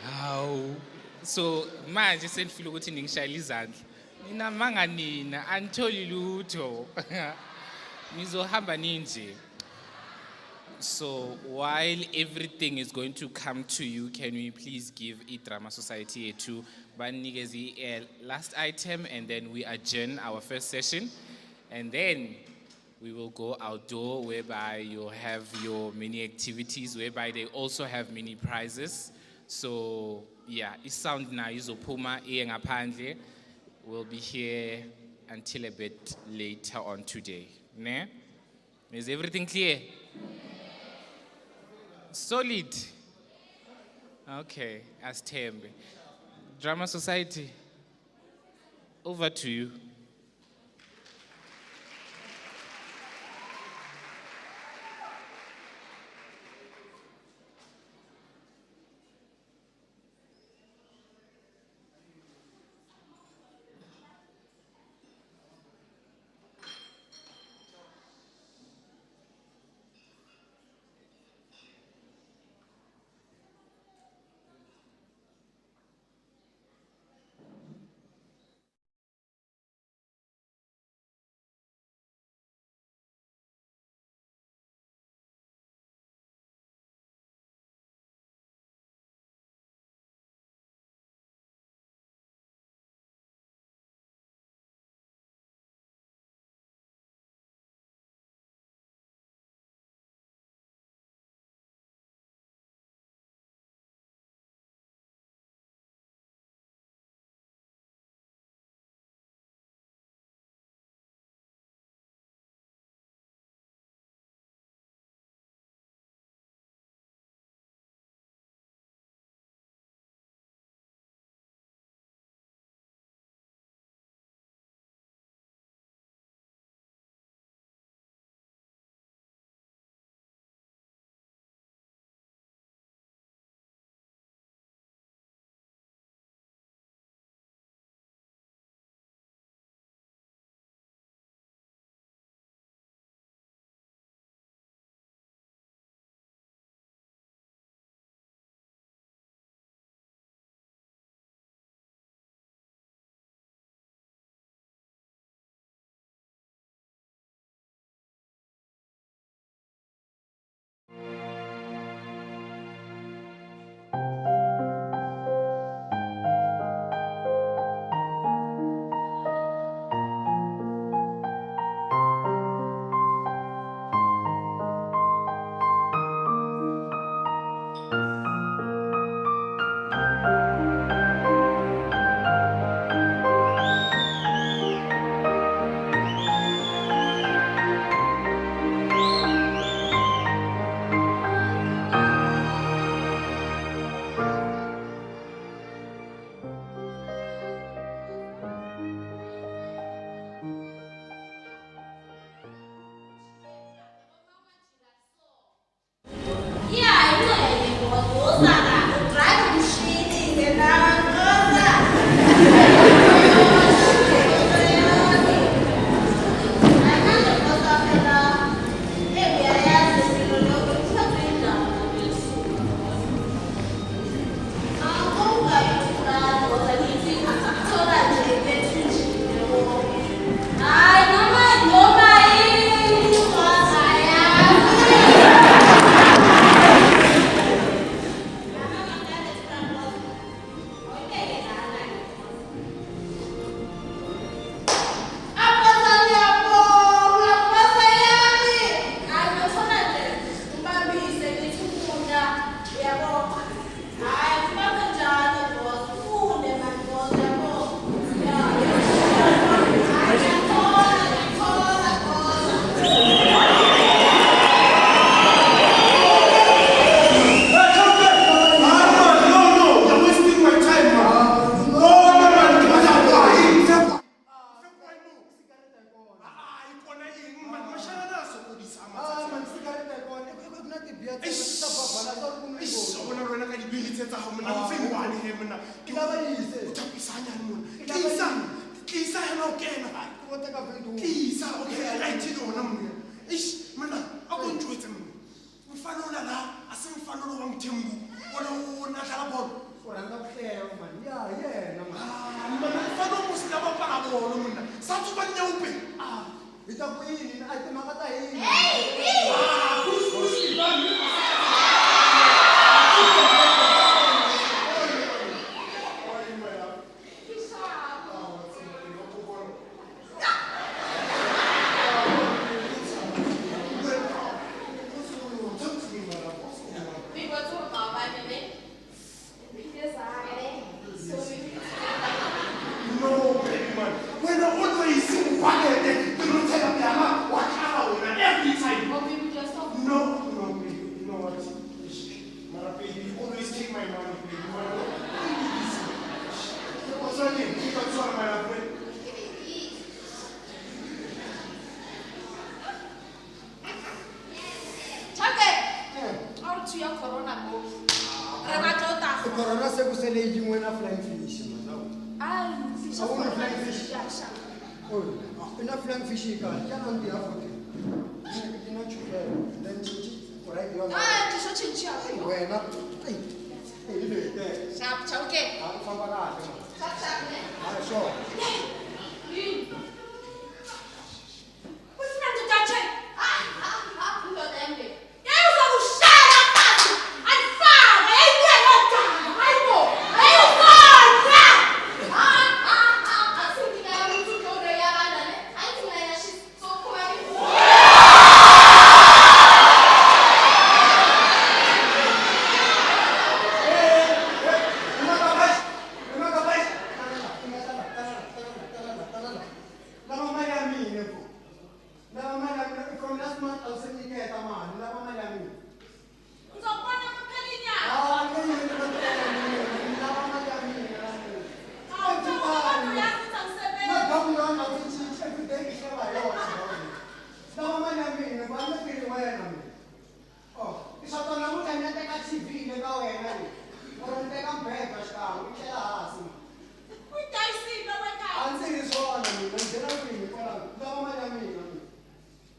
Hawu. So manje senifile ukuthi ningishayile izandla. Nina manga nina anitholi lutho. Nizohamba ninje. So while everything is going to come to you, can we please give iDrama Society to banikeze last item, and then we adjourn our first session, and then we will go outdoor whereby you'll have your mini activities, whereby they also have mini prizes. So yeah, sound na izopuma ngaphandle. We'll be here until a bit later on today. Ne? Is everything clear? Solid. Okay, as Tembe. Drama Society, over to you.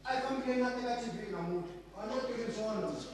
I complain nothing like TV, no. I'm not taking so on.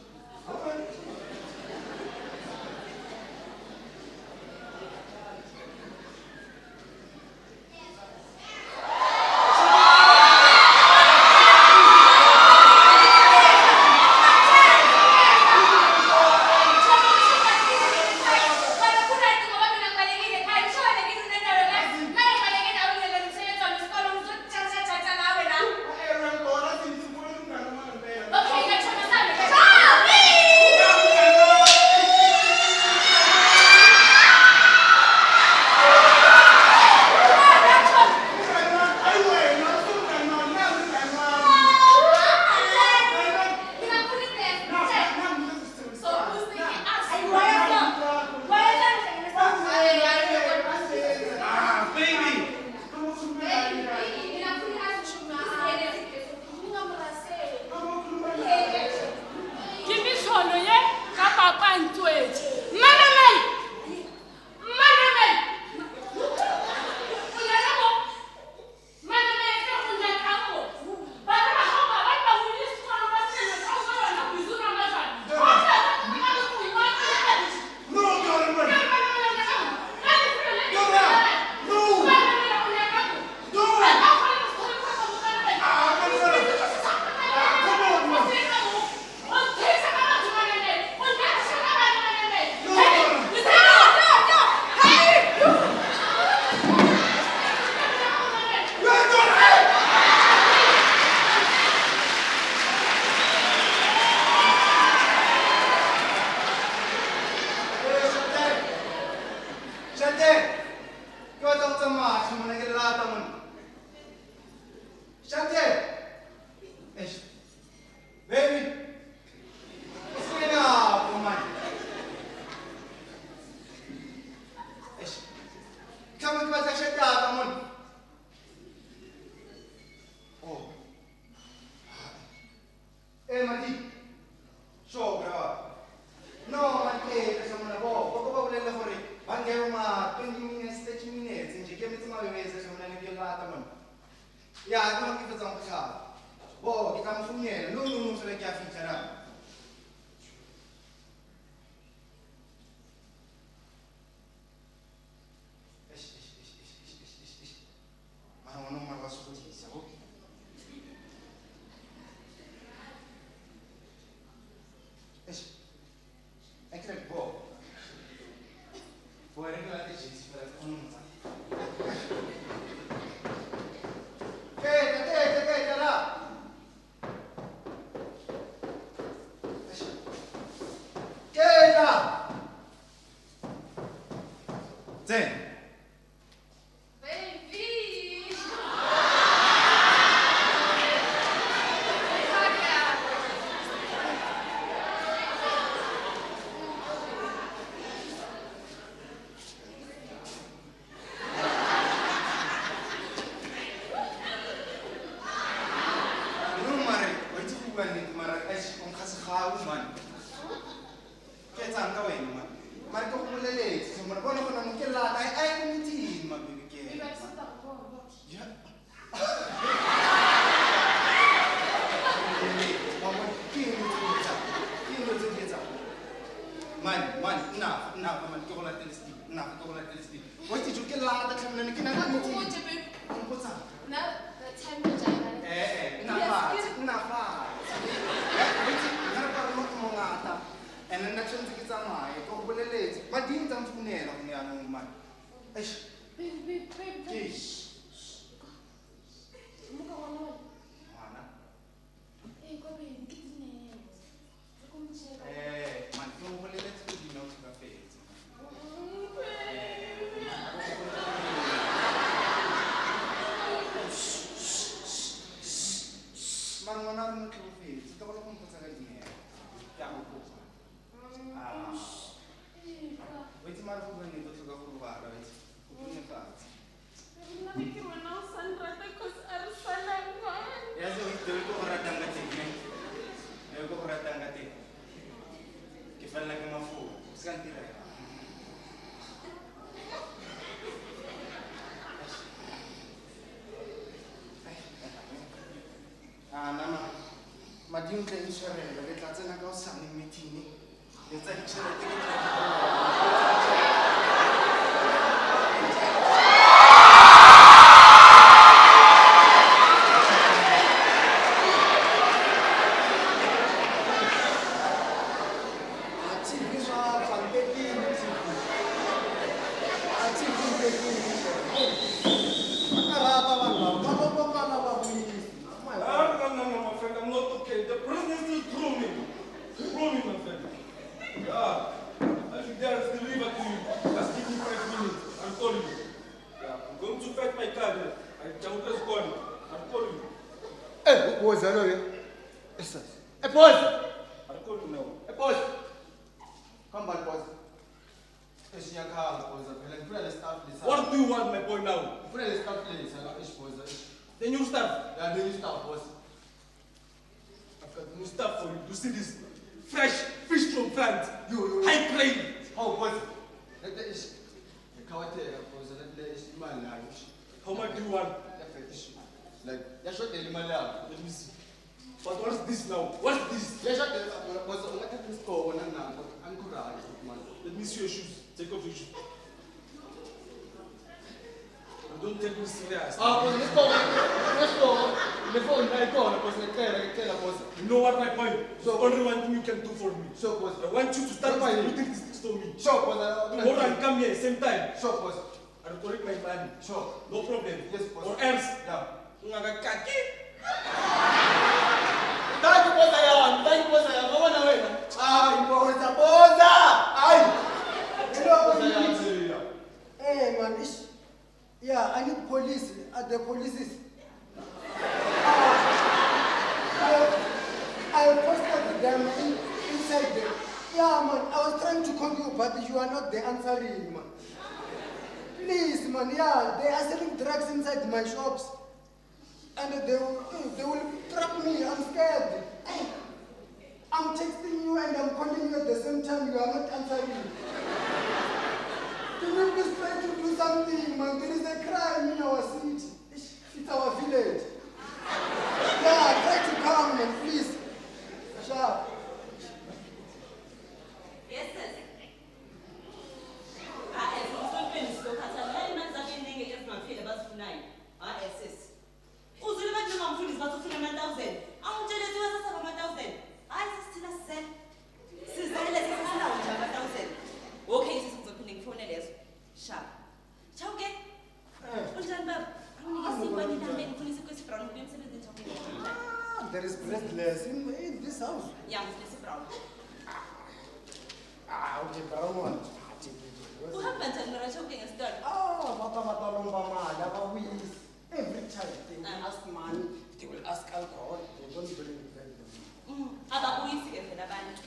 What do you want, my boy, now? The new stuff. Yeah, the new stuff, boss. I've got new stuff for you. You see this fresh fish from France. You. High grade. How, boss? How much do you want? Like, you shot the money out. Let me see. But what's this now? What's this? You shot the boss. Let me see your shoes. Take off your shoes. Don't take me serious. Let's go. The phone, I go. You know what my point? So only one thing you can do for me. Sure, boss. I want you to start putting these things for me. Sure, boss. Tomorrow and come here same time. Sure, boss. I'll collect my money. Sure. No problem. Yes, boss. Or else. Yeah. Ngakaki. Thank you, boss. Hey, man, yeah, I need police at the police. I posted them inside there. Yeah, man, I was trying to call you, but you are not the answering, man. Please, man, yeah, they are selling drugs inside my shops. And they will trap me, I'm scared. I'm texting you and I'm calling you at the same time, you are not answering. Can you please try to do something, man? There is a crime in our city. It's our village. Yeah, try to come, man, please. Yeah, Mr. Brown. Okay, brown one. Who happened to the choking and start? Every time they will ask money, they will ask alcohol, they don't bring them. Ababuyisi ke phela abantu.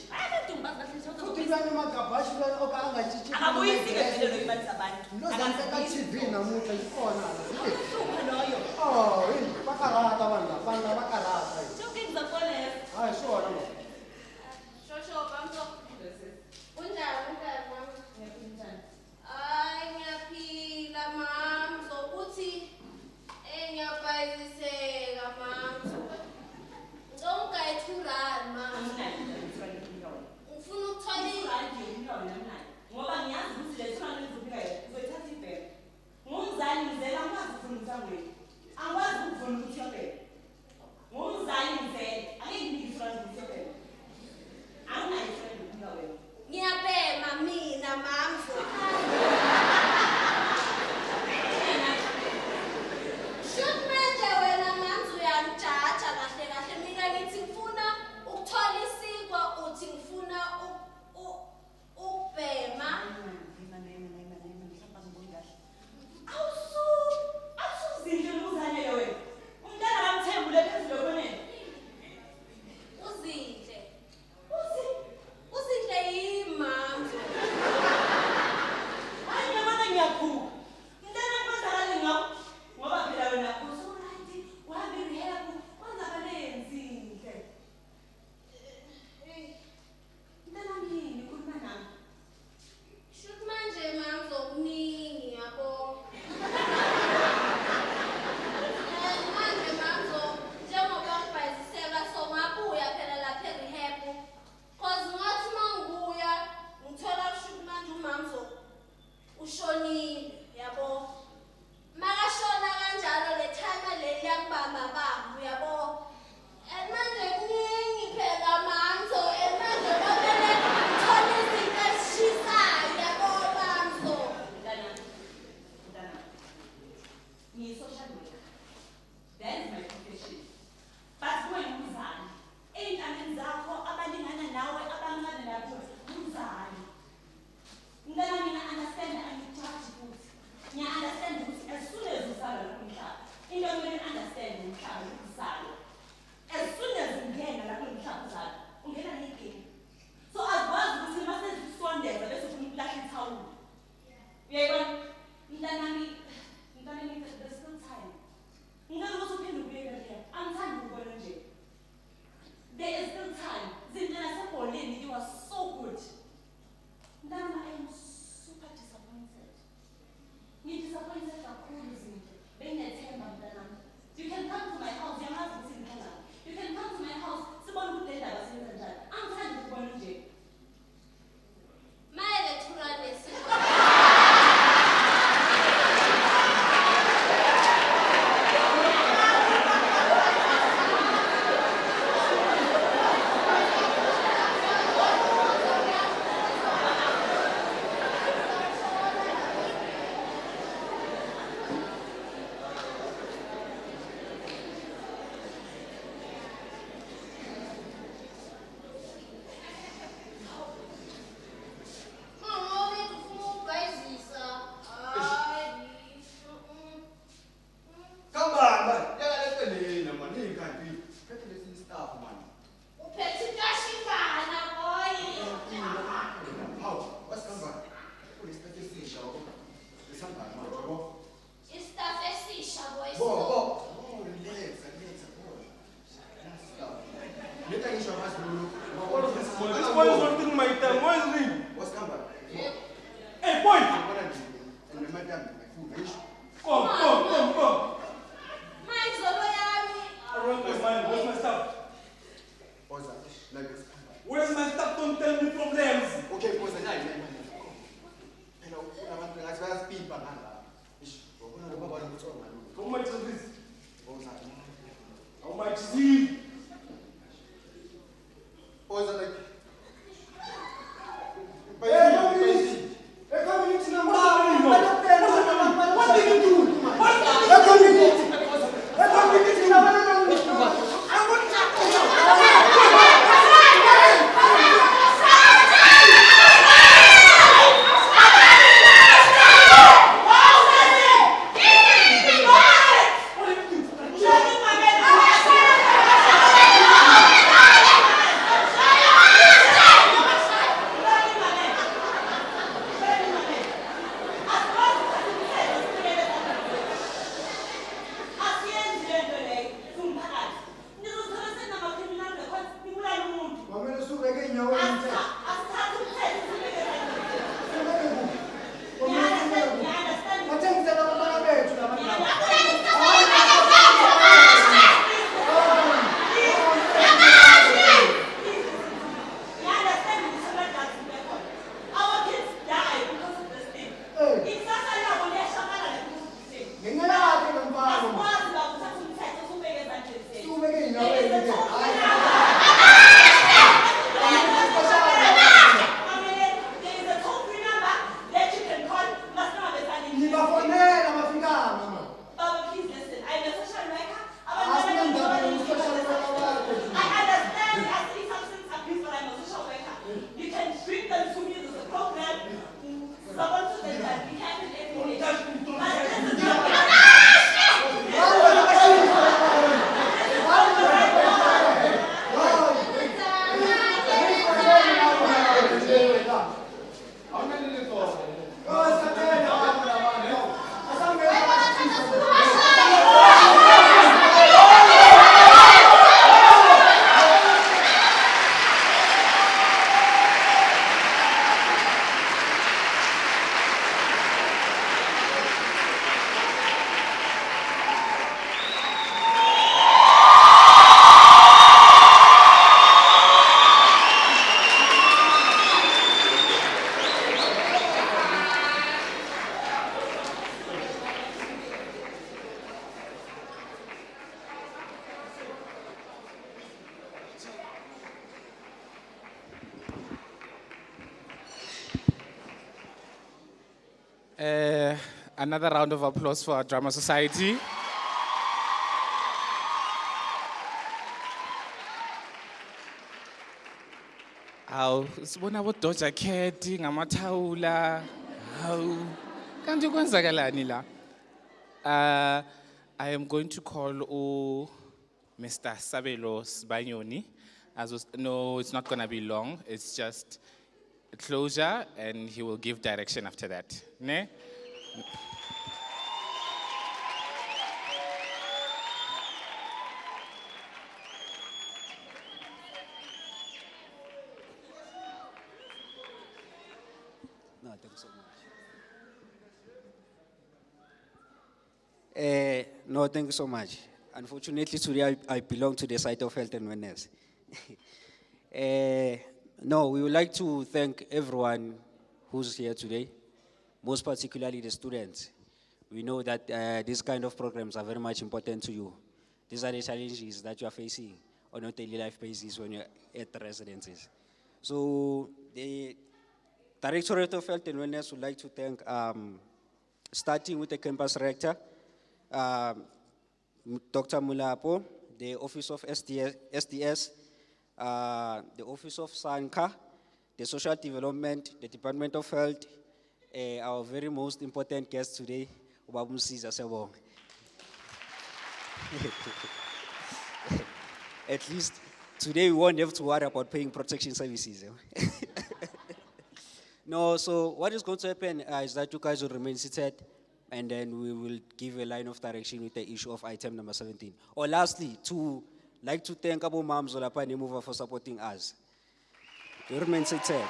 Abantu bazahle Futhi kuyani magabashi kuyani okangajiji. Akabuyisi ke phela lo imali zabantu. Nozanka TV namuhla ikhona. Hlupha loyo. Oh, bakarata abantu bakarata. Choking zakhona. Hayi shona lo. Shosho bamso. Unjani mama? Ngiyaphila. Ay ngiyaphila mamso. Uthi ngiyabhayiseka mamso. Ngicela ungayithurani mamso. Ngifuna ukuthola ngoba ngiyazi ukuthi le thuna nizofika uzoyithatha ibheke. Ngumzali ngizela angikwazi ukufundisa ngwethu. Angikwazi ukuvuna ukuthi yobheke. Ngumzali ngizela angeke ngifuna ukuthi yobheke. Anginayo friend ukufika wena. ngiyabhema mina mamso. Shoot manje wena mamso uyangijaja kahle kahle mina ngithi ngifuna ukuthola isikwa uthi ngifuna ukubhema. Awusuzinhle luzane wena. Umntana kamthembule phezulu konene. Uzinhle. Uzinhle yimamso. Hayi ngiyabona ngiyakhuka. Mntana kwenzakale ngakho ngoba phela wena uso-right wahambe rehab kwenzakale nzinhle. Mntana mini khuluma nami. Shoot manje mamso kuningi yabo. Manje mamso njengoba ngibhayisiseka so ngabuya phela lapha e-rehab. Cause ngathi mangibuya ngithola shoot manje umamso ushonile yabo. Makashona kanjalo le time le yangibamba bamba yabo. Manje kuningi phela mamso manje kwamele ngithole izinto ezishisayo yabo mamso. Mntana. Ngiyi-social worker. That is my profession. But kuyingumzali. Ey'ntaneni zakho abalingana nawe abancane nabo umzali. Mntana mina understand angikujaji futhi. Ngiya-understand ukuthi as soon as uzalwa lapha emhlaba, into kumele understand umhlaba uzalwa. As soon as ungena lapha emhlaba uzalwa, ungena ney'nkinga. So akwazi ukuthi uma sezisondeza bese ufuna ukulahla ithawula. Uyayibona? Mntanami, there's still time. Ngicela ukuthi uphinde ubuyele leyo. Angithandi ukubona nje. There is still time. Zinto nasebholeni, you are so good. Mntana, I am super disappointed. Ngidisappointed kakhulu zinto. Benginethemba mntanami. You can come to my house, uyamazi ukuthi ngithandani. You can come to my house, sibone ukuthi le ndaba senza njani. Angithandi ukubona nje. Mayele thulane sikho. Another round of applause for our Drama Society. Hawu, sibona aboDoja Cat ngamathawula. Hawu, kanti kwenzakalani la? I am going to call Mr. Sabelo Sbanyoni. No, it's not going to be long. It's just a closure, and he will give direction after that. Ne? No, thank you so much. No, thank you so much. Unfortunately, today I belong to the side of health and wellness. No, we would like to thank everyone who's here today, most particularly the students. We know that these kind of programs are very much important to you. These are the challenges that you are facing on a daily life basis when you're at the residences. So the Directorate of Health and Wellness would like to thank, starting with the campus rector, Dr. Mulapo, the Office of SDS, the Office of Sanka, the Social Development, the Department of Health, our very most important guest today, Ubabum Caesar Sebong. At least today we won't have to worry about paying protection services. No, so what is going to happen is that you guys will remain seated, and then we will give a line of direction with the issue of item number 17. Or lastly, like to thank Abu Mam Zolapa Nemuva for supporting us. You remain seated.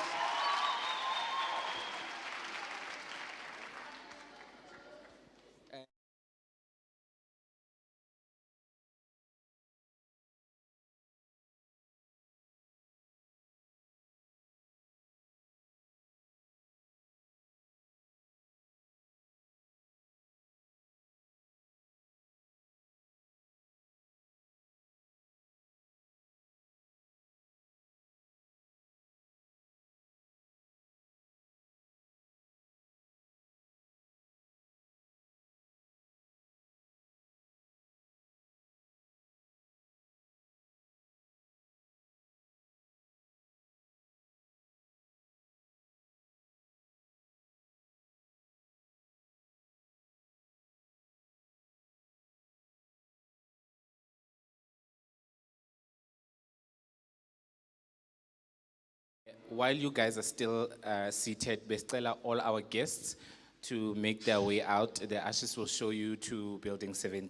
While you guys are still seated, Bestela, all our guests to make their way out. The ashes will show you to building 7.